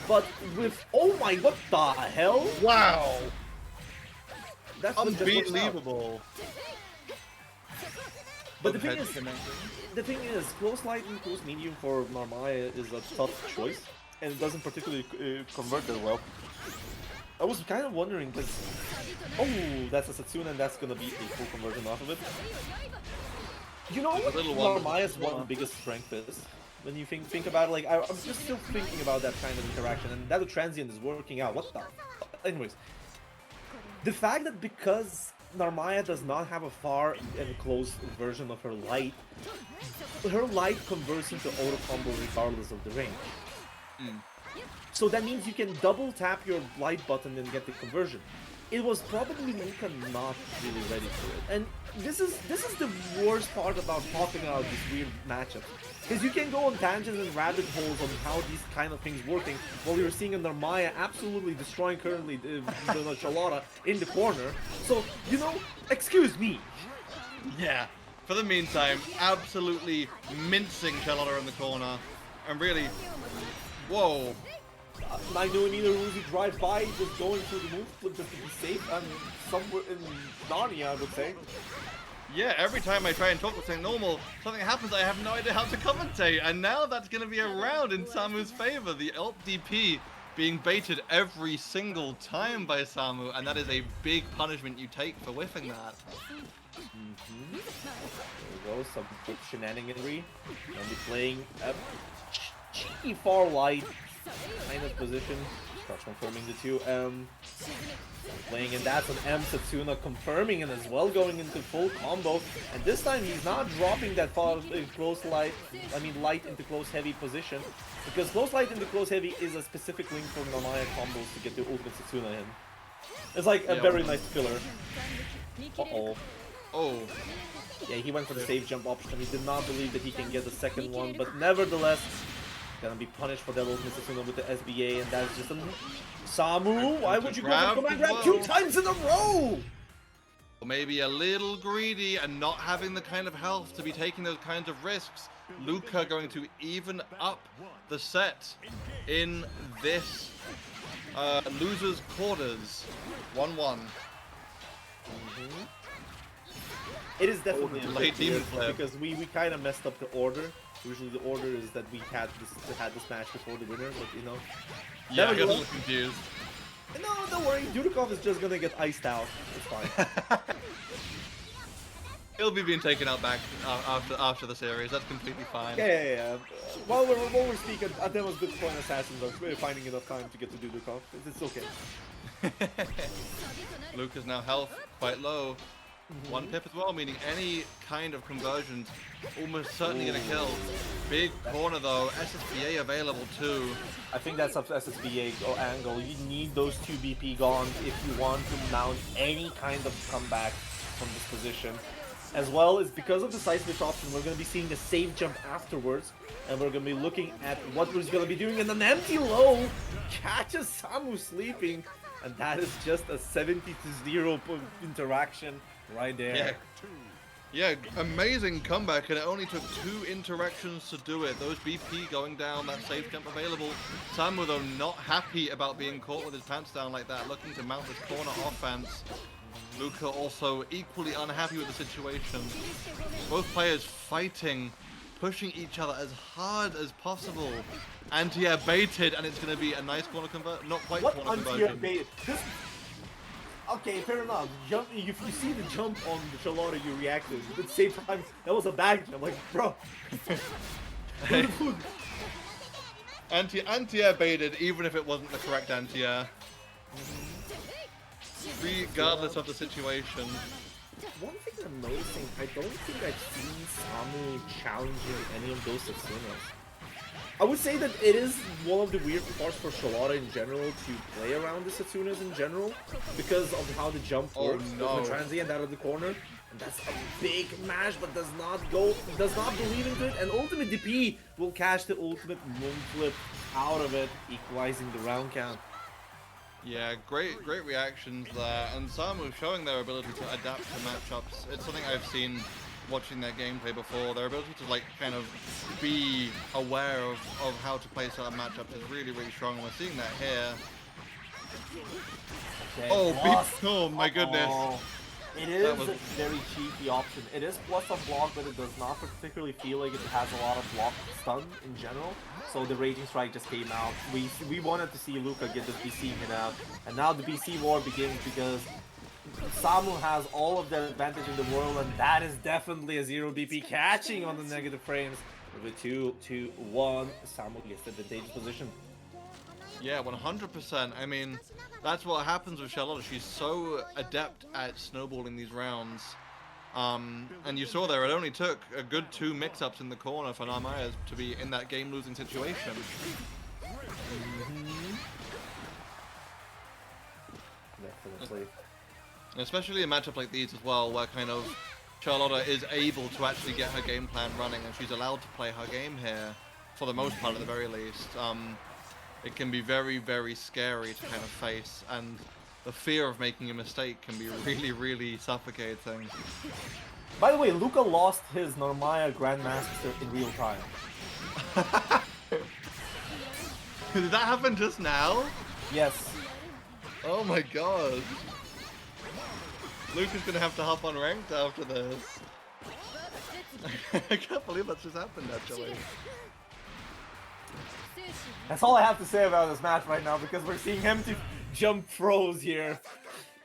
But with... Oh my... What the hell? Wow! That's what just works out. Unbelievable. But the thing is, close light and close medium for Narmaya is a tough choice, and it doesn't particularly convert that well. I was kind of wondering, like, oh, that's a Setsuna, and that's gonna be a full conversion off of it. You know what Narmaya's one biggest strength is? When you think about it, like, I'm just still thinking about that kind of interaction, and that transient is working out. What the? Anyways, the fact that because Narmaya does not have a far and close version of her light converts into auto combo regardless of the range. So that means you can double tap your light button and get the conversion. It was probably Luca not really ready for it. And this is the worst part about talking about this weird matchup. Because you can go on tangents and rabbit holes on how these kind of things working, while you're seeing a Narmaya absolutely destroying currently the Charlotta in the corner. So, you know, excuse me. Yeah. For the meantime, absolutely mincing Charlotta in the corner. And really, whoa. 9mm Uzi drive by, just going through the move flip just to be safe, and somewhere in Narnia, I would say. Yeah, every time I try and talk with something normal, something happens I have no idea how to commentate, and now that's going to be around in Samu's favor. The ult DP being baited every single time by Samu, and that is a big punishment you take for whiffing that. There we go, some quick shenaniganry. I'll be playing a cheeky far light kind of position. Start confirming the two playing, and that's an M Setsuna confirming and as well going into full combo. And this time he's not dropping that far close light, light into close heavy position, because close light into close heavy is a specific link for Narmaya combos to get the ultimate Setsuna in. It's like a very nice filler. Uh-oh. Oh. Yeah, he went for the safe jump option. He did not believe that he can get the second one, but nevertheless, gonna be punished for that ultimate Setsuna with the SBA, and that's just a... Samu, why would you go for command grab 2 times in a row? Or maybe a little greedy and not having the kind of health to be taking those kinds of risks. Luca going to even up the set in this loser's quarters. 1-1. It is definitely Oh, late demon flip. because we kind of messed up the order. Usually the order is that we had this match before the winner, but you know. Yeah, I got a little confused. No, don't worry. Dudikov is just gonna get iced out. It's fine. He'll be being taken out back after the series. That's completely fine. Yeah. While we're speaking, Ademo's Bitcoin assassins are finding enough time to get to Dudikov. It's okay. Luca's now health quite low. 1 pip as well, meaning any kind of conversions almost certainly gonna kill. Big corner though, SSBA available too. I think that's up to SSBA angle. You need those 2 BP gone if you want to mount any kind of comeback from this position. As well as because of the side switch option, we're going to be seeing the safe jump afterwards, and we're going to be looking at what we're going to be doing, and an empty low catches Samu sleeping, and that is just a 70-0 interaction right there. Yeah, amazing comeback, and it only took 2 interactions to do it. Those BP going down, that safe jump available. Samu, though, not happy about being caught with his pants down like that, looking to mount his corner offense. Luca also equally unhappy with the situation. Both players fighting, pushing each other as hard as possible. Anti-air baited, and it's going to be a nice corner convert. Not quite what corner anti-air conversion. baited? Okay, fair enough. Jump, if you see the jump on the Charlotta, you reacted. But at the same time, that was a bag jump. Like, bro. Anti-air baited, even if it wasn't the correct anti-air. Regardless of the situation. One thing I'm noticing, I don't think I've seen Samu challenging any of those Satsunas. I would say that it is one of the weird parts for Charlotta in general to play around the Satsunas in general because of how the jump works. No. The transient out of the corner. And that's a big mash, but does not believe into it. And ultimate DP will catch the ultimate moonflip out of it, equalizing the round count. Yeah, great reactions there, and Samu showing their ability to adapt to matchups. It's something I've seen watching their gameplay before. Their ability to like kind of be aware of how to play certain matchups is really strong. We're seeing that here. Okay, Oh my goodness. It is a very cheeky option. It is plus on block, but it does not particularly feel like it has a lot of block stun in general. So the Raging Strike just came out. We wanted to see Luca get the BC hit out, and now the BC war begins because Samu has all of the advantage in the world, and that is definitely a 0 BP catching on the negative frames. With 2-2-1, Samu gets the advantageous position. Yeah, 100%. I mean, that's what happens with Charlotte. She's so adept at snowballing these rounds. And you saw there, it only took a good 2 mix-ups in the corner for Narmaya to be in that game-losing situation. Definitely. And especially a matchup like these as well, where kind of Charlotta is able to actually get her game plan running, and she's allowed to play her game here, for the most part at the very least. It can be very scary to kind of face, and the fear of making a mistake can be really suffocating. By the way, Luca lost his Narmaya Grandmaster in real time. Did that happen just now? Yes. Oh my god. Luke is gonna have to hop on ranked after this. I can't believe that just happened actually. That's all I have to say about this match right now, because we're seeing him to jump throws here.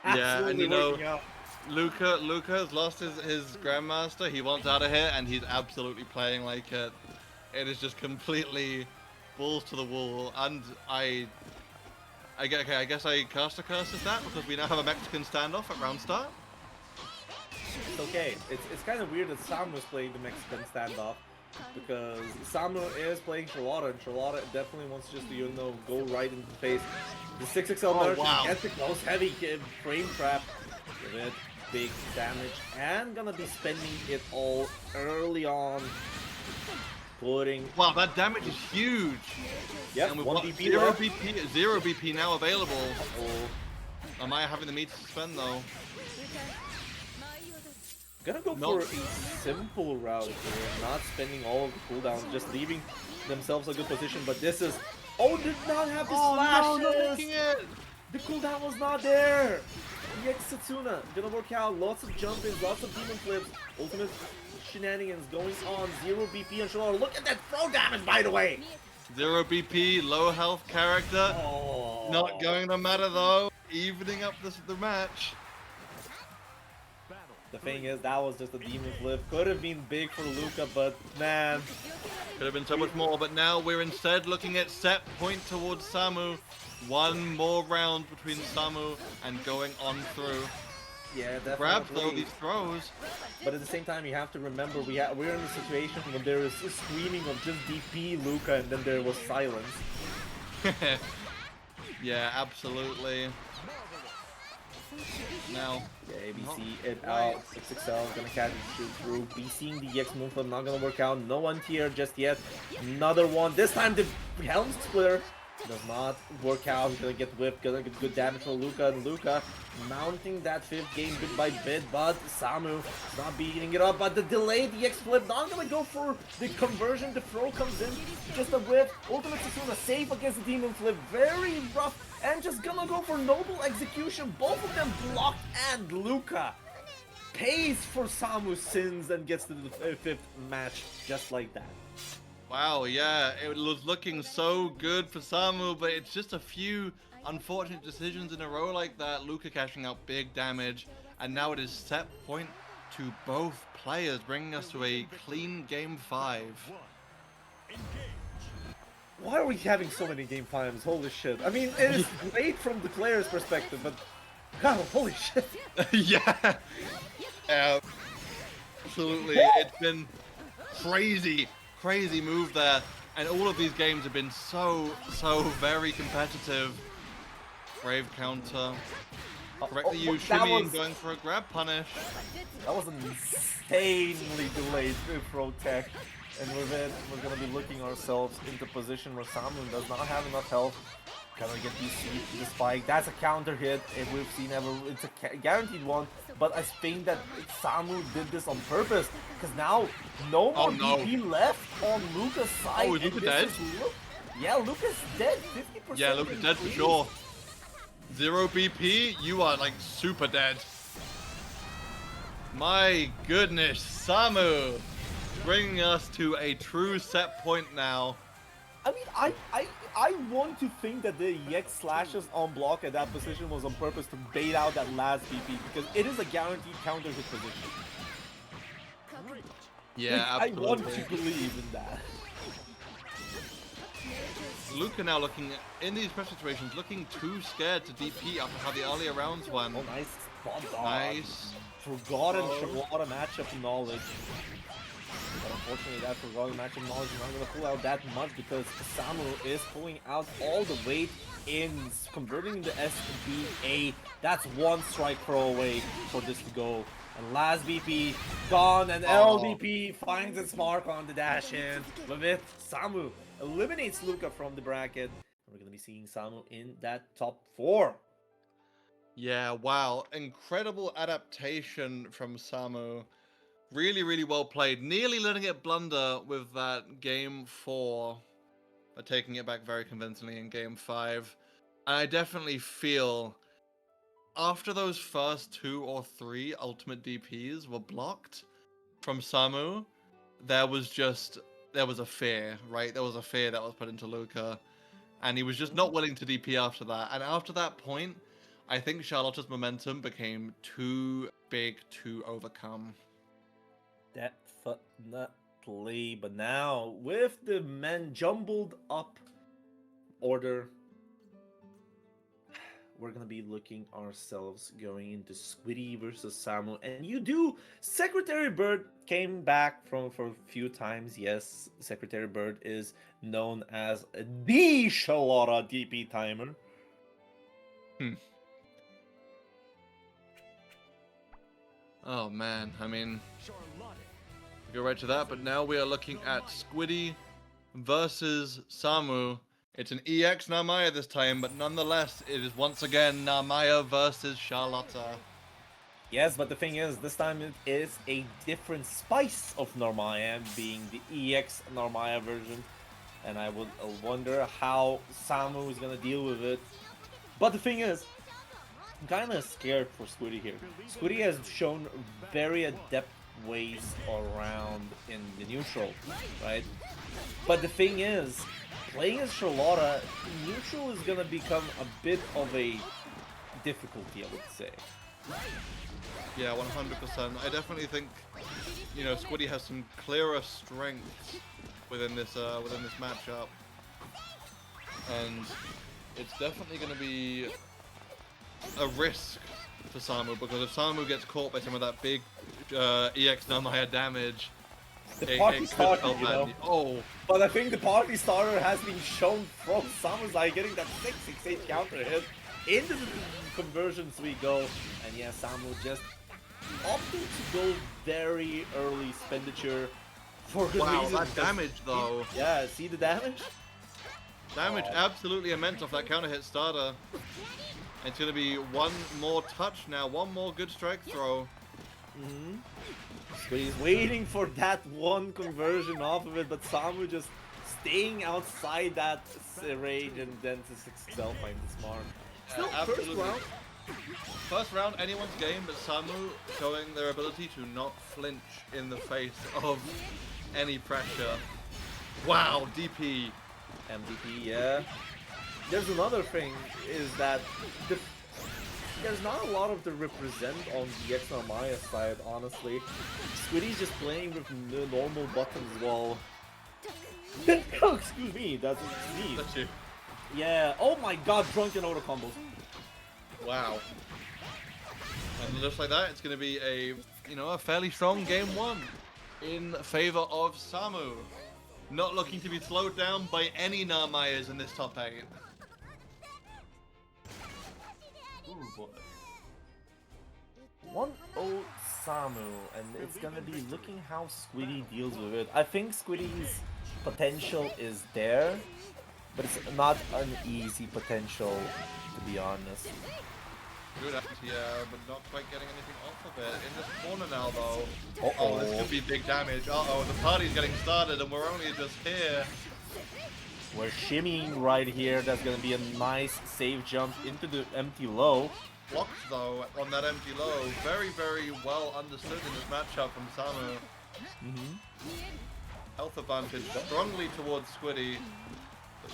Yeah, and you know, working out. Luca has lost his Grandmaster. He wants out of here, and he's absolutely playing like it. It is just completely balls to the wall. And I guess I cast a curse as that, because we now have a Mexican standoff at round start. It's okay. It's kind of weird that Samu is playing the Mexican standoff, because Samu is playing Charlotta, and Charlotta definitely wants just to, you know, go right into the face. The 6XL American gets the close heavy frame trap. Give it big damage, and gonna be spending it all early on. Wow, that damage is huge. Yep, and with 1 what, BP 0 left. BP, 0 BP now available. Uh-oh. Am I having the meter to spend though? Gonna go for a simple route here, not spending all of the cooldowns, just leaving themselves a good position. But this is, did not have the slashes. No, making it. The cooldown was not there. EX Satsuna gonna work out. Lots of jump-ins, lots of demon flips, ultimate shenanigans going on. 0 BP on Charlotte. Look at that throw damage, by the way. 0 BP, low health character. Oh. Not going to matter though. Evening up the match. The thing is, that was just a demon flip. Could have been big for Luca, but man. Could have been so much more, but now we're instead looking at set point towards Samu. One more round between Samu and going on through. Yeah, definitely. Grab though these throws. But at the same time, you have to remember we're in a situation when there is a screaming of just DP Luca, and then there was silence. Yeah, absolutely. Now, yeah, ABC it out. 6XL gonna catch and shoot through. BCing the EX Moonflip, not gonna work out. No one tier just yet. Another one. This time the Helm Splitter does not work out. He's gonna get whipped, gonna get good damage for Luca, and Luca mounting that 5th game bit by bit, but Samu is not beating it up. But the delayed EX flip, not gonna go for the conversion. The throw comes in, just a whip. Ultimate Sasuna safe against the demon flip, very rough, and just gonna go for noble execution. Both of them blocked, and Luca pays for Samu's sins and gets to the 5th match just like that. wow, yeah, it was looking so good for Samu, but it's just a few unfortunate decisions in a row like that. Luca cashing out big damage, and now it is set point to both players, bringing us to a clean game 5. Why are we having so many game times? Holy shit. I mean, it is great from the player's perspective, but God, holy shit. Yeah. absolutely. It's been crazy move there. And all of these games have been so very competitive. Brave counter. Correctly used shimmy and going for a grab punish. That was an insanely delayed throw tech. And with it, we're gonna be looking ourselves into position where Samu does not have enough health. Gonna get the spike. That's a counter hit if we've seen ever. It's a guaranteed one. But I think that Samu did this on purpose because now no more DP left on Luca's side. Oh, is Luca dead? Yeah, Luca's dead. 50%. Yeah, Luca's dead for sure. 0 BP, you are like super dead. My goodness, Samu bringing us to a true set point now. I mean, I want to think that the EX slashes on block at that position was on purpose to bait out that last BP because it is a guaranteed counter hit position. Yeah, like, absolutely. I want to believe in that. Luca now looking, in these pressure situations, looking too scared to DP after how the earlier rounds went. Oh, nice spot dodge. Nice. Forgotten Charlotta matchup knowledge. But unfortunately, that forgotten matchup knowledge is not going to pull out that much because Samu is pulling out all the weight in converting the SBA. That's one strike throw away for this to go. And last BP gone, and LDP finds its mark on the dash in. With it, Samu eliminates Luca from the bracket. And we're going to be seeing Samu in that top 4. Yeah, wow. Incredible adaptation from Samu. Really well played. Nearly letting it blunder with that game 4, but taking it back very convincingly in game 5. And I definitely feel after those first 2 or 3 ultimate DPs were blocked from Samu, there was a fear, right? There was a fear that was put into Luca, and he was just not willing to DP after that. And after that point, I think Charlotta's momentum became too big to overcome. Definitely, but now with the men jumbled up order, we're gonna be looking ourselves going into Squiddy versus Samu, and you do. Secretary Bird came back for a few times. Yes, Secretary Bird is known as the Charlotta DP timer. Oh man, I mean, we'll go right to that, but now we are looking at Squiddy versus Samu. It's an EX Narmaya this time, but nonetheless, it is once again Narmaya versus Charlotta. Yes, but the thing is, this time it is a different spice of Narmaya, being the EX Narmaya version. And I would wonder how Samu is gonna deal with it. But the thing is, I'm kind of scared for Squiddy here. Squiddy has shown very adept ways around in the neutral, right? But the thing is, playing as Charlotta, neutral is gonna become a bit of a difficulty, I would say. Yeah, 100%. I definitely think, you know, Squiddy has some clearer strengths within this matchup, and it's definitely going to be a risk for Samu, because if Samu gets caught by some of that big EX Narmaya damage, The party starter, you know. Oh, but I think the party starter has been shown from Samu's side, getting that 668 counter hit. Into the conversions we go, and yeah, Samu just opting to go very early expenditure for good wow, reason. that damage though. Yeah, see the damage? Damage absolutely immense off that counter hit starter. It's going to be one more touch now, one more good strike throw. So he's waiting for that one conversion off of it, but Samu just staying outside that range, and then to self find the smart. Still, Absolutely. First round, anyone's game, but Samu showing their ability to not flinch in the face of any pressure. Wow, DP. MVP, yeah. There's another thing, is that there's not a lot of the represent on the X Narmaya side, honestly. Squiddy's just playing with the normal buttons while... Oh, excuse me, that's me. That's you. Yeah, oh my god, drunken auto combos. Wow. And just like that, it's going to be a you know, a fairly strong game one in favor of Samu. Not looking to be slowed down by any Narmayas in this top 8. Ooh, boy. 1-0 Samu, and it's gonna be looking how Squiddy deals with it. I think Squiddy's potential is there, but it's not an easy potential, to be honest. Good yeah, but not quite getting anything off of it. In this corner now, though. Uh-oh. Oh, this could be big damage. Uh-oh, the party's getting started, and we're only just here. We're shimmying right here. That's gonna be a nice safe jump into the empty low. Blocked, though, on that empty low. Very, very well understood in this matchup from Samu. Health advantage strongly towards Squiddy.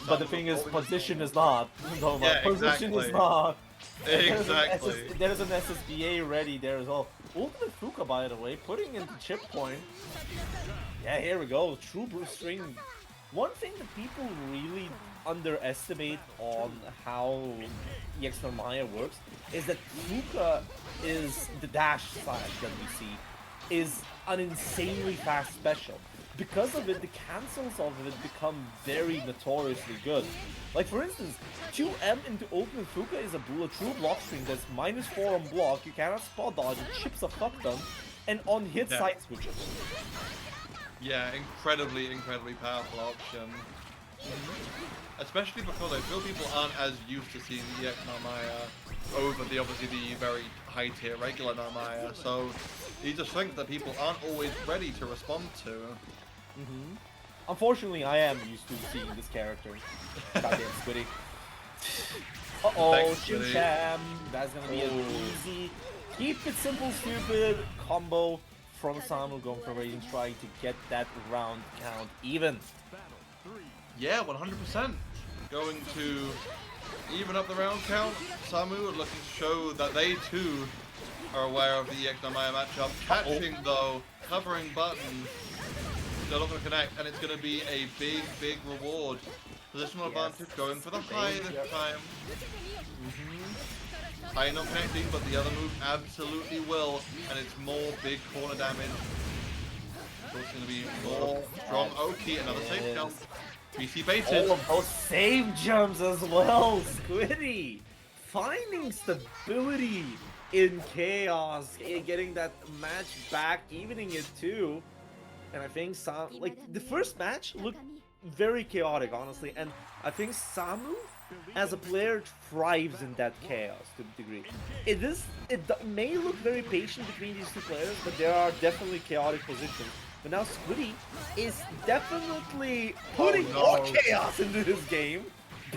But the thing is, position is not. No, Yeah, position exactly. is not. Exactly. There's an SSBA ready there as well. Ultimate Fuka, by the way, putting into chip point. Yeah, here we go. True Bruce String. One thing that people really underestimate on how EX Maya works is that Fuka is the dash side that we see is an insanely fast special. Because of it, the cancels of it become very notoriously good. Like for instance, 2M into Ultimate Fuka is a true block string that's -4 on block, you cannot spot dodge, it chips a fuck ton, and on hit Yeah. side switches. Yeah, incredibly, incredibly powerful option. Especially because I feel people aren't as used to seeing EX Narmaya over obviously the very high tier regular Narmaya, so these are strengths that people aren't always ready to respond to. Unfortunately, I am used to seeing this character. Goddamn Squiddy. Uh-oh, Thanks, Shim Squiddy. Sham. That's gonna be an easy, keep it simple, stupid combo from Samu going for Raging, trying to get that round count even. Yeah, 100%. Going to even up the round count. Samu are looking to show that they too are aware of the EX Narmaya matchup. Catching though, covering button. They're not going to connect, and it's going to be a big, big reward. Positional advantage going for the high this time. High not connecting, but the other move absolutely will, and it's more big corner damage. So it's going to be more strong Oki, another safe jump. BC baited. All of those save jumps as well, Squiddy! Finding stability in chaos, getting that match back, evening it too. And I think the first match looked very chaotic, honestly, and I think Samu, as a player, thrives in that chaos to a degree. It may look very patient between these two players, but there are definitely chaotic positions. But now Squiddy is definitely putting more chaos into this game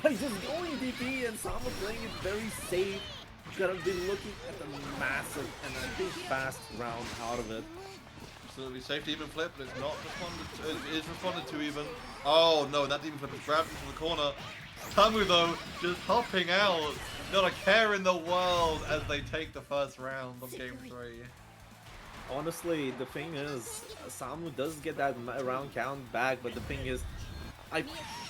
by just going DP, and Samu playing it very safe. Gonna be looking at the massive and a big fast round out of it. Absolutely safe demon flip, but it's not responded to. It is responded to even. Oh no, that demon flip is grabbed into the corner. Samu though, just hopping out. Not a care in the world as they take the first round of game 3. Honestly, the thing is, Samu does get that round count back, but the thing is, I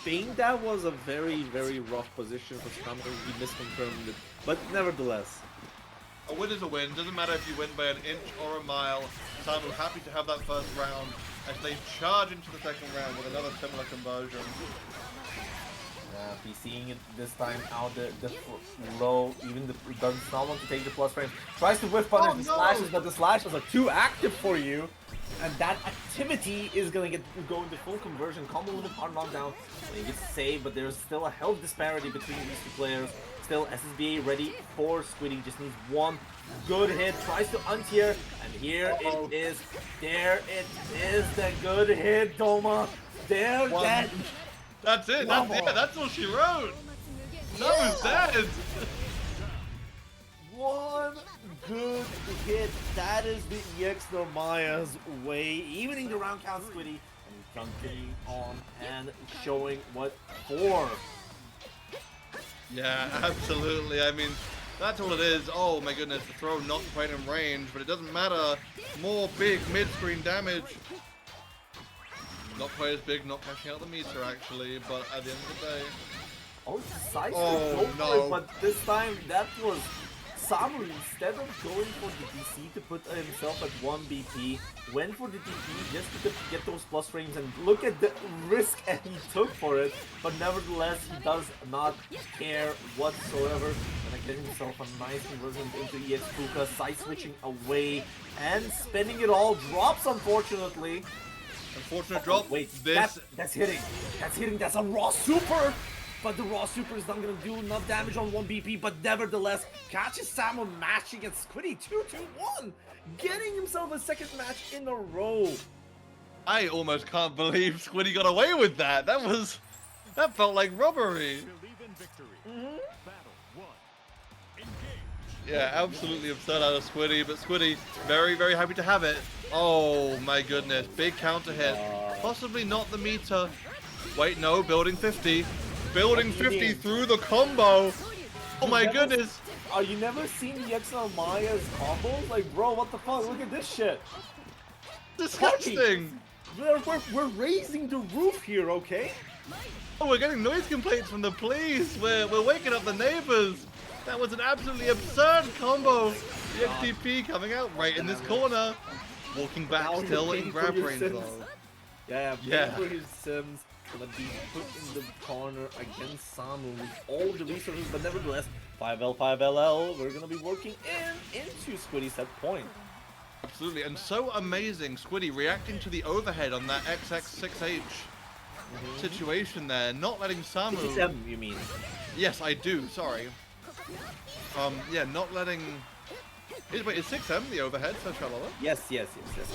think that was a very, very rough position for Samu. He misconfirmed it, but nevertheless. A win is a win. Doesn't matter if you win by an inch or a mile. Samu happy to have that first round as they charge into the second round with another similar conversion. Be seeing it this time out the low, even does not want to take the plus frame. Tries to whiff punish the slashes, but the slashes are too active for you. And that activity is gonna go into full conversion. Combo with a hard knockdown. He gets saved, but there's still a health disparity between these two players. Still SSBA ready for Squiddy. Just needs one good hit. Tries to untier, and here it is. There it is, the good hit, Doma. There, that. That's it. That's it. That's all she wrote. Samu's dead. One good hit. That is the EX Maya's way. Evening the round count, Squiddy, and continuing on and showing what for. Yeah, absolutely. I mean, that's all it is. Oh my goodness, the throw not quite in range, but it doesn't matter. More big mid-screen damage. Not quite as big, not catching out the meter actually, but at the end of the day. Oh, decisive Oh, go for no. it, but this time that was Samu, instead of going for the DC to put himself at 1 BP, went for the DP just to get those plus frames, and look at the risk he took for it, but nevertheless, he does not care whatsoever. Gonna get himself a nice conversion into EX Puka, side switching away, and spending it all. Drops, unfortunately. Unfortunate drop. Wait, this that's hitting. That's hitting. That's a raw super. But the raw super is not gonna do enough damage on 1 BP. But nevertheless, catches Samu matching against Squiddy 2-2-1, getting himself a second match in a row. I almost can't believe Squiddy got away with that. That felt like robbery. Yeah, absolutely absurd out of Squiddy, but Squiddy very, very happy to have it. Oh my goodness, big counter hit. Possibly not the meter. Wait, no, building 50. Building 50 through the combo. Oh my goodness. Are you never seen the XL Maya's combos? Like, bro, what the fuck? Look at this shit. Disgusting. We're raising the roof here, okay? Oh, we're getting noise complaints from the police. We're waking up the neighbors. That was an absolutely absurd combo. The XTP coming out right in this corner. Walking back still in grab range though. Yeah, for his Sims. Gonna be put in the corner against Samu with all the resources, but nevertheless, 5L, 5LL, we're gonna be working into Squiddy's set point. Absolutely, and so amazing, Squiddy reacting to the overhead on that XX6H situation there, not letting Samu... 6M, you mean? Yes, I do, sorry. Yeah, not letting... Wait, is 6M the overhead for Charlotte? Yes.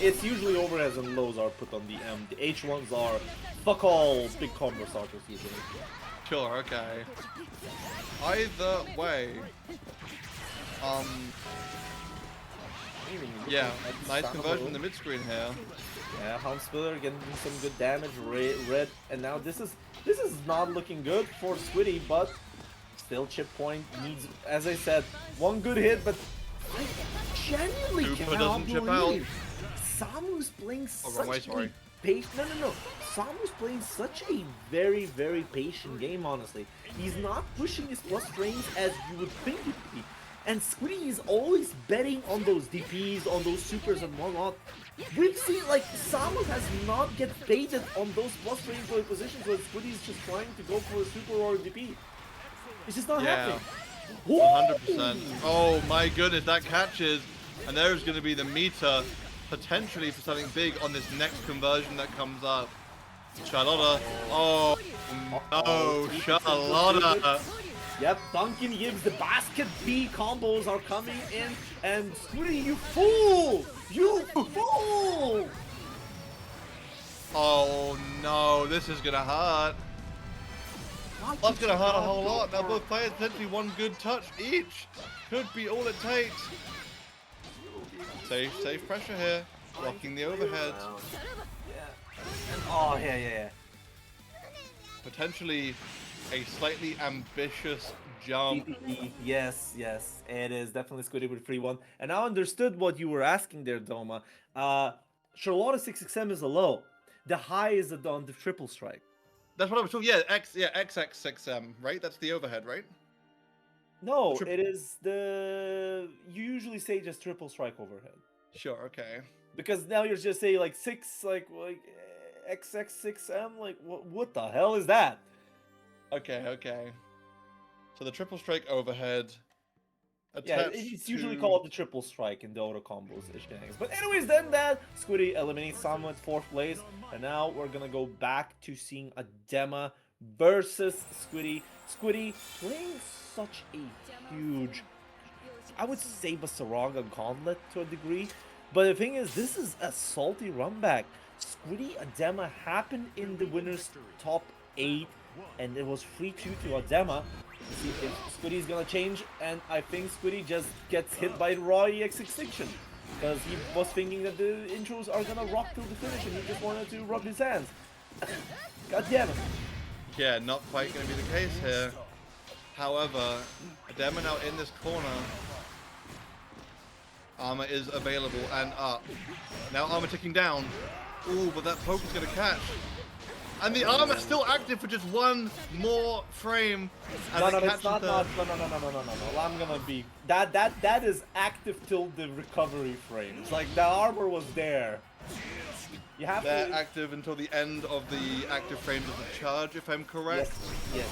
It's usually overheads and lows are put on the M. The H1s are fuck all big combo starters usually. Sure, okay. Either way. Yeah, nice conversion in the mid screen here. Yeah, Houndspiller getting some good damage, red, and now this is not looking good for Squiddy, but still chip point needs, as I said, one good hit, but I genuinely Super cannot doesn't chip out. believe Samu's playing such a patient. No. Samu's playing such a very, very patient game. Honestly, he's not pushing his plus frames as you would think it would be. And Squiddy is always betting on those DPs, on those supers and whatnot. We've seen, like, Samu has not get baited on those plus frame positions where Squiddy's just trying to go for a super or a DP. It's just not happening. 100%. Oh my goodness, that catches. And there's going to be the meter potentially for something big on this next conversion that comes up. Charlotta. Oh no, Charlotta. Yep, Dunkin'Yips, the basket B combos are coming in, and Squiddy, you fool! You fool! Oh no, this is gonna hurt. That's gonna hurt a whole lot. Now both players potentially one good touch each. Could be all it takes. Safe pressure here. Blocking the overhead. Oh, yeah. Potentially a slightly ambitious jump. Yes, it is definitely Squiddy with free one. And I understood what you were asking there, Doma. Charlotta 6XM is a low. The high is on the triple strike. That's what I was talking. Yeah, XX6M, right? That's the overhead, right? No, it is the. You usually say just triple strike overhead. Sure. Okay. Because now you're just saying like XX6M. Like what the hell is that? Okay. So the triple strike overhead. Yeah, it's usually called the triple strike in the auto combos ish gangs. But anyways, then that Squiddy eliminates Samu at 4th place, and now we're gonna go back to seeing Adema versus Squiddy. Squiddy playing such a huge, I would say, Basaraga gauntlet to a degree. But the thing is, this is a salty run back. Squiddy Adema happened in the winners top 8, and it was 3-2 to Adema. See if Squiddy's gonna change, and I think Squiddy just gets hit by raw EX extinction because he was thinking that the intros are gonna rock till the finish, and he just wanted to rub his hands. God damn it! Yeah, not quite gonna be the case here. However, Adema now in this corner. Armor is available and up. Now armor ticking down. Ooh, but that poke is gonna catch. And the armor's still active for just one more frame. As No, it no, it's catches not, the- no. I'm gonna be that is active till the recovery frames. Like the armor was there. You have They're to. active until the end of the active frames of the charge, if I'm correct. Yes.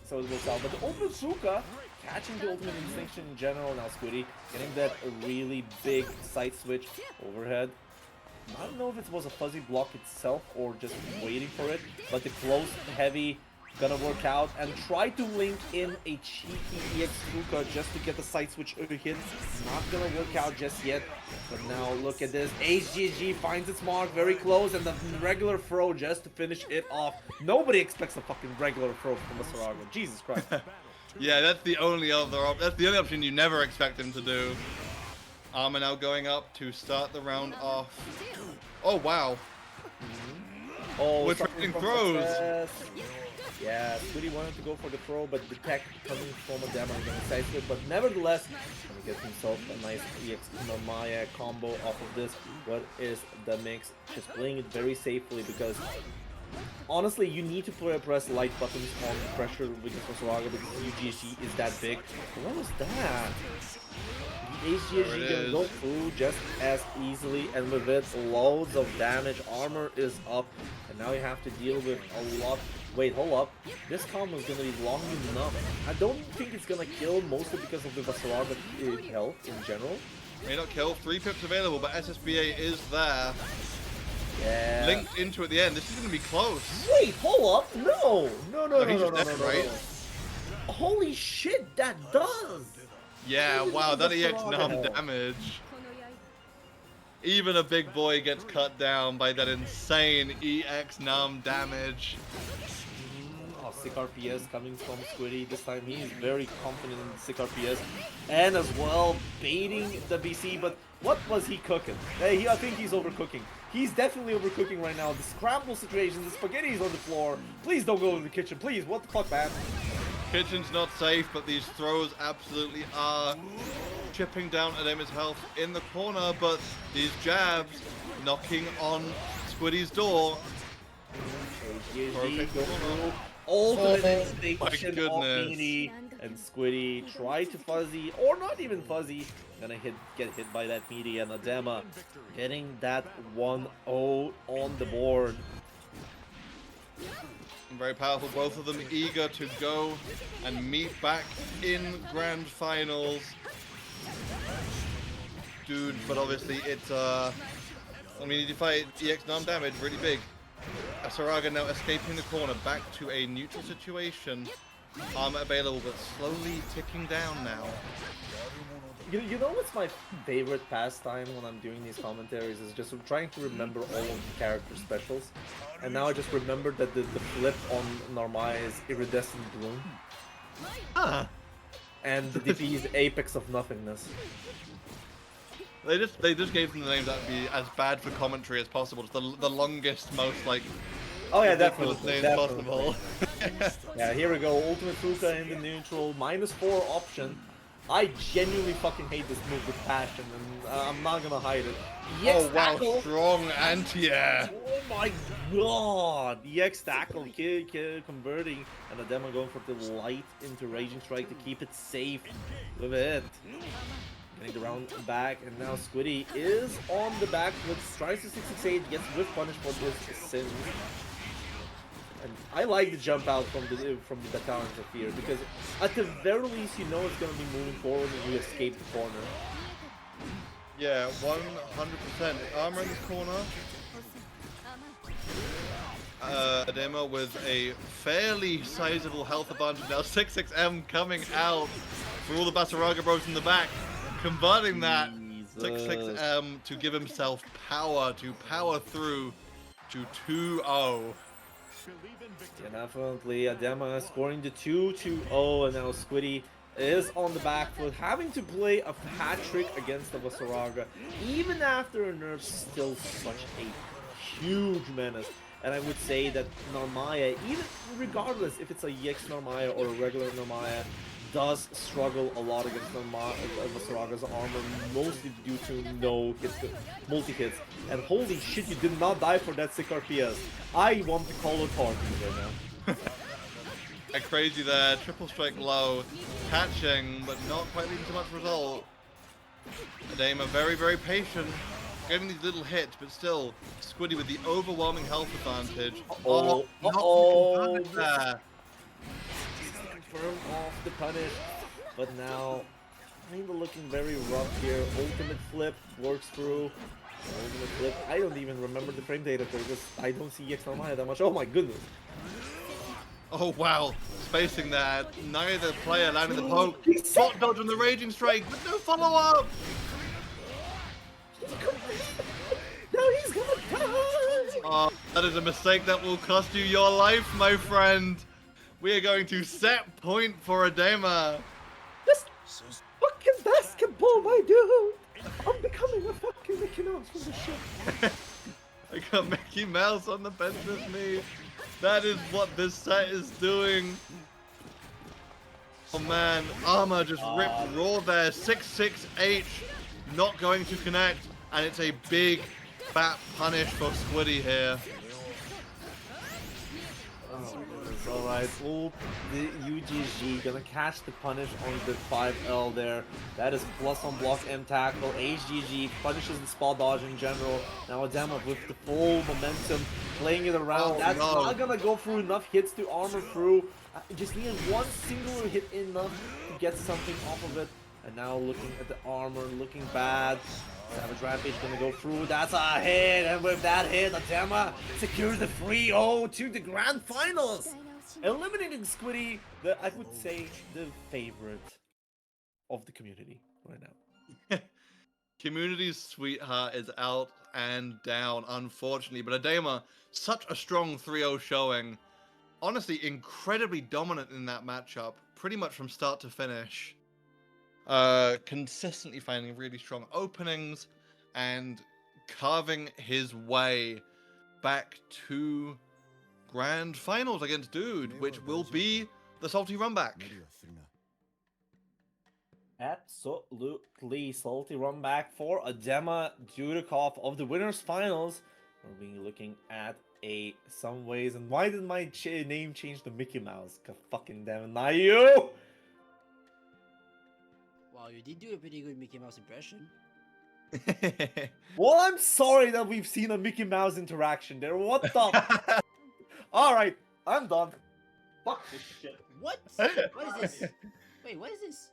So it works out. But the Ultimate Suka catching the Ultimate Instinction in general now, Squiddy getting that really big side switch overhead. I don't know if it was a fuzzy block itself or just waiting for it, but the close heavy gonna work out and try to link in a cheeky EX Fuka just to get the side switch hit. Not gonna work out just yet. But now look at this. HGG finds its mark very close and the regular throw just to finish it off. Nobody expects a fucking regular throw from Masarago. Jesus Christ. Yeah, that's the only option you never expect him to do. Armor now going up to start the round off. Oh wow. Oh, We're suffering trading from throws. success. Yeah, Squiddy wanted to go for the throw, but the tech coming from a demo gonna side it. But nevertheless, gonna get himself a nice EX Normaya combo off of this. What is the mix? Just playing it very safely because honestly, you need to press light buttons on pressure with the Masaraga because UGSG is that big. What was that? The HGSG can go through just as easily, and with it, loads of damage. Armor is up, and now you have to deal with a lot. Wait, hold up. This combo is gonna be long enough. I don't think it's gonna kill, mostly because of the Vasaraga health in general. May not kill. 3 pips available, but SSBA is there. Yeah. Linked into at the end. This is gonna be close. Wait, hold up. No. he's just dead, right? Holy shit, that does. Yeah, wow, that EX numb Vasaraga. damage. Even a big boy gets cut down by that insane EX numb damage. Oh, sick RPS coming from Squiddy. This time he is very confident in sick RPS. And as well, baiting the BC. But what was he cooking? I think he's overcooking. He's definitely overcooking right now. The scramble situation, the spaghetti is on the floor. Please don't go to the kitchen. Please, what the fuck, man? Kitchen's not safe, but these throws absolutely are. Chipping down Adema's health in the corner, but these jabs knocking on Squiddy's door. HGSG go through ultimate my instinction goodness. off Meanie. And Squiddy try to fuzzy, or not even fuzzy. Gonna get hit by that meaty, and Adema getting that 1-0 on the board. Very powerful, both of them eager to go and meet back in grand finals. Dude, but obviously it's I mean, you fight EX numb damage really big. Asaraga now escaping the corner back to a neutral situation. Armor available, but slowly ticking down now. You know what's my favorite pastime when I'm doing these commentaries is just trying to remember all of the character specials. And now I just remembered that the flip on Normaya is Iridescent Bloom. Ah. And the DP is Apex of Nothingness. They just gave them the name that would be as bad for commentary as possible. Just the longest, most like Oh yeah, ridiculous definitely. names Definitely. possible. Yeah, here we go. Ultimate Fuka in the neutral. -4 option. I genuinely fucking hate this move with passion, and I'm not gonna hide it. EX Oh wow, tackle. strong anti-air. Oh my god! EX tackle, converting, and the demo going for the light into Raging Strike to keep it safe with it. Getting the round back, and now Squiddy is on the back foot, tries to 668, gets whiff punish for his sins. And I like the jump out from the battalion of fear because at the very least you know it's gonna be moving forward and you escape the corner. Yeah, 100%. Armor in this corner. Adema with a fairly sizable health advantage now. 66M coming out for all the Basaraga bros in the back, converting that 66M to give himself power to power through to 2-0. Yeah, definitely. Adema scoring the 2-2-0, and now Squiddy is on the back foot, having to play a hat trick against the Vasaraga. Even after a nerf, still such a huge menace. And I would say that Normaya, even regardless if it's a EX Normaya or a regular Normaya, does struggle a lot against Masaraga's armor, mostly due to no hits, multi-hits. And holy shit, you did not die for that sick RPS. I want to call it hard right now. Crazy there, triple strike low, catching, but not quite leading to much result. Adema very, very patient, getting these little hits, but still, Squiddy with the overwhelming health advantage. Oh, there. Confirm off the punish, but now kinda looking very rough here. Ultimate flip works through. Ultimate flip. I don't even remember the frame data because I don't see EX Maya that much. Oh my goodness. Oh wow, spacing that. Neither player landing the poke. Spot dodge on the raging strike, but no follow up. Now he's gonna die. Oh, that is a mistake that will cost you your life, my friend. We are going to set point for Adema. This fucking basketball, my dude. I'm becoming a fucking Mickey Mouse from the ship. I got Mickey Mouse on the bench with me. That is what this set is doing. Oh man, Armor just ripped raw there. 6-6-H, not going to connect. And it's a big fat punish for Squiddy here. Alright, well, the UGG gonna catch the punish on the 5L there. That is plus on block M tackle. HGG punishes the spot dodge in general. Now Adema with the full momentum, playing it around. Oh, That's no. not gonna go through enough hits to armor through. Just needed one singular hit enough to get something off of it. And now looking at the armor, looking bad. Savage Rampage gonna go through. That's a hit, and with that hit, Adema secures the 3-0 to the grand finals. Eliminating Squiddy, I would say the favorite of the community right now. Community's sweetheart is out and down, unfortunately. But Adema, such a strong 3-0 showing. Honestly, incredibly dominant in that matchup, pretty much from start to finish. Consistently finding really strong openings and carving his way back to grand finals against Dude, which will be the salty run back. Absolutely salty run back for Adema Dudikov of the winners finals. We'll be looking at some ways. And why did my name change to Mickey Mouse? God fucking damn it, not you! Wow, you did do a pretty good Mickey Mouse impression. Well, I'm sorry that we've seen a Mickey Mouse interaction there. What the? Alright, I'm done. Fuck this shit. What? What is this? Wait, what is this?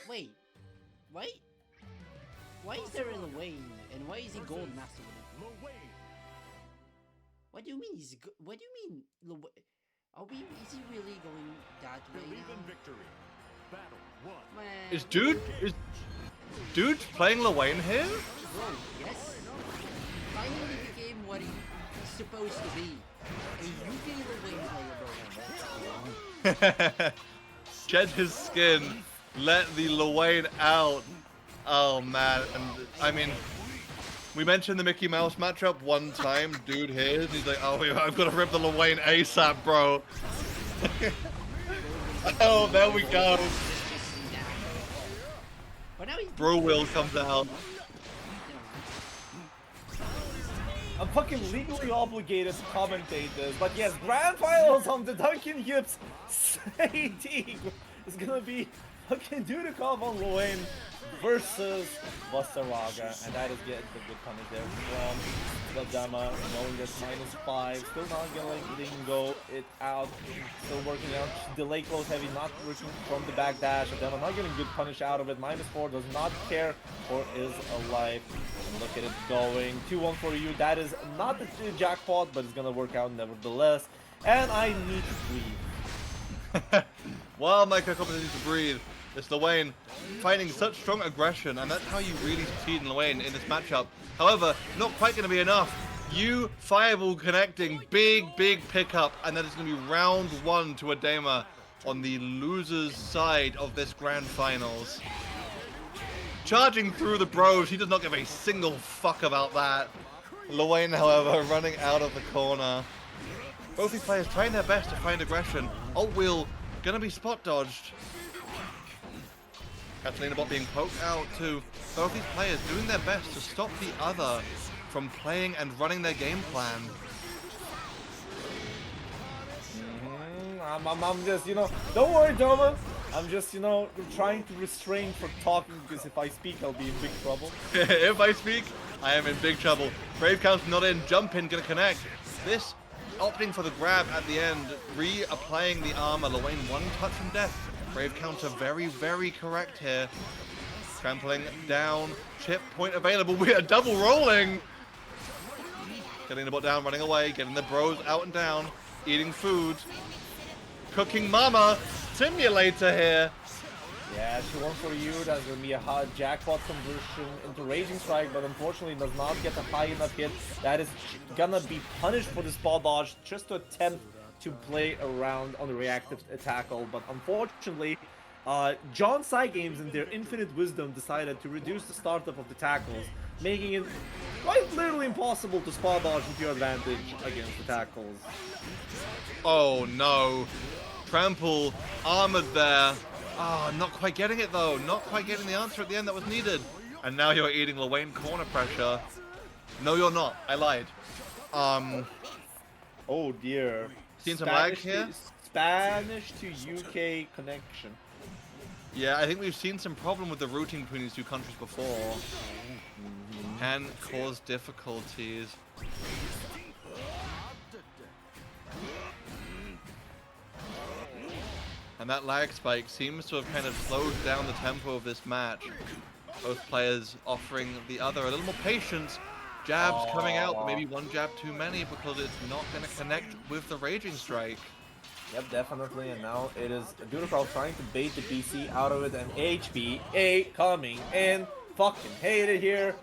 Wait. Why is there a Lane? And why is he Gold Master? What do you mean he's what do you mean? Is he really going that way? Believe in victory. Battle 1. Man, Is Dude playing Lewayne here? Bro, yes. Finally became what he's supposed to be. A UK Lewayne player, bro. Shed his skin, let the Lewayne out. Oh man, and I mean, we mentioned the Mickey Mouse matchup one time. Dude here, and he's like, oh, I've got to rip the Lewayne ASAP, bro. Oh, there we go. But now he's Bro Will comes out. I'm fucking legally obligated to commentate this, but yes, grand finals on the Dunkin'Yips team is gonna be fucking Dudikov on Lewayne versus Masaraga, and that is getting the good punish there from Adema, knowing that's -5, still not getting go it out, still working out, delay close heavy, not working from the back dash. Adema not getting good punish out of it, -4, does not care for his life. And look at it going, 2-1 for you. That is not the jackpot, but it's gonna work out nevertheless, and I need to breathe. While Micro needs to breathe, it's Lewayne finding such strong aggression, and that's how you really succeed in Lewayne in this matchup. However, not quite going to be enough. You Fireball connecting, big pickup, and that is going to be round 1 to Adema on the loser's side of this grand finals. Charging through the bros, he does not give a single fuck about that. Lewayne, however, running out of the corner. Both these players trying their best to find aggression. Alt Wheel Gonna be spot dodged. Catalina bot being poked out to both these players doing their best to stop the other from playing and running their game plan. I'm just, you know, don't worry, Doma. I'm just, you know, trying to restrain from talking because if I speak, I'll be in big trouble. If I speak, I am in big trouble. Brave count's not in. Jump in, gonna connect. This opting for the grab at the end, reapplying the armor. Lorraine one touch from death. Brave counter very, very correct here. Trampling down. Chip point available. We are double rolling. Getting the bot down, running away. Getting the bros out and down. Eating food. Cooking mama. Simulator here. Yeah, she went for you. That's gonna be a hard jackpot conversion into Raging Strike, but unfortunately does not get a high enough hit. That is gonna be punished for the spot dodge just to attempt to play around on the reactive tackle. But unfortunately, John Cygames in their infinite wisdom decided to reduce the startup of the tackles, making it quite literally impossible to spot dodge with your advantage against the tackles. Oh no. Trample armored there. Oh, not quite getting it though. Not quite getting the answer at the end that was needed. And now you're eating Lorraine corner pressure. No, you're not. I lied. Oh dear. Seen some lag here? Spanish to UK connection. Yeah, I think we've seen some problem with the routing between these two countries before. Can cause difficulties. And that lag spike seems to have kind of slowed down the tempo of this match. Both players offering the other a little more patience. Jabs coming out, but maybe one jab too many because it's not going to connect with the Raging Strike. Yep, definitely, and now it is Dudokov trying to bait the BC out of it, and HBA coming in. Fucking hate it here.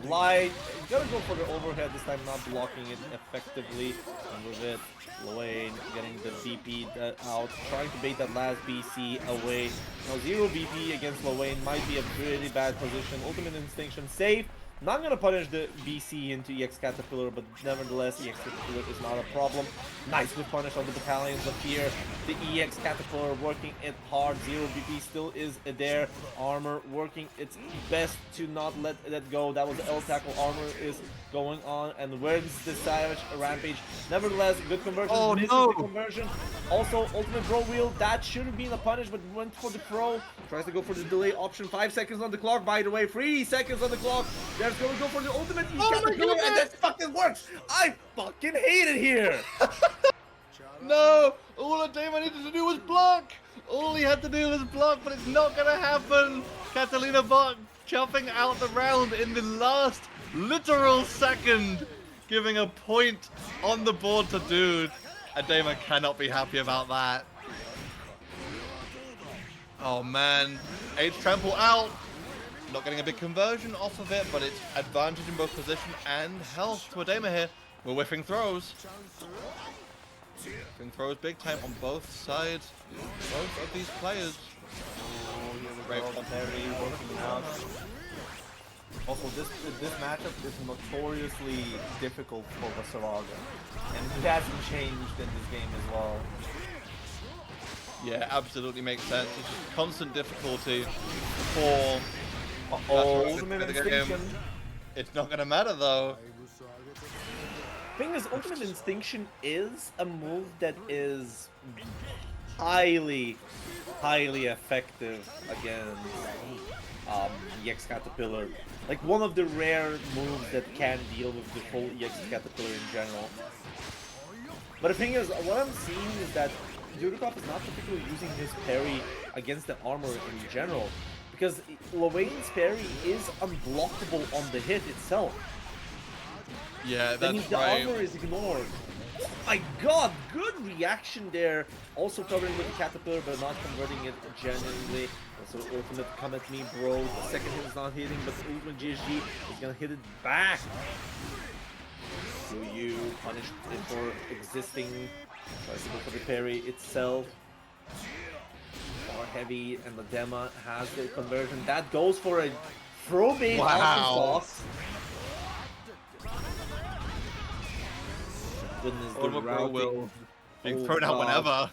Light, gonna go for the overhead this time, not blocking it effectively. And with it, Lorraine getting the VP out, trying to bait that last BC away. Now 0 VP against Lorraine might be a pretty bad position. Ultimate Instinction safe. Not gonna punish the BC into EX Caterpillar, but nevertheless, EX Caterpillar is not a problem. Nicely punished on the battalions of here. The EX Caterpillar working it hard. 0 BP still is there. Armor working its best to not let that go. That was the L tackle. Armor is going on, and where's the Savage Rampage? Nevertheless, good conversion. Oh, misses no. the conversion. Also, ultimate bro wheel. That should have been a punish, but went for the pro. Tries to go for the delay option. 5 seconds on the clock, by the way. 3 seconds on the clock. There's gonna go for the ultimate. And that fucking works. I fucking hate it here. No! All Adema needed to do was block! All he had to do was block, but it's not gonna happen! Catalina bot chopping out the round in the last literal second, giving a point on the board to Dude. Adema cannot be happy about that. Oh man, H trample out. Not getting a big conversion off of it, but it's advantage in both position and health to Adema here. We're whiffing throws. Whiffing throws big time on both sides. Both of these players. Brave Perry working out. Also, this matchup is notoriously difficult for Vasaraga, and it hasn't changed in this game as well. Yeah, absolutely makes sense. It's just constant difficulty for Ultimate the game. Instinction. It's not gonna matter though. Thing is, Ultimate Instinction is a move that is highly effective against EX Caterpillar. Like one of the rare moves that can deal with the full EX Caterpillar in general. But the thing is, what I'm seeing is that Dudokov is not particularly using his parry against the armor in general, because Lorraine's parry is unblockable on the hit itself. Yeah, That means that's the right. armor is ignored. Oh my god, good reaction there. Also covering with the Caterpillar, but not converting it genuinely. Also, ultimate come at me, bro. The second hit is not hitting, but the ultimate GSG is gonna hit it back. So you punish it for existing. Tries to go for the parry itself. Far heavy, and the Dema has the conversion. That goes for a throw bait sauce. Goodness, the Ultimate Pro routing. will being Oh thrown out God. whenever.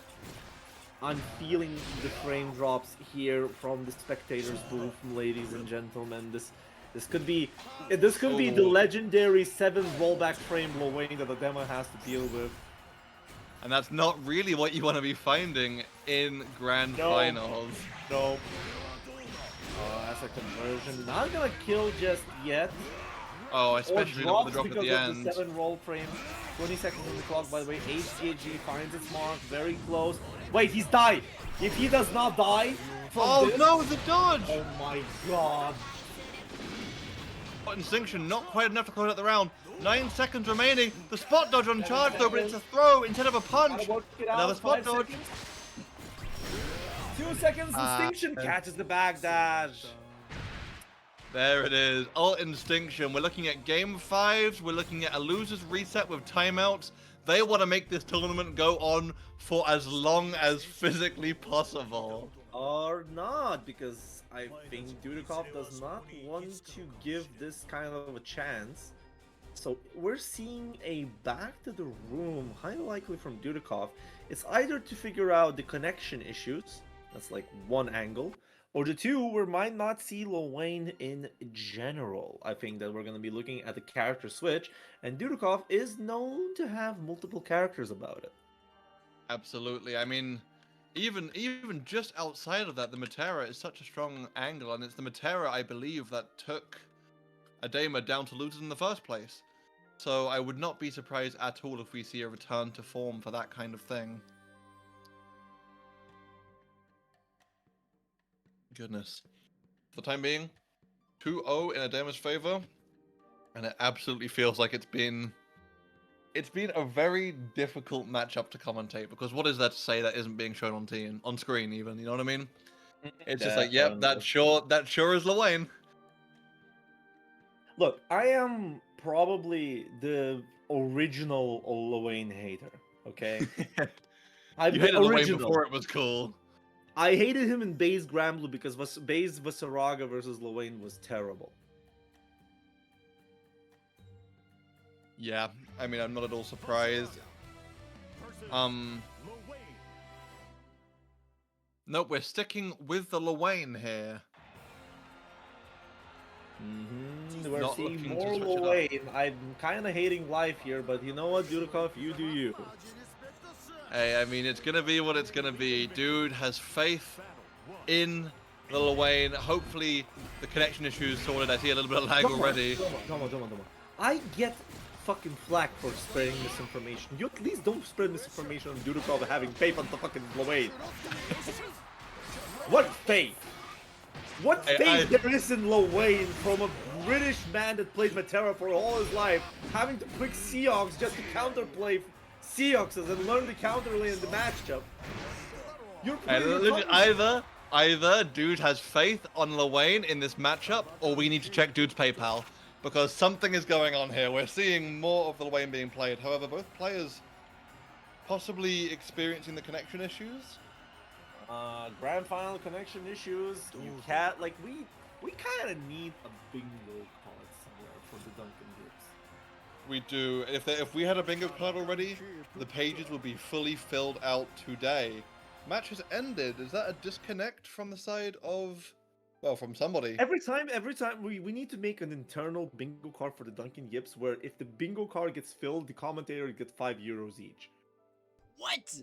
I'm feeling the frame drops here from the spectators' booth, ladies and gentlemen. This could be the Oh. legendary 7 rollback frame Lwane that the demo has to deal with. And that's not really what you want to be finding in Grand No. Finals. No. That's a conversion. Not gonna kill just yet. Oh, Or especially not with drops the drop at because the of end. the 7 roll frame. 20 seconds on the clock, by the way. HGG finds its mark, very close. Wait, he's died! If he does not die from Oh this... no, the dodge! Oh my god. Instinction, not quite enough to close out the round. 9 seconds remaining. The spot dodge on charge though, but it's a throw instead of a punch. Gotta work it out. Another spot 5 dodge. seconds. 2 seconds, Distinction catches the backdash. There it is. Alt Instinction. We're looking at game 5s. We're looking at a loser's reset with timeouts. They want to make this tournament go on for as long as physically possible. Or not, because I think Dudikov does not want to give this kind of a chance. So we're seeing a back to the room, highly likely from Dudikov. It's either to figure out the connection issues, that's like one angle, or the two, we might not see Lwane in general. I think that we're going to be looking at the character switch, and Dudikov is known to have multiple characters about it. Absolutely. I mean, even just outside of that, the Matera is such a strong angle, and it's the Matera, I believe, that took Adema down to losers in the first place. So I would not be surprised at all if we see a return to form for that kind of thing. Goodness. For the time being, 2-0 in Adema's favor, and it absolutely feels like it's been a very difficult matchup to commentate, because what is there to say that isn't being shown on screen even, you know what I mean? It's just like, yep, that sure is Lwane. Look, I am probably the original Lwane hater, okay? I'm You the hated Lwane original. before it was cool. I hated him in Base Granblue because Base Vasaraga versus Lwane was terrible. Yeah, I mean, I'm not at all surprised. Nope, we're sticking with the Lwane here. We're Not seeing looking to more switch it up. Lwane. I'm kind of hating life here, but you know what, Dudikov, you do you. Hey, I mean, it's gonna be what it's gonna be. Dude has faith in the Lwane. Hopefully, the connection issues sorted. I see a little bit of lag already. Come on. I get fucking flack for spreading misinformation. You at least don't spread misinformation on Dudikov having faith on the fucking Lwane. What faith? What faith there is in Lwane from a British man that played Matera for all his life, having to pick Seahawks just to counterplay Seahawks and learn the counter lane in the matchup. Either dude has faith on Lwane in this matchup, or we need to check dude's PayPal, because something is going on here. We're seeing more of the Lwane being played. However, both players possibly experiencing the connection issues. Grand final connection issues. You can't, like, we kind of need a bingo card somewhere for the Dunkin'Yips. We do. If we had a bingo card already, the pages would be fully filled out today. Match has ended. Is that a disconnect from the side of, well, from somebody? Every time we need to make an internal bingo card for the Dunkin'Yips where if the bingo card gets filled, the commentator gets €5 each. What?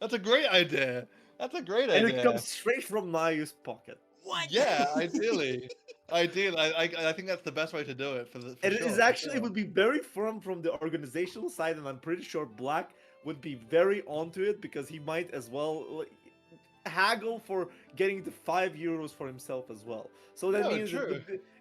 That's a great idea. That's a great idea. And it comes straight from Nayu's pocket. What? Yeah, ideally. I think that's the best way to do it And it is actually, it would be very firm from the organizational side, and I'm pretty sure Black would be very onto it because he might as well, like, haggle for getting the €5 for himself as well. So that means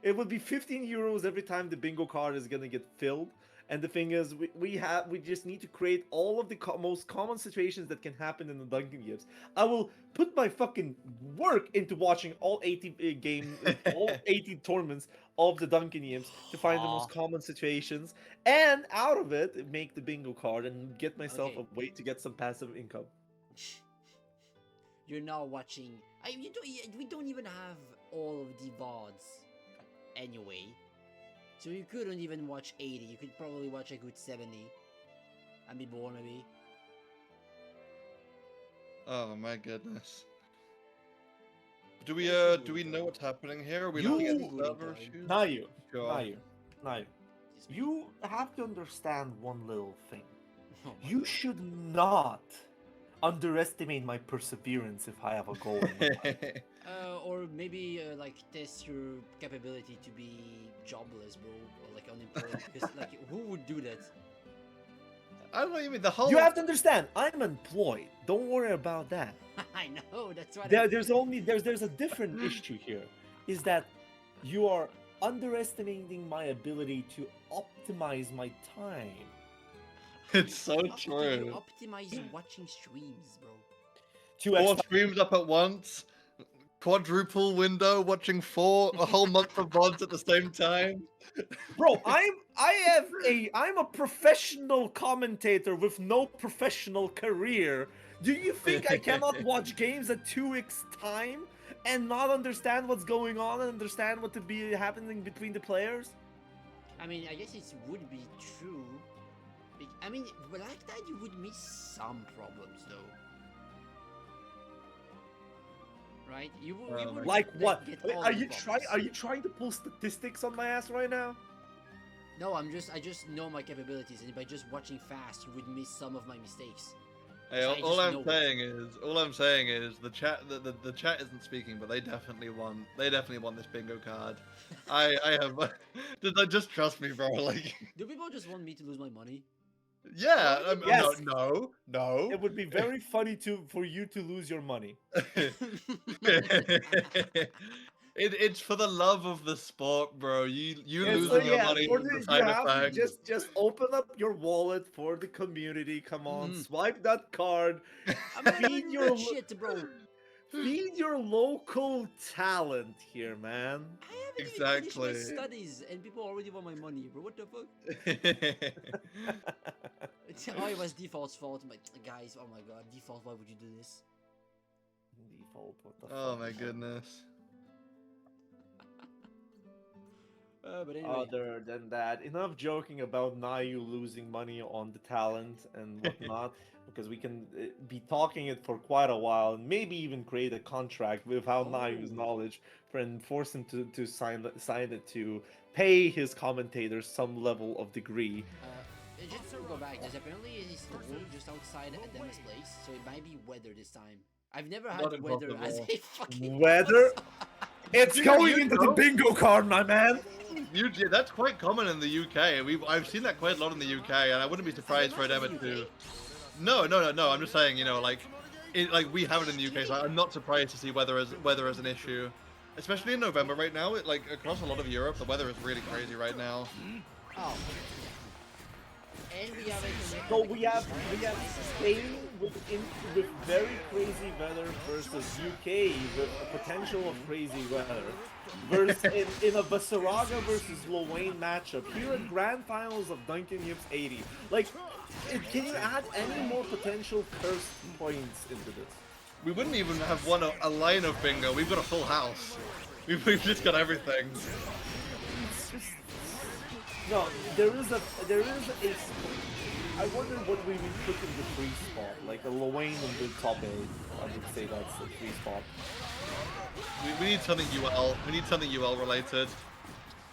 it would be €15 every time the bingo card is gonna get filled. And the thing is, we just need to create all of the most common situations that can happen in the Dunkin'Yips. I will put my fucking work into watching all 80 all 80 tournaments of the Dunkin'Yips to find the most common situations, and out of it, make the bingo card and get myself a way to get some passive income. You're not watching. We don't even have all of the VODs anyway. So you couldn't even watch 80. You could probably watch a good 70. I mean, more maybe. Oh my goodness. Do we know what's happening here? Are we You- looking at Booting server time. issues? Nayu, Sure. Nayu, you have to understand one little thing. Oh my You God. should not underestimate my perseverance if I have a goal in mind. Or maybe like test your capability to be jobless, bro, or like unemployed. Because like, who would do that? I don't even the whole. You have to understand, I'm employed. Don't worry about that. I know. That's what. There's a different issue here. Is that you are underestimating my ability to optimize my time. It's so How do you true. optimize watching streams, bro? To Four expect streams up at once. Quadruple window, watching a whole month of VODs at the same time. Bro, I'm a professional commentator with no professional career. Do you think I cannot watch games at 2x time and not understand what's going on and understand what to be happening between the players? I mean, I guess it would be true. I mean, but like that, you would miss some problems, though. Right? You Oh would my Like what? get Wait, all are the you problems. trying to pull statistics on my ass right now? No, I just know my capabilities, and by just watching fast, you would miss some of my mistakes. Hey, I all just I'm know it. saying is the chat isn't speaking, but they definitely won. They definitely won this bingo card. I have just trust me, bro. Like, Do people just want me to lose my money? yeah, Yes. no. It would be very funny for you to lose your money. It's for the love of the sport, bro. You Yeah, so losing your yeah, money for is the you side have to effect. just open up your wallet for the community. Come on, Mhm. swipe that card. I'm not Feed doing your that shit, bro. feed your local talent here, man. I haven't even finished my Exactly. studies, and people already want my money, bro. What the fuck? Oh, it was Default's fault. My guys, oh my god, Default, why would you do this? Default, what the Oh fuck? my goodness. But anyway, Other than that, enough joking about Nayu losing money on the talent and whatnot, because we can be talking it for quite a while, and maybe even create a contract with how Nayu's Oh. knowledge and force him to sign it to pay his commentators some level of degree. just to go back, there's apparently a storm just outside Adema's place, so it might be weather this time. I've never Not had weather as impossible. a fucking Weather? It's Dude, going you into the know. bingo card, my man. That's quite common in the UK. I've seen that quite a lot in the UK, and I wouldn't be surprised for Not in Adema the to. UK? No. I'm just saying, like we have it in the UK, so I'm not surprised to see weather as an issue, especially in November right now. Like across a lot of Europe, the weather is really crazy right now. Oh. And we have a So we have Spain with very crazy weather versus UK with a potential of crazy weather. Versus in a Basaraga versus Lowain matchup here at Grand Finals of Dunkin'Yips 80. Like, can you add any more potential cursed points into this? We wouldn't even have won a line of bingo. We've got a full house. We've just got everything. It's just no. There is a. I wonder what we would put in the free spot, like a Lowain in the top 8. I would say that's the free spot. We need something UL. We need something UL related.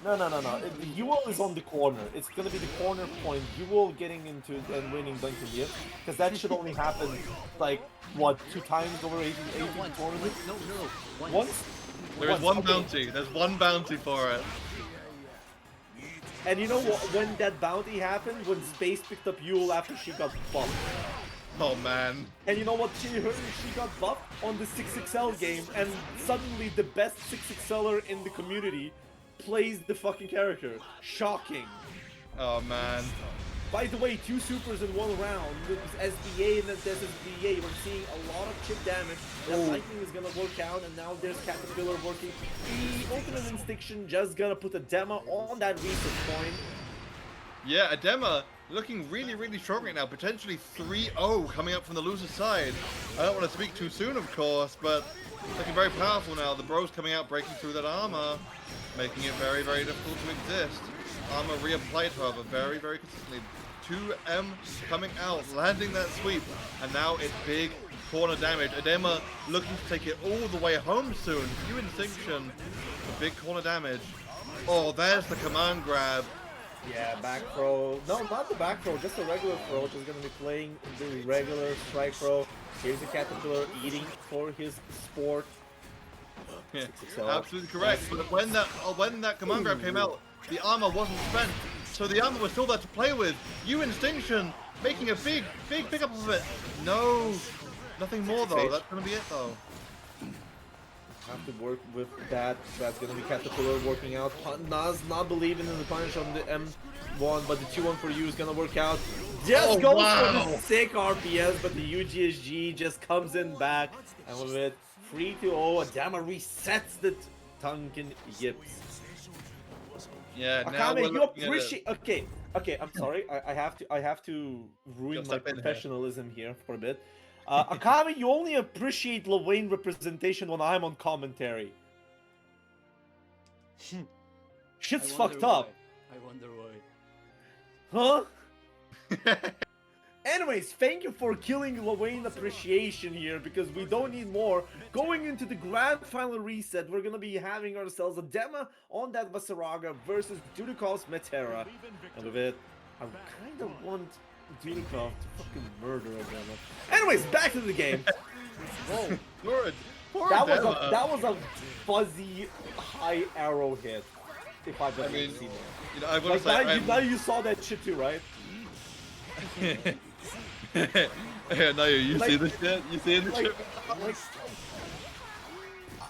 No. The UL is on the corner. It's gonna be the corner point. UL getting into and winning Dunkin'Yips, because that should only happen like what 2 times over 18 tournaments. No. Once. There is one okay. bounty. There's one bounty for it. And you know what? When that bounty happened, when Space picked up Yule after she got buffed. Oh man. And you know what? She got buffed on the 6XL game, and suddenly the best 6XLer in the community plays the fucking character. Shocking. Oh man. By the way, 2 supers in 1 round with SBA and then there's SBA. We're seeing a lot of chip damage. That lightning is gonna work out, and now there's Caterpillar working. The Ultimate Instinction just gonna put a demo on that research point. Yeah, Adema looking really, really strong right now. Potentially 3-0 coming up from the loser's side. I don't want to speak too soon, of course, but looking very powerful now. The bros coming out, breaking through that armor, making it very, very difficult to exist. Armor reapplied, however, very, very consistently. 2M coming out, landing that sweep, and now it's big corner damage. Adema looking to take it all the way home soon. You Instinction, the big corner damage. Oh, there's the command grab. Yeah, back throw. No, not the back throw, just the regular throw, which is going to be playing the regular strike throw. Here's the Caterpillar eating for his sport. Yeah, 6XL. absolutely correct. But when that command grab came out, the armor wasn't spent, so the armor was still there to play with. You Instinction making a big pickup of it. No, nothing more though. That's gonna be it though. Have to work with that. That's gonna be Caterpillar working out. Nas not believing in the punish on the M1, but the 2-1 for you is gonna work out. Just goes for the sick RPS, but the UGSG just comes in back, and with it 3-0, Adama resets the Dunkin'Yips. Yeah, now Akame, we're you looking at it. appreciate. Okay. I'm sorry. I have to ruin Just my step in here. professionalism here for a bit. Akame, you only appreciate Lil representation when I'm on commentary. Shit's I wonder fucked up, why. I wonder why. huh? Anyways, thank you for killing Lil appreciation here, because we don't need more. Going into the grand final reset, we're gonna be having ourselves a demo on that Vasaraga versus Dudikov's Metera. And with it, I kind of want Dudikov to fucking murder Adema. Anyways, back to the game. Whoa, good. Poor That Adema. was a fuzzy high arrow hit. If I've ever mean, seen it. You know, I want Like to say, now you saw that shit too, right? Yeah, no, you see this shit? You see this shit? Like,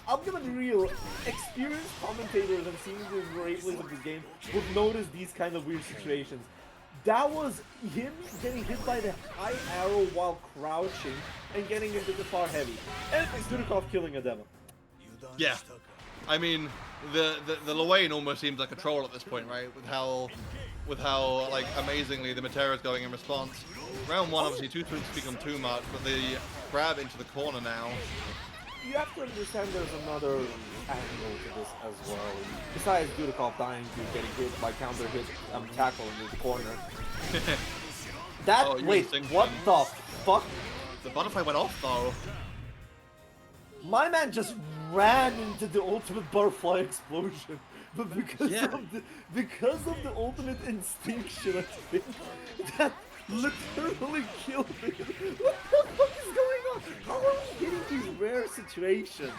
I'm gonna be real. Experienced commentators and seeing the replays of this game would notice these kind of weird situations. That was him getting hit by the high arrow while crouching and getting into the far heavy. And it's Dudikov killing Adema. Yeah. I mean, the Lil almost seems like a troll at this point, right? With how like amazingly the Metera is going in response. Round one, obviously, too soon to speak on too much, but the grab into the corner now. You have to understand there's another angle to this as well. Besides Dudikov dying to getting hit by counter hit tackle in the corner. That Oh, you wait, think- what the fuck? The butterfly went off though. My man just ran into the ultimate butterfly explosion. But because Yeah. of the ultimate instinction, I think that literally killed me. What the fuck is going on? How are we getting these rare situations?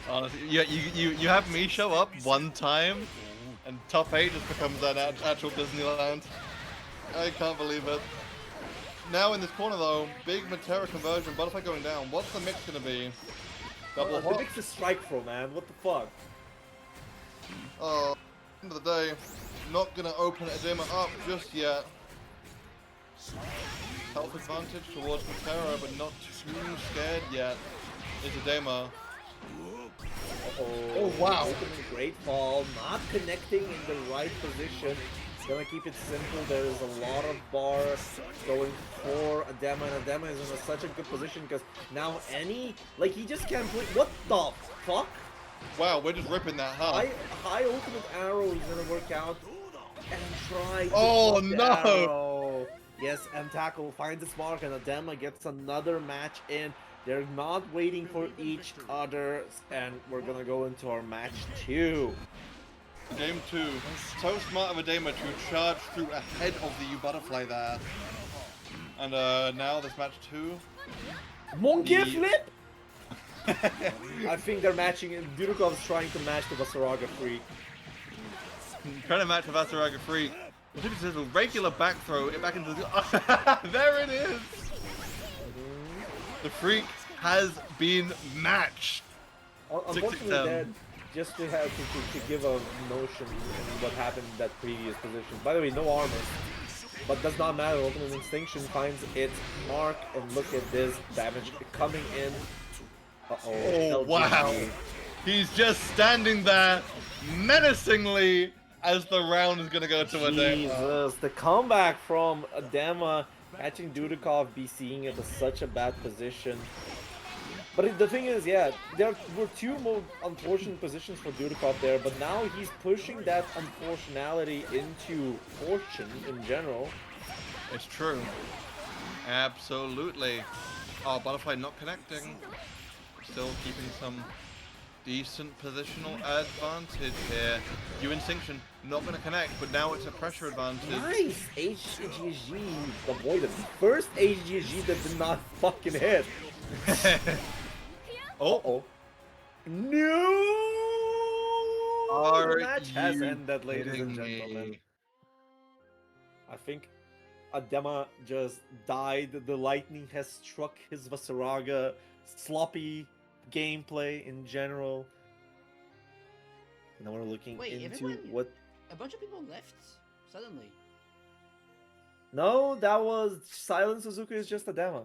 Honestly, you have me show up one time, and top 8 just becomes an actual Disneyland. I can't believe it. Now in this corner though, big Metera conversion, butterfly going down. What's the mix gonna be? Double The hop. mix is strike throw, man. What the fuck? End of the day, not gonna open Adema up just yet. Health advantage towards Metera, but not too scared yet. Is Adema. Oh wow. Ultimate great fall, not connecting in the right position. Gonna keep it simple. There is a lot of bars going for Adema, and Adema is in such a good position because now he just can't play. What the fuck? Wow, we're just ripping that, huh? High ultimate arrow is gonna work out and try to Oh, block the no. arrow. Yes, and tackle finds its mark, and Adema gets another match in. They're not waiting for each other, and we're gonna go into our match 2. Game 2. So smart of Adema to charge through ahead of the butterfly there. And now this match 2. Monkey The- flip? I think they're matching it. Dudikov's trying to match the Vasaraga freak. Trying to match the Vasaraga freak. Just a regular back throw it back into the. There it is! The freak has been matched. Unfortunately, 6-6-7. that just to have to give a notion of what happened in that previous position. By the way, no armor, but does not matter. Ultimate Instinction finds its mark, and look at this damage coming in. Oh, wow. He's just standing there menacingly as the round is going to go to Adema. Jesus, the comeback from Adema, catching Dudikov, be seeing it as such a bad position. But the thing is, yeah, there were 2 more unfortunate positions for Dudikov there, but now he's pushing that unfortunality into fortune in general. It's true. Absolutely. Oh, butterfly not connecting. Still keeping some decent positional advantage here. You Instinction not going to connect, but now it's a pressure advantage. Nice! HGG avoided. First HGG that did not fucking hit. Oh, Uh-oh. No! are The match has you ended, ladies and kidding gentlemen. me? I think Adema just died. The lightning has struck his Vasaraga. Sloppy gameplay in general. Now we're looking Wait, into everyone- what. A bunch of people left suddenly. No, that was Silent Suzuki is just Adema.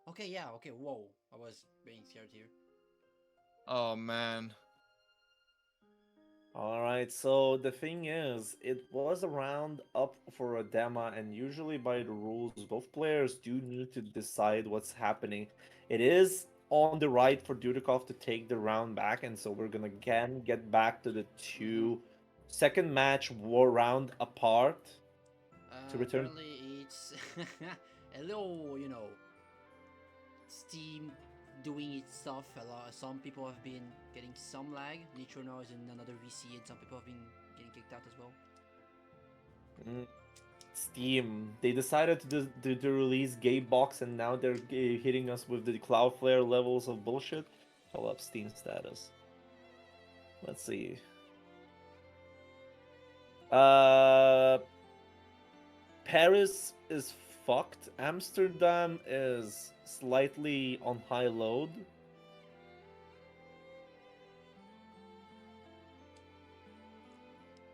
Okay, yeah, okay, whoa. I was being scared here. Oh man. Alright, so the thing is, it was a round up for a demo, and usually by the rules, both players do need to decide what's happening. It is on the right for Dudikov to take the round back, and so we're gonna again get back to the second match war round apart to return. Apparently it's a little, you know, Steam doing its stuff. Some people have been getting some lag. Nitro now is in another VC, and some people have been getting kicked out as well. Steam, they decided to release Gatebox, and now they're hitting us with the Cloudflare levels of bullshit. Pull up Steam status. Let's see. Paris is fucked. Amsterdam is slightly on high load.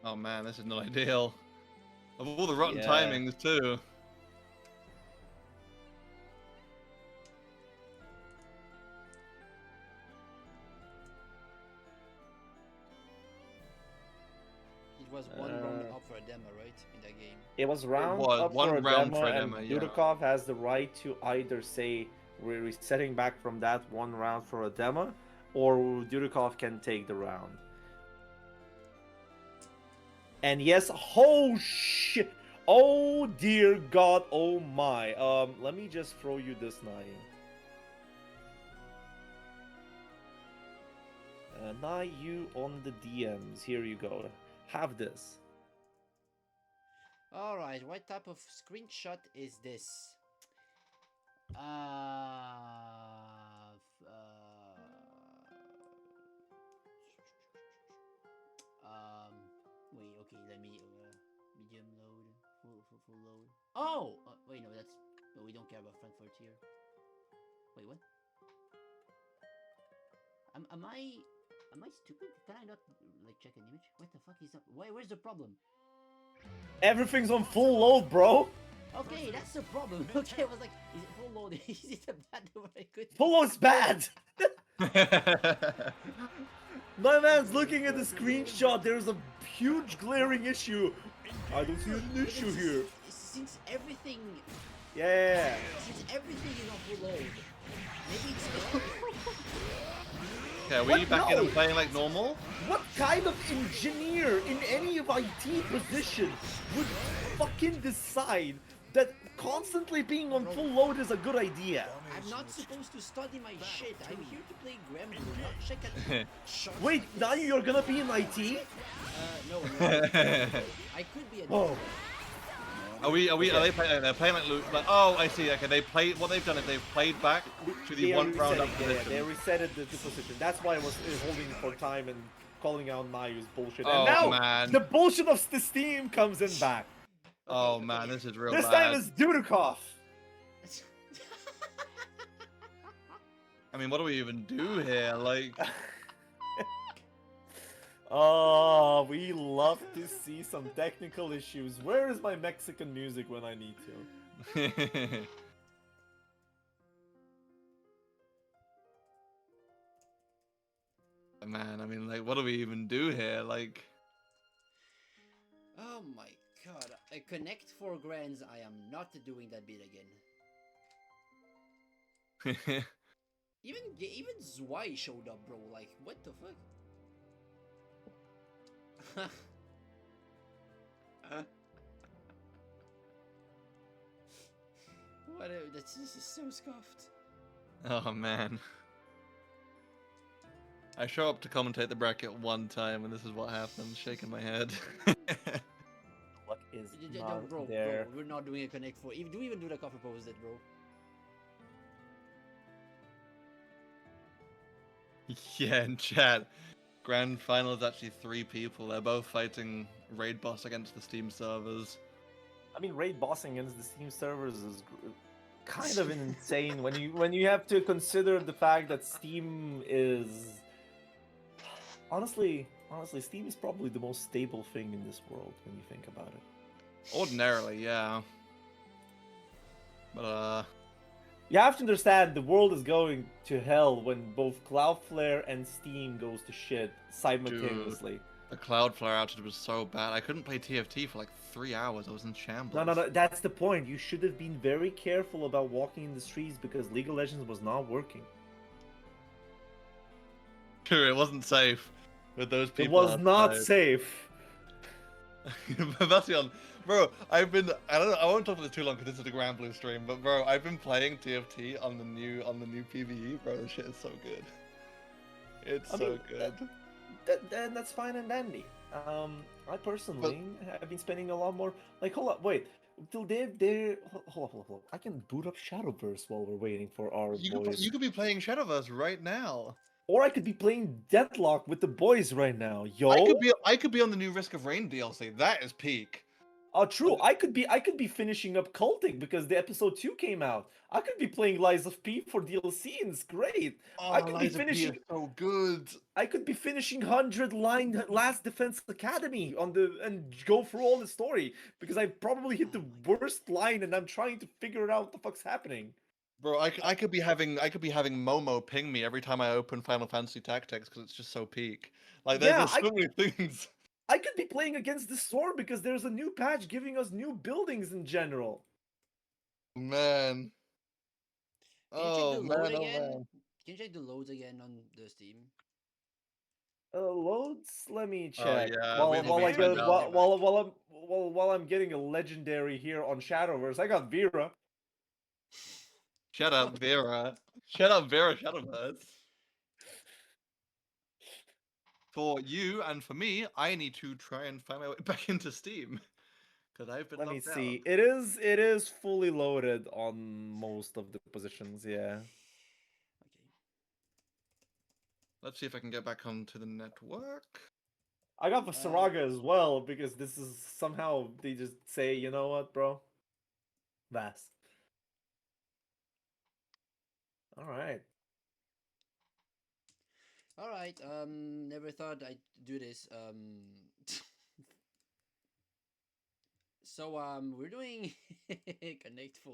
Oh man, this is not ideal. Of all the rotten Yeah. timings too. It was one round up for a demo, right? In that game. It was round was up one for a round demo, for a and demo, yeah. Dudikov has the right to either say we're resetting back from that one round for a demo, or Dudikov can take the round. And yes, oh shit, oh dear God, oh my. Let me just throw you this, Nai. Nai, you on the DMs. Here you go. Have this. Alright, what type of screenshot is this? Wait, okay, let me, medium load, full load. Oh! Wait, no, that's, no, we don't care about Frankfurt here. Wait, what? Am I stupid? Can I not, like, check an image? What the fuck is that? Where's the problem? Everything's on full load, bro. Okay, that's the problem. Okay, I was like, is it full load? Is it a bad what I could? Full load's bad. My man's looking at the screenshot. There's a huge glaring issue. I don't see an issue here. Since everything, Yeah. since everything is on full load, maybe it's. Okay, are we What? back in No. and playing like normal? What kind of engineer in any of IT position would fucking decide that constantly being on full load is a good idea? I'm not supposed to study my shit. I'm here to play Gremlin, not check at shots Wait, like now this. you're gonna be in IT? No. I could be a. Oh. Are they playing? They're playing like oh, I see. Okay, they played. What they've done is they've played back to the They are one round up resetting, yeah, position. they reset the position. That's why I was holding for time and calling out Mayu's bullshit. Oh, And now man. the bullshit of the Steam comes in back. Oh man, this is real This bad. time it's Dudikov. I mean, what do we even do here? Like, Oh, we love to see some technical issues. Where is my Mexican music when I need to? man, I mean, like, what do we even do here? Like, Oh my god. A connect for grands. I am not doing that bit again. Even Zwei showed up, bro. Like, what the fuck? This is so scuffed. Oh man. I show up to commentate the bracket one time, and this is what happens. Shaking my head. Luck is No, not bro, there. we're not doing a connect four. Do even do the coffee pose that, bro? Yeah, in chat. Grand final is actually 3 people. They're both fighting raid boss against the Steam servers. I mean, raid bossing against the Steam servers is kind of insane when you have to consider the fact that Steam is honestly, Steam is probably the most stable thing in this world when you think about it. Ordinarily, yeah. But You have to understand the world is going to hell when both Cloudflare and Steam goes to shit simultaneously. the Cloudflare outage was so bad. I couldn't play TFT for like 3 hours. I was in shambles. No, that's the point. You should have been very careful about walking in the streets because League of Legends was not working. True, it wasn't safe with those people. It was not outside. safe. Bastion, bro, I don't know, I won't talk about this too long because this is the Grand Blue stream, but bro, I've been playing TFT on the new PvE, bro. This shit is so good. It's so good. Then that's fine and dandy. I personally have been spending a lot more. Like, hold up, wait. Till they're hold up. I can boot up Shadowverse while we're waiting for our boys. You could be playing Shadowverse right now. Or I could be playing Deadlock with the boys right now, yo. I could be on the new Risk of Rain DLC. That is peak. Oh, true. I could be finishing up Culting because the episode 2 came out. I could be playing Lies of P for DLC, and it's great. Oh, I could Lies be of P finishing. is so good. I could be finishing 100 line Last Defense Academy on the and go through all the story because I probably hit the worst line and I'm trying to figure out what the fuck's happening. Bro, I could be having Momo ping me every time I open Final Fantasy Tactics because it's just so peak. Like there's so many things. I could be playing against the storm because there's a new patch giving us new buildings in general. Man. Can you check the load man, again? man. Can you check the loads again on the Steam? Loads. Let me Oh, check. yeah, While wait till while we I find get out. while I'm getting a legendary here on Shadowverse, I got Vera. Shut up, Vera. Shut up, Vera Shadowverse. For you and for me, I need to try and find my way back into Steam. Because I've been Let me locked see. out. It is fully loaded on most of the positions. Yeah. Okay. Let's see if I can get back onto the network. I got Vasaraga as well because this is somehow they just say, you know what, bro? Vast. All right. All right. Never thought I'd do this. So we're doing Connect 4.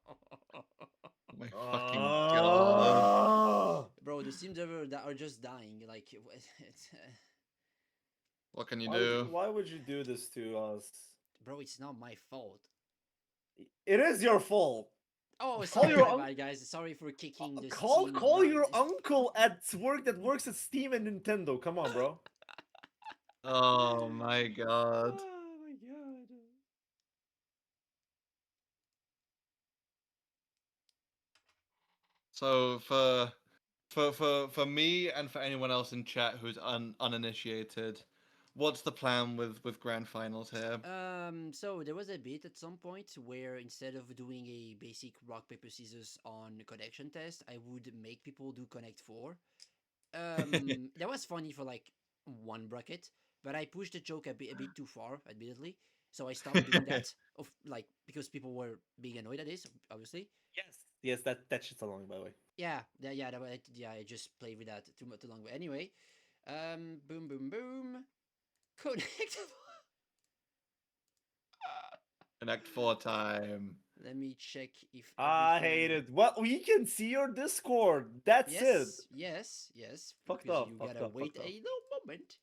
Oh my fucking god. Bro, the Steam server that are just dying. Like it's What can you do? Why would you do this to us? bro, it's not my fault. It is your fault. Oh, Call sorry, your my un- bad, guys. Sorry for kicking the Call Steam. call your It's- uncle at work that works at Steam and Nintendo. Come on, bro. Oh my god. Oh my god. So for me and for anyone else in chat who's uninitiated, what's the plan with grand finals here? So there was a bit at some point where instead of doing a basic rock paper scissors on connection test, I would make people do connect 4. That was funny for like one bracket, but I pushed the joke a bit too far, admittedly. So I stopped doing that of like because people were being annoyed at this, obviously. Yes, that shit's along, by the way. Yeah, I just played with that too long. But anyway, boom, boom, boom, connect. Connect 4 time. Let me check if I hate it. Well, we can see your Discord. That's it. Yes. Fucked Because up, you fucked gotta up, wait fucked a up. little moment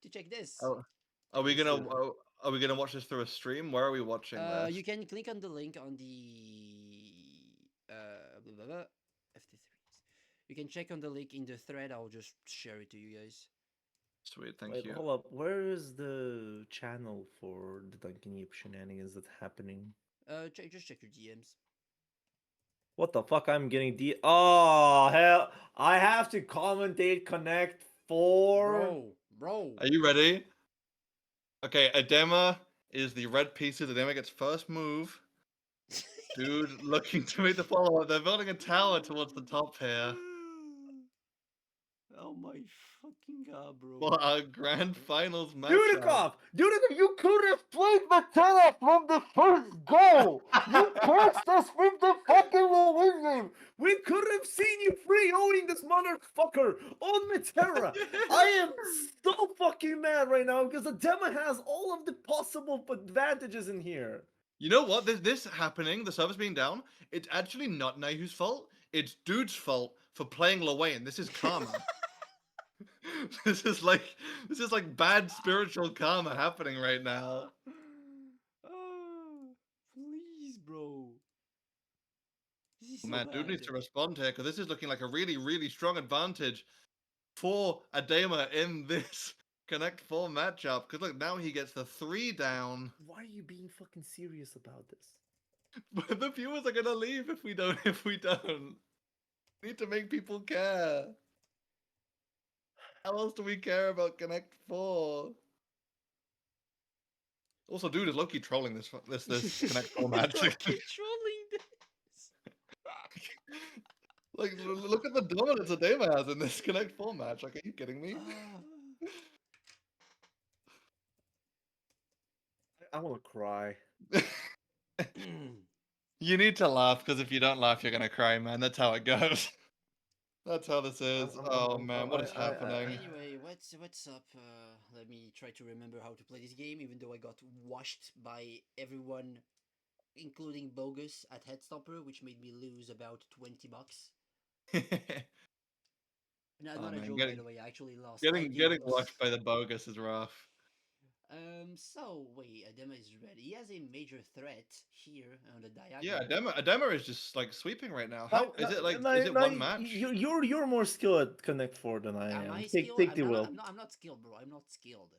to check this. Oh, are we Understood. gonna are we gonna watch this through a stream? Where are we watching this? You can click on the link on the blah, blah, blah, FT3s. You can check on the link in the thread. I'll just share it to you guys. Sweet, thank Wait, you. hold up. Where is the channel for the Dunkin'Yips shenanigans that's happening? Just check your DMs. What the fuck? I'm getting Oh hell! I have to commentate Connect 4. Bro. Are you ready? Okay, Adema is the red pieces. Adema gets first move. Dude, looking to make the follow-up. They're building a tower towards the top here. Oh my fucking god, bro. For our grand finals matchup. Dudikov! Dudikov, you could have played Matera from the first goal! You cursed us from the fucking win game! We could have seen you free-owning this motherfucker on Matera! I am so fucking mad right now because the demo has all of the possible advantages in here. You know what? This happening, the server's being down, it's actually not Naihu's fault. It's Dude's fault for playing Lawayne. This is karma. this is like bad spiritual karma happening right now. Oh, please, bro. This is so Man, Dude bad. needs to respond here because this is looking like a really, really strong advantage for Adema in this Connect 4 matchup. Because look, now he gets the 3 down. Why are you being fucking serious about this? But the viewers are gonna leave if we don't. We need to make people care. How else do we care about Connect 4? Also, Dude is low-key trolling this Connect 4 match. Fucking trolling this. Like, look at the dominance Adema has in this Connect 4 match. Like, are you kidding me? I want to cry. You need to laugh, because if you don't laugh, you're gonna cry, man. That's how it goes. That's how this is. Oh man, what is happening? Anyway, what's up? Let me try to remember how to play this game, even though I got washed by everyone, including Bogus at Headstomper, which made me lose about $20. No, Oh, not a man, joke, by the way. I actually lost. getting watched by the Bogus is rough. So wait, Adema is ready. He has a major threat here on the diagonal. Yeah, Adema is just like sweeping right now. How is it like? Is it one match? You're more skilled at Connect 4 than I am. Am I Take skilled? the will. I'm not skilled, bro. I'm not skilled.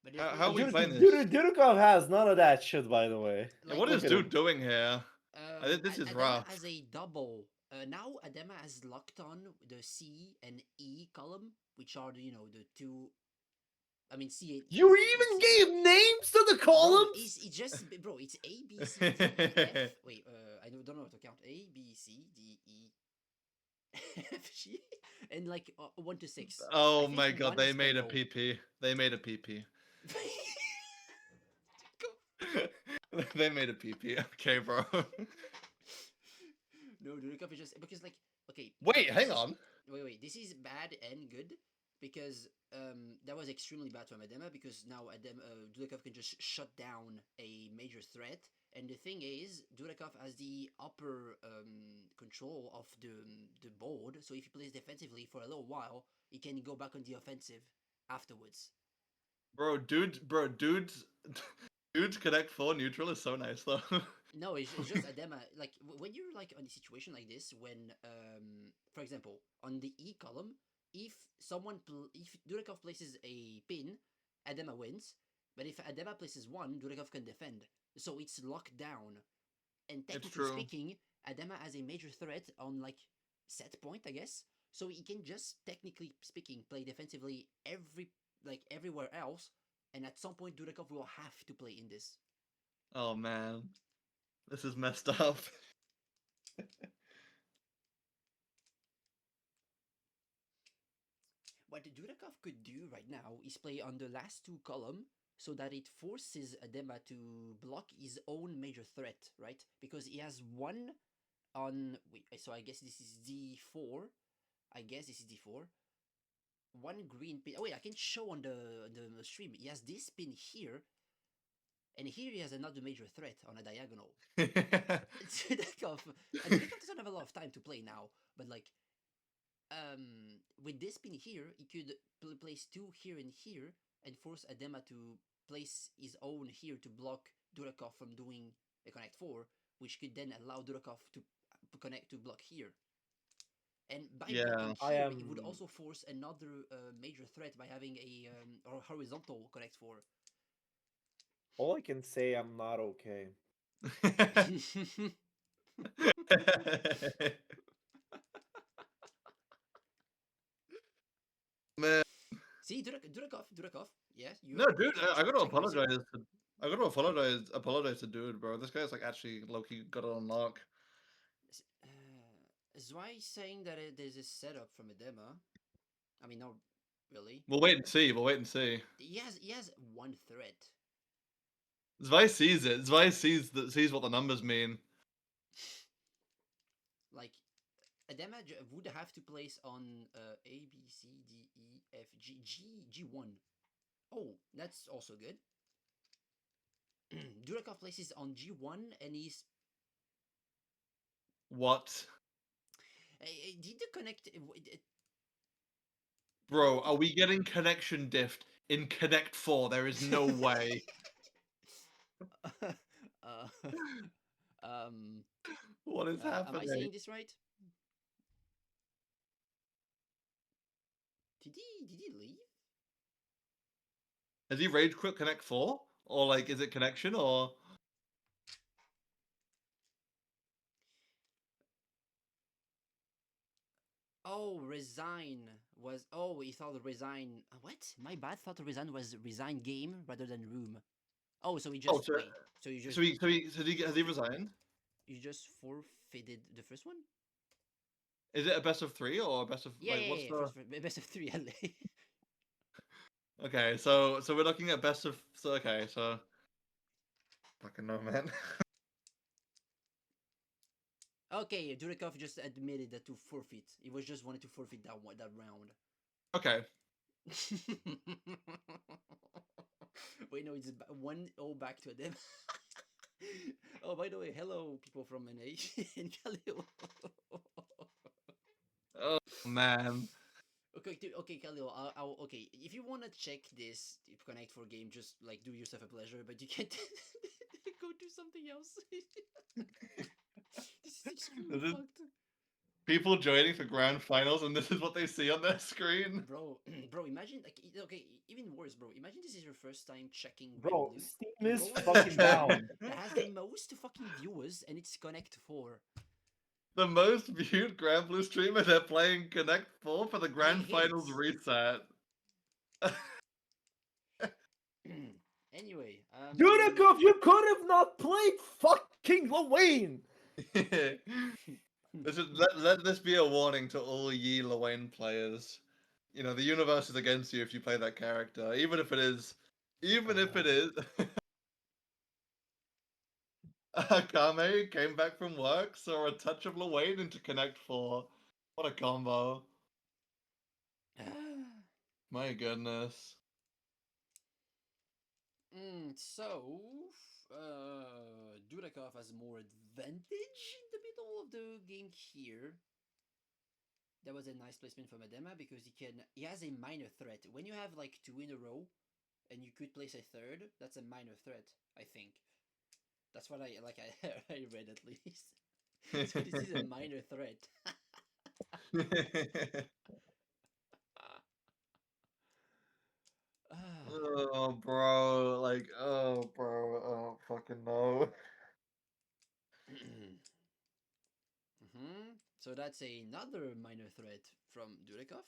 But How are we playing this? Dudikov has none of that shit, by the way. Yeah, what is Dude doing here? This is Adema rough. has a double. Now Adema has locked on the C and E column, which are the the two. I mean C. You even gave names to the columns. Bro, it's just bro. It's A B C D E F. Wait, I don't know how to count. A B C D E F G and like 1 to 6. Oh my god, they made a PP. They made a PP. They made a PP. Okay, bro. No, dude, is just because like okay. Wait, hang on. Wait. This is bad and good because that was extremely bad for Adema because now Dudakov can just shut down a major threat. And the thing is, Dudakov has the upper control of the board, so if he plays defensively for a little while, he can go back on the offensive afterwards. Dude's Connect 4 neutral is so nice though. No, it's just Adema. Like when you're like on a situation like this, when for example, on the E column, if Dudakov places a pin, Adema wins. But if Adema places 1, Dudakov can defend. So it's locked down. And technically speaking, Adema has a major threat on like set point, I guess. So he can just technically speaking play defensively everywhere else. And at some point, Dudakov will have to play in this. Oh man, this is messed up. What Dudakov could do right now is play on the last 2 column so that it forces Adema to block his own major threat, right? Because he has 1 on... Wait, so I guess this is D4. I guess this is D4. 1 green pin. Oh wait, I can show on the stream. He has this pin here. And here he has another major threat on a diagonal. Dudakov doesn't have a lot of time to play now. But like... with this pin here, he could place 2 here and here and force Adema to place his own here to block Dudakov from doing a Connect 4, which could then allow Dudakov to connect to block here. And by blocking here, it would also force another major threat by having a horizontal Connect 4. All I can say, I'm not okay. Man, See, Durakov. Yes, no, dude, I gotta check racer. apologize. I gotta apologize to dude, bro. This guy's like actually low-key got it on lock. Zwei saying that there's a setup from a demo. I mean, not really. We'll wait and see. We'll wait and see. He has one thread. Zwei sees it. Zwei sees what the numbers mean. Like, a damage would have to place on A, B, C, D, E, F, G1. Oh, that's also good. Durakov places on G1 and he's... What? Did the connect... Bro, are we getting connection diffed in Connect 4? There is no way. What is happening? Am I saying this right? Did he leave? Has he rage quit Connect 4? Or like, is it connection or? Oh, resign was... Oh, he thought resign... What? My bad. Thought resign was resign game rather than room. Oh, so he just... so, wait. So you just... has he resigned? You just forfeited the first one? Is it a best of 3 or a best of Yeah, like what's the best of 3 LA. Okay, so we're looking at best of so fucking no, man. Okay, Durakov just admitted that to forfeit. He was just wanted to forfeit that round. Okay. Wait, no, it's 1-0 back to them. Oh, by the way, hello, people from NA and Khalil. Oh man. Okay, Khalil. Okay, if you wanna check this Connect 4 game, just like do yourself a pleasure, but you can't go do something else. This is fucked. People joining for grand finals and this is what they see on their screen. Bro, imagine like okay, even worse, bro. Imagine this is your first time checking. Bro, Red Blue. Steam is Bro, fucking down. that has the most fucking viewers, and it's Connect 4. The most viewed Grand Blue streamer, they're playing Connect 4 for the grand hate finals it. reset. Anyway, Dudikov, you could have not played fucking Lil Let this be a warning to all ye Lewayne players. You know, the universe is against you if you play that character, even if it is Akame came back from work, saw a touch of Lewayne into Connect 4. What a combo. My goodness. So, Durakov has more advantage in the middle of the game here. That was a nice placement from Adema because he has a minor threat. When you have like 2 in a row, and you could place a third, that's a minor threat, I think. That's what I read at least. So this is a minor threat. Oh, bro. Like, oh, bro. Oh, fucking no. So that's another minor threat from Durakov.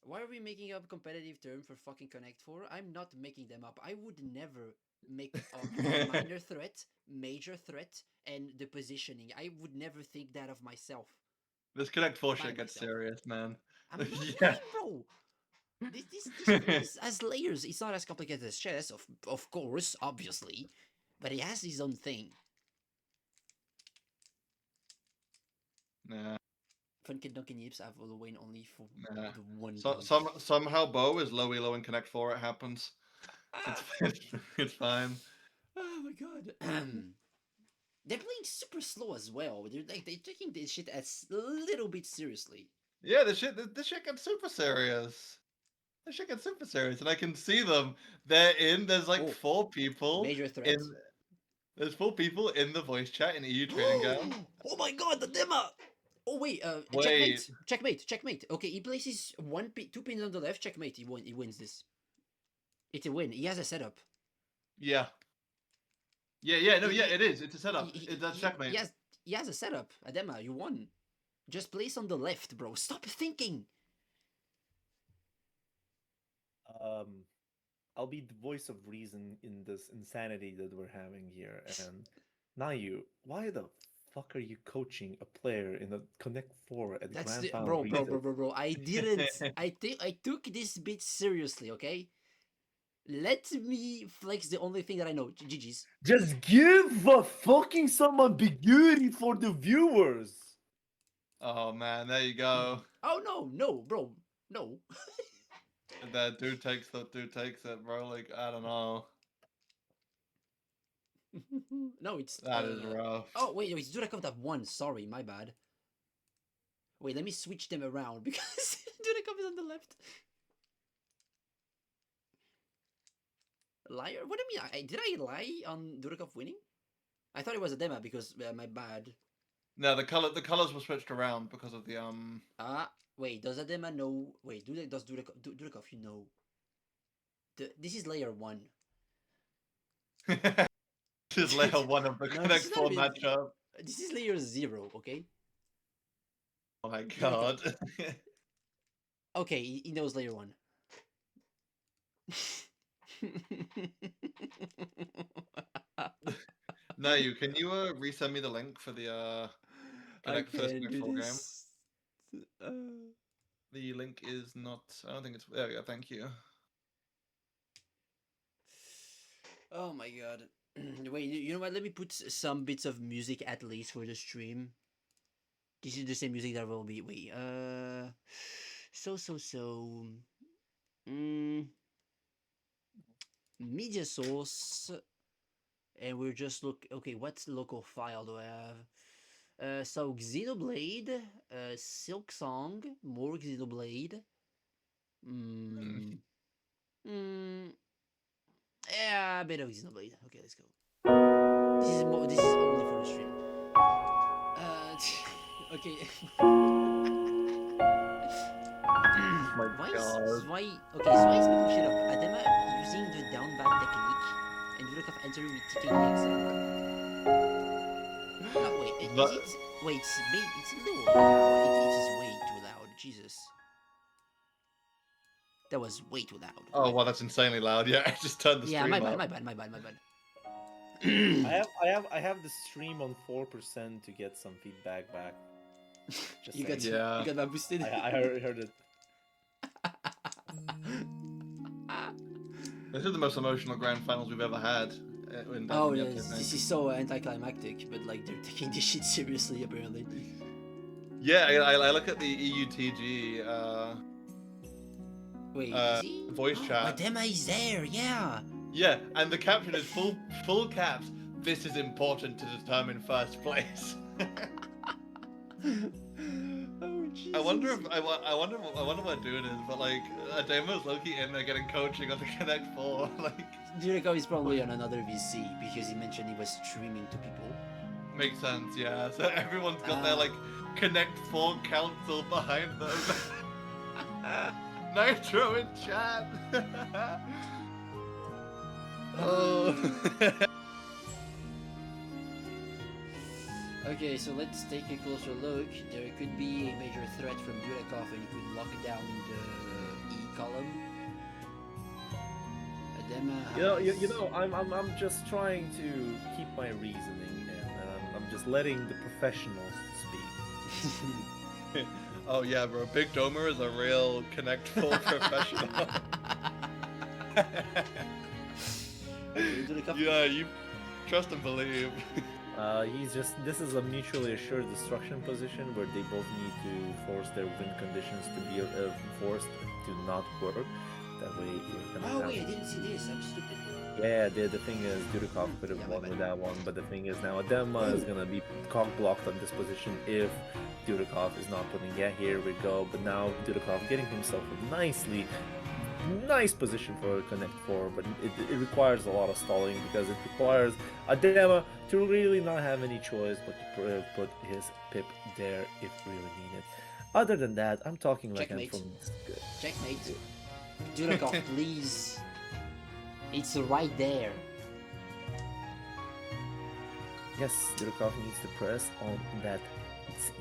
Why are we making up competitive term for fucking Connect 4? I'm not making them up. I would never make up minor threat, major threat, and the positioning. I would never think that of myself. This Connect 4 By shit gets myself. serious, man. I'm not Yeah. lying, bro. This has layers. It's not as complicated as chess, of course, obviously, but it has its own thing. Nah. Funkin' Dunkin'Yips have win only for Nah. the one. Somehow Bo is low elo in Connect 4. It happens. It's fine. Oh my god. They're playing super slow as well. They're taking this shit as a little bit seriously. Yeah, this shit gets super serious. This shit gets super serious, and I can see them. There's like 4 people Major threat. There's 4 people in the voice chat in EU training ground. Oh my god, the demo! Oh wait, Wait. checkmate. Okay, he places 2 pins on the left. Checkmate. He wins this. It's a win. He has a setup. Yeah. Yeah. No. Yeah. It is. It's a setup. That's checkmate. He has he has a setup. Adema, you won. Just place on the left, bro. Stop thinking. I'll be the voice of reason in this insanity that we're having here. And Nayu, why the fuck are you coaching a player in the Connect Four at That's Grand the Final? bro. I didn't. I took this bit seriously. Okay. Let me flex the only thing that I know. GG's. Just give a fucking some ambiguity for the viewers. Oh man, there you go. Oh no, bro, no. That dude takes it, bro. Like, I don't know. No, it's That is rough. Oh wait, it's Dudakov that won. Sorry, my bad. Wait, let me switch them around because Dudakov is on the left. Liar? What do you mean? Did I lie on Dudakov winning? I thought it was a demo because my bad. No, the colors were switched around because of the Wait, does Adema know? Wait, does Dudakov you know? This is layer 1. This is layer 1 of the No, Connect this is 4 not even- matchup. This is layer 0, okay? Oh my god. Okay, he knows layer 1. No, can you resend me the link for the Connect first Connect 4 game? The link is not. I don't think it's. There we go. Thank you. Oh my god. Wait, you know what? Let me put some bits of music at least for the stream. This is the same music that will be. Wait, media source, and we're just okay, what local file do I have? So Xenoblade, Silk Song, more Xenoblade. Yeah, a bit of Xenoblade. Okay, let's go. This is only for the stream. Okay. Why is making shit up. Adema using the down back technique and Dudakov entering with TK exit. No, wait, is it? Wait, it's low. It is way too loud. Jesus. That was way too loud. Oh wow, that's insanely loud. Yeah, I just turned the stream my up. bad. I have the stream on 4% to get some feedback back. Just you saying. got that boosted. I heard it. This is the most emotional grand finals we've ever had. Oh yeah, this is so anticlimactic, but like they're taking this shit seriously apparently. Yeah, I look at the EUTG Wait, voice chat. Adema is there, yeah. Yeah, and the caption is full caps. This is important to determine first place. Oh Jesus. I wonder what dude is, but like Adema's low-key in there getting coaching on the Connect 4. Like, Jericho is probably on another VC because he mentioned he was streaming to people. makes sense, yeah. So everyone's got their like Connect 4 council behind them. Nitro in chat. Oh. Okay, so let's take a closer look. There could be a major threat from Dudakov and he could lock down the E column. Adema You know, I'm just trying to keep my reasoning, and I'm just letting the professionals speak. Oh yeah, bro. Big Domer is a real Connect 4 professional. Yeah, you trust and believe. This is a mutually assured destruction position where they both need to force their win conditions to be forced to not work. That way you're gonna have... wait, I didn't see this. I'm stupid. Yeah, the thing is, Dudakov could have won with that one, but the thing is now Adema is gonna be cock-blocked on this position if Dudakov is not putting... Yeah, here we go, but now Dudakov getting himself a nice position for Connect 4, but it requires a lot of stalling because it requires Adema to really not have any choice but to put his pip there if really needed. Other than that, I'm talking like Checkmate. I'm from... Checkmate. Dudakov, please. It's right there. Yes, Dudikov needs to press on that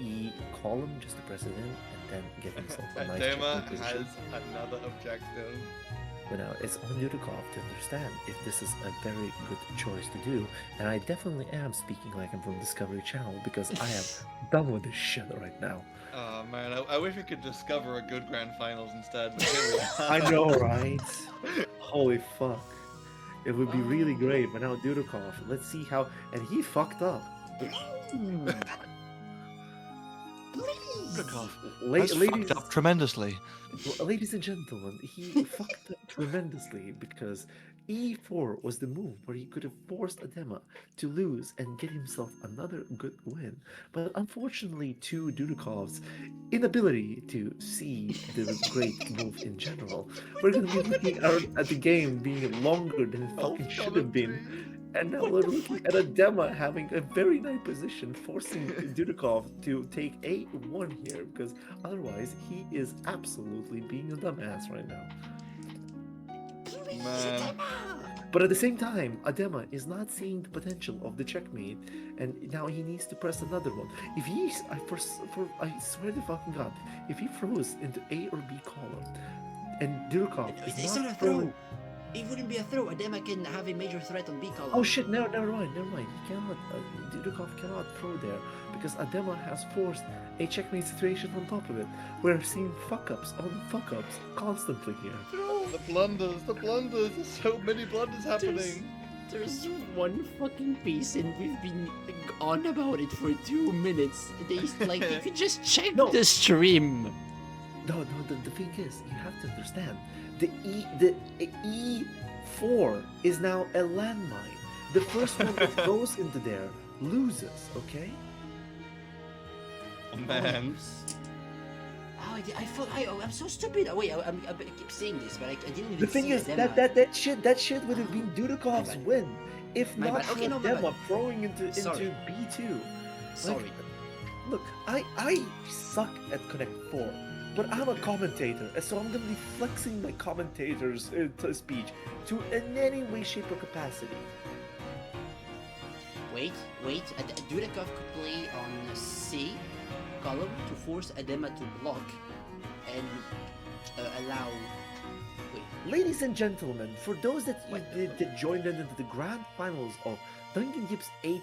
E column just to press it in and then get himself a nice Dema checkpoint position. has another objective. But now it's on Dudikov to understand if this is a very good choice to do. And I definitely am speaking like I'm from Discovery Channel because I am done with this shit right now. Oh man, I wish we could discover a good grand finals instead. But here we are. I know, right? Holy fuck. It would be really great, but now Dudikov, let's see how... And he fucked up. Dudikov La- has ladies, fucked up tremendously. ladies and gentlemen, he fucked up tremendously because E4 was the move where he could have forced Adema to lose and get himself another good win. But unfortunately, to Dudikov's inability to see the great move in general, we're going to be looking at the game being longer than it fucking should have been. And now we're looking at Adema having a very nice position, forcing Dudikov to take A1 here, because otherwise he is absolutely being a dumbass right now. Man. But at the same time, Adema is not seeing the potential of the checkmate, and now he needs to press another one. If he's, I swear to fucking God, if he froze into A or B column, and Dudikov It's is not a not throw. throwing... It wouldn't be a throw. Adema can have a major threat on B column. Oh shit, no, never mind. He cannot, Dudikov cannot throw there, because Adema has forced a checkmate situation on top of it. We're seeing fuck-ups on fuck-ups constantly here. The blunders, there's so many blunders happening. There's one fucking piece, and we've been on about it for 2 minutes. Like, you could just check No. the stream. No, the thing is, you have to understand, the E4 is now a landmine. The first one that goes into there loses, okay? Oh, man. Oh, I'm so stupid. Wait, I keep saying this, but I didn't even The thing see is, Adema. that shit would have been Dudikov's bad. win, if My not bad. for Okay, no, my Adema bad. throwing into Sorry. B2. Sorry. Look, I suck at Connect 4, but I'm a commentator, and so I'm gonna be flexing my commentator's speech to in any way, shape, or capacity. Wait. Dudikov could play on C column to force Adema to block and allow. Wait. Ladies and gentlemen, for those that joined in into the grand finals of Dunkin'Yips 80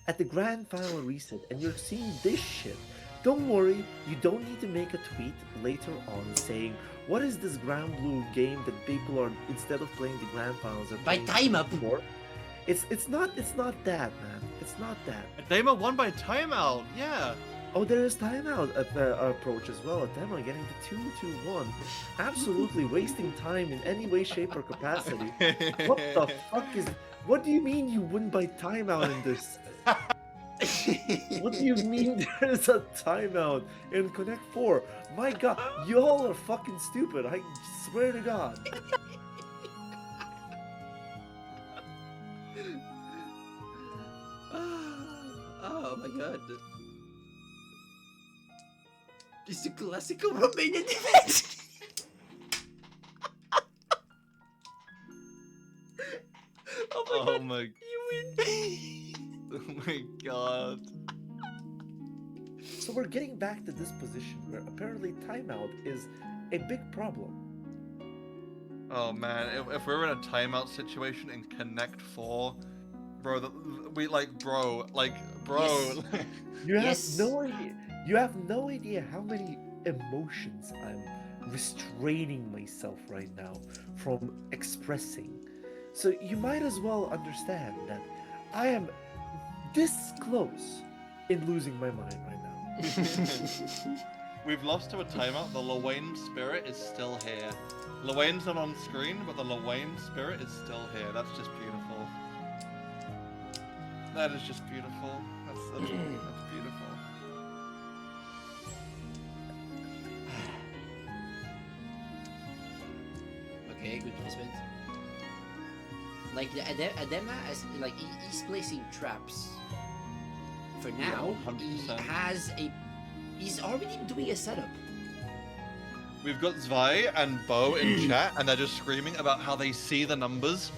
at the grand final reset, and you're seeing this shit, don't worry, you don't need to make a tweet later on saying, what is this Grand Blue game that people are, instead of playing the grand finals, are By playing time up. for? It's not that, man. It's not that. Dema won by timeout, yeah. Oh, there is timeout approach as well. Adema getting the 2-2-1. Absolutely wasting time in any way, shape, or capacity. What the fuck is... What do you mean you win by timeout in this? What do you mean there's a timeout in Connect 4? My god, y'all are fucking stupid. I swear to God. Oh my god. It's a classical Romanian defense. Oh my, You win. oh my god. So we're getting back to this position where apparently timeout is a big problem. Oh man, if we're in a timeout situation in Connect 4, bro, bro. Yes. You have Yes. no idea. You have no idea how many emotions I'm restraining myself right now from expressing. So you might as well understand that I am this close in losing my mind right now. We've lost to a timeout. The Luane spirit is still here. Luane's not on screen, but the Luane spirit is still here. That's just beautiful. That is just beautiful. That's beautiful. Okay, good placement. Like the Adema, as like he's placing traps. For now, he 100%. has a. He's already doing a setup. We've got Zwei and Bo in chat, and they're just screaming about how they see the numbers.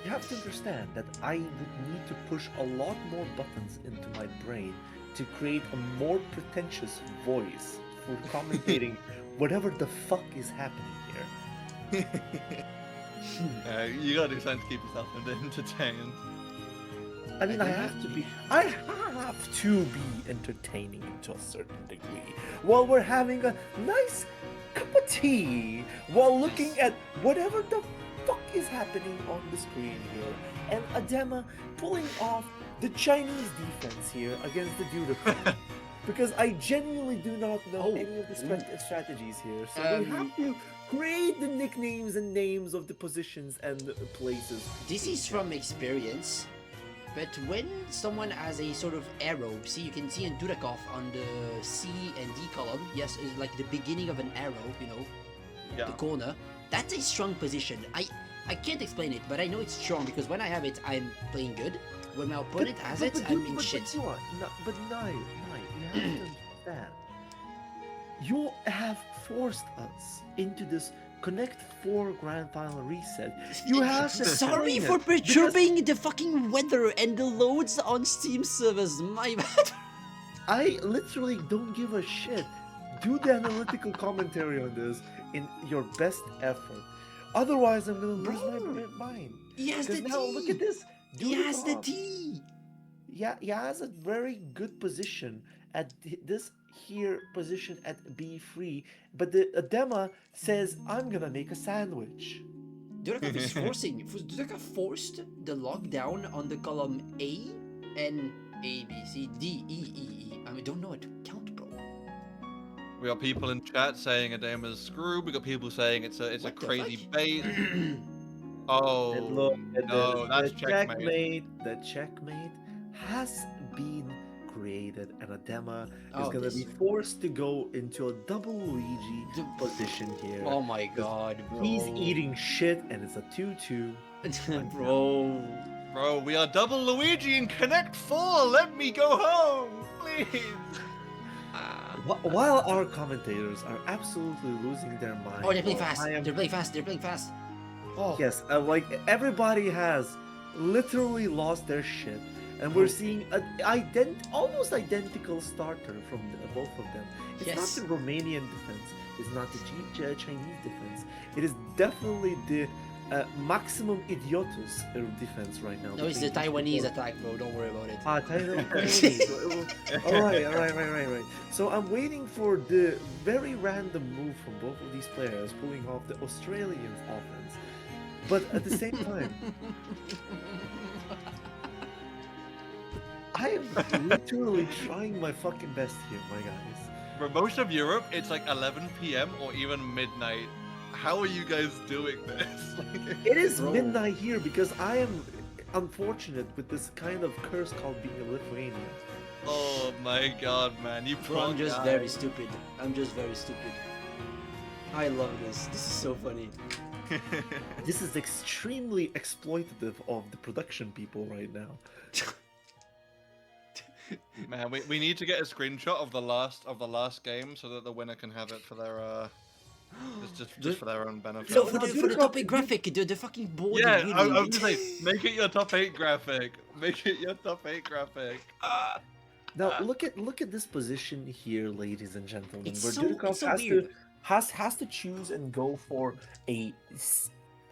you have to understand that I would need to push a lot more buttons into my brain to create a more pretentious voice for commentating whatever the fuck is happening here. You gotta do something to keep yourself entertained. I mean, I have to be entertaining to a certain degree while we're having a nice cup of tea while looking at whatever the fuck is happening on the screen here, and Adema pulling off the Chinese defense here against the Dudecon. Because I genuinely do not know any of the strategies here, so we have to create the nicknames and names of the positions and the places. This is from experience, but when someone has a sort of arrow, see, you can see in Dudakov on the C and D column, yes, it's like the beginning of an arrow, you know, the corner. That's a strong position. I can't explain it, but I know it's strong because when I have it, I'm playing good. When my opponent has it, I'm in shit. But Nai, you have to understand. You have forced us into this Connect 4 Grand Final reset. You have to Sorry for perturbing the fucking weather and the loads on Steam servers. My bad. I literally don't give a shit. Do the analytical commentary on this in your best effort. Otherwise, I'm gonna lose my mind. He has the now T. look at this. He has the T. Yeah, he has a very good position at this here position at B3, but the Adema says, I'm gonna make a sandwich. Dudakov is forcing. Dudakov forced the lockdown on the column A and A, B, C, D, E, E, E. I don't know how to count, bro. We got people in chat saying Adema's screwed. We got people saying it's a crazy bait. Oh And look at no, this. that's checkmate. The checkmate has been created, and Adema is gonna be forced to go into a double Luigi position here. Oh my god, bro. He's eating shit, and it's a 2-2. Bro. Bro, we are double Luigi in Connect 4. Let me go home, please. While our commentators are absolutely losing their mind. Oh, they're playing fast. They're playing fast. They're playing fast. Oh. Yes, like everybody has literally lost their shit. And we're seeing an almost identical starter from both of them. It's not the Romanian defense. It's not the Chinese defense. It is definitely the maximum idiotus defense right now. No, it's the Taiwanese attack, bro. Don't worry about it. Taiwanese. Alright. So I'm waiting for the very random move from both of these players, pulling off the Australian offense. But at the same time, I am literally trying my fucking best here, my guys. For most of Europe, it's like 11 p.m. or even midnight. How are you guys doing this? It is midnight here because I am unfortunate with this kind of curse called being a Lithuanian. Oh my god, man, you Bro, I'm just very stupid. I'm just very stupid. I love this. This is so funny. This is extremely exploitative of the production people right now. Man, we need to get a screenshot of the last game so that the winner can have it for their just for their own benefit. No, for the top 8 graphic, the fucking board. Yeah, really I was gonna say, make it your top 8 graphic. Make it your top 8 graphic. Now look at this position here, ladies and gentlemen, It's where so Dudakov has to choose and go for a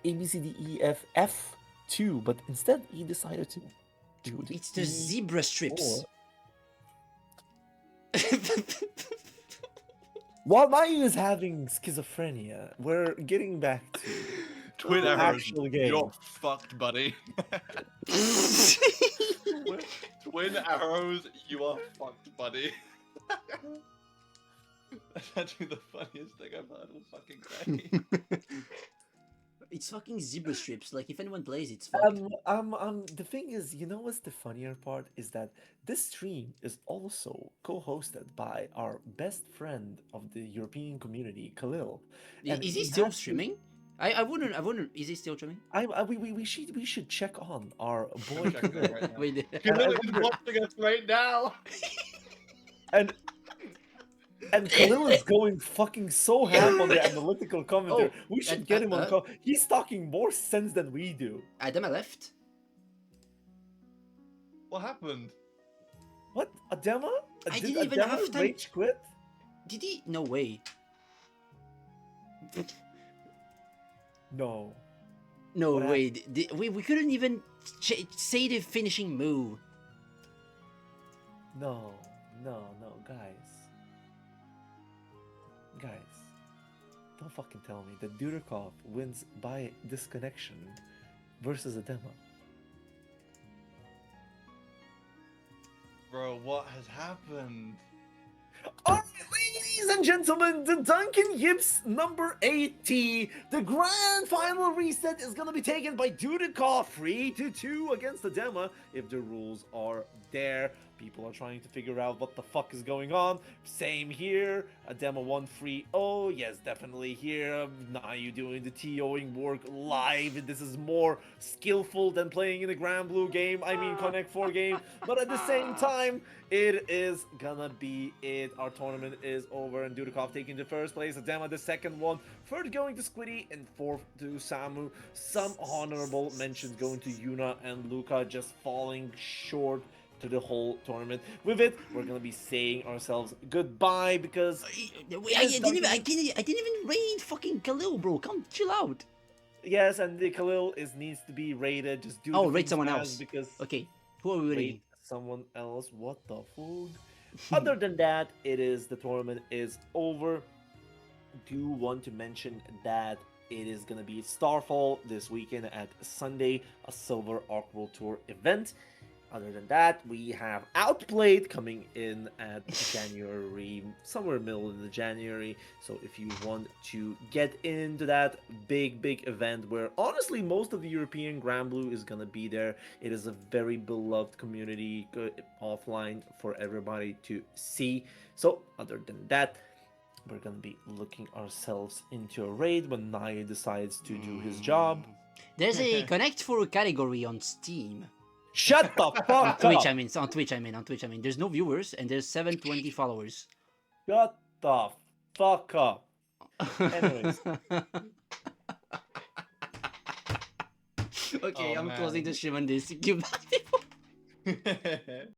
ABCDEF F2, but instead he decided to do the It's the zebra strips. While Mayu is having schizophrenia, we're getting back to Twin the arrows. actual game. You're fucked, buddy. Twin arrows. You are fucked, buddy. That's actually the funniest thing I've heard all fucking day. It's fucking zebra strips. Like, if anyone plays, it's fucked. The thing is, you know what's the funnier part is that this stream is also co-hosted by our best friend of the European community, Khalil. And Is he still streaming? I wouldn't. Is he still streaming? We should check on our boy Khalil. Right now. Wait. Khalil is watching us right now. And And Khalil is going fucking so ham on the analytical commentary. Oh, We should get him on. He's talking more sense than we do. Adama left. What happened? What? Adema? I Did didn't even Adema have time- rage quit? Did he? No way. No. No What way. We couldn't even say the finishing move. No, guys. Guys, don't fucking tell me that Dudikov wins by disconnection versus Adema. Bro, what has happened? Alright, ladies and gentlemen, the Dunkin'Yips number 80. The grand final reset is gonna be taken by Dudikov 3-2 against Adema if the rules are there. People are trying to figure out what the fuck is going on. Same here. Adema 1-3-0. Yes, definitely here. Now you doing the TOing work live. This is more skillful than playing in a Grand Blue game. I mean, Connect 4 game. But at the same time, it is gonna be it. Our tournament is over, and Dudikov taking the first place. Adema the second one. Third going to Squiddy, and fourth to Samu. Some honorable mentions going to Yuna and Luca, just falling short to the whole tournament. With it, we're gonna be saying ourselves goodbye because I didn't even raid fucking Khalil, bro. Come chill out. yes, and the Khalil needs to be rated. Just do Oh, the raid things someone fast else. because Okay, who are we rate raiding? someone else. What the fuck? Other than that, the tournament is over. Do want to mention that it is gonna be Starfall this weekend at Sunday, a Silver Arc World Tour event. Other than that, we have Outplayed coming in at January, somewhere middle of the January. So if you want to get into that big event where honestly most of the European Grand Blue is gonna be there, it is a very beloved community, good offline for everybody to see. So other than that, we're gonna be looking ourselves into a raid when Naya decides to do his job. There's a Connect 4 category on Steam. Shut the fuck Twitch, up! I mean, on Twitch, I mean. There's no viewers and there's 720 followers. Shut the fuck up. Anyways. Okay, Oh, I'm man. closing the stream on this. Give back people.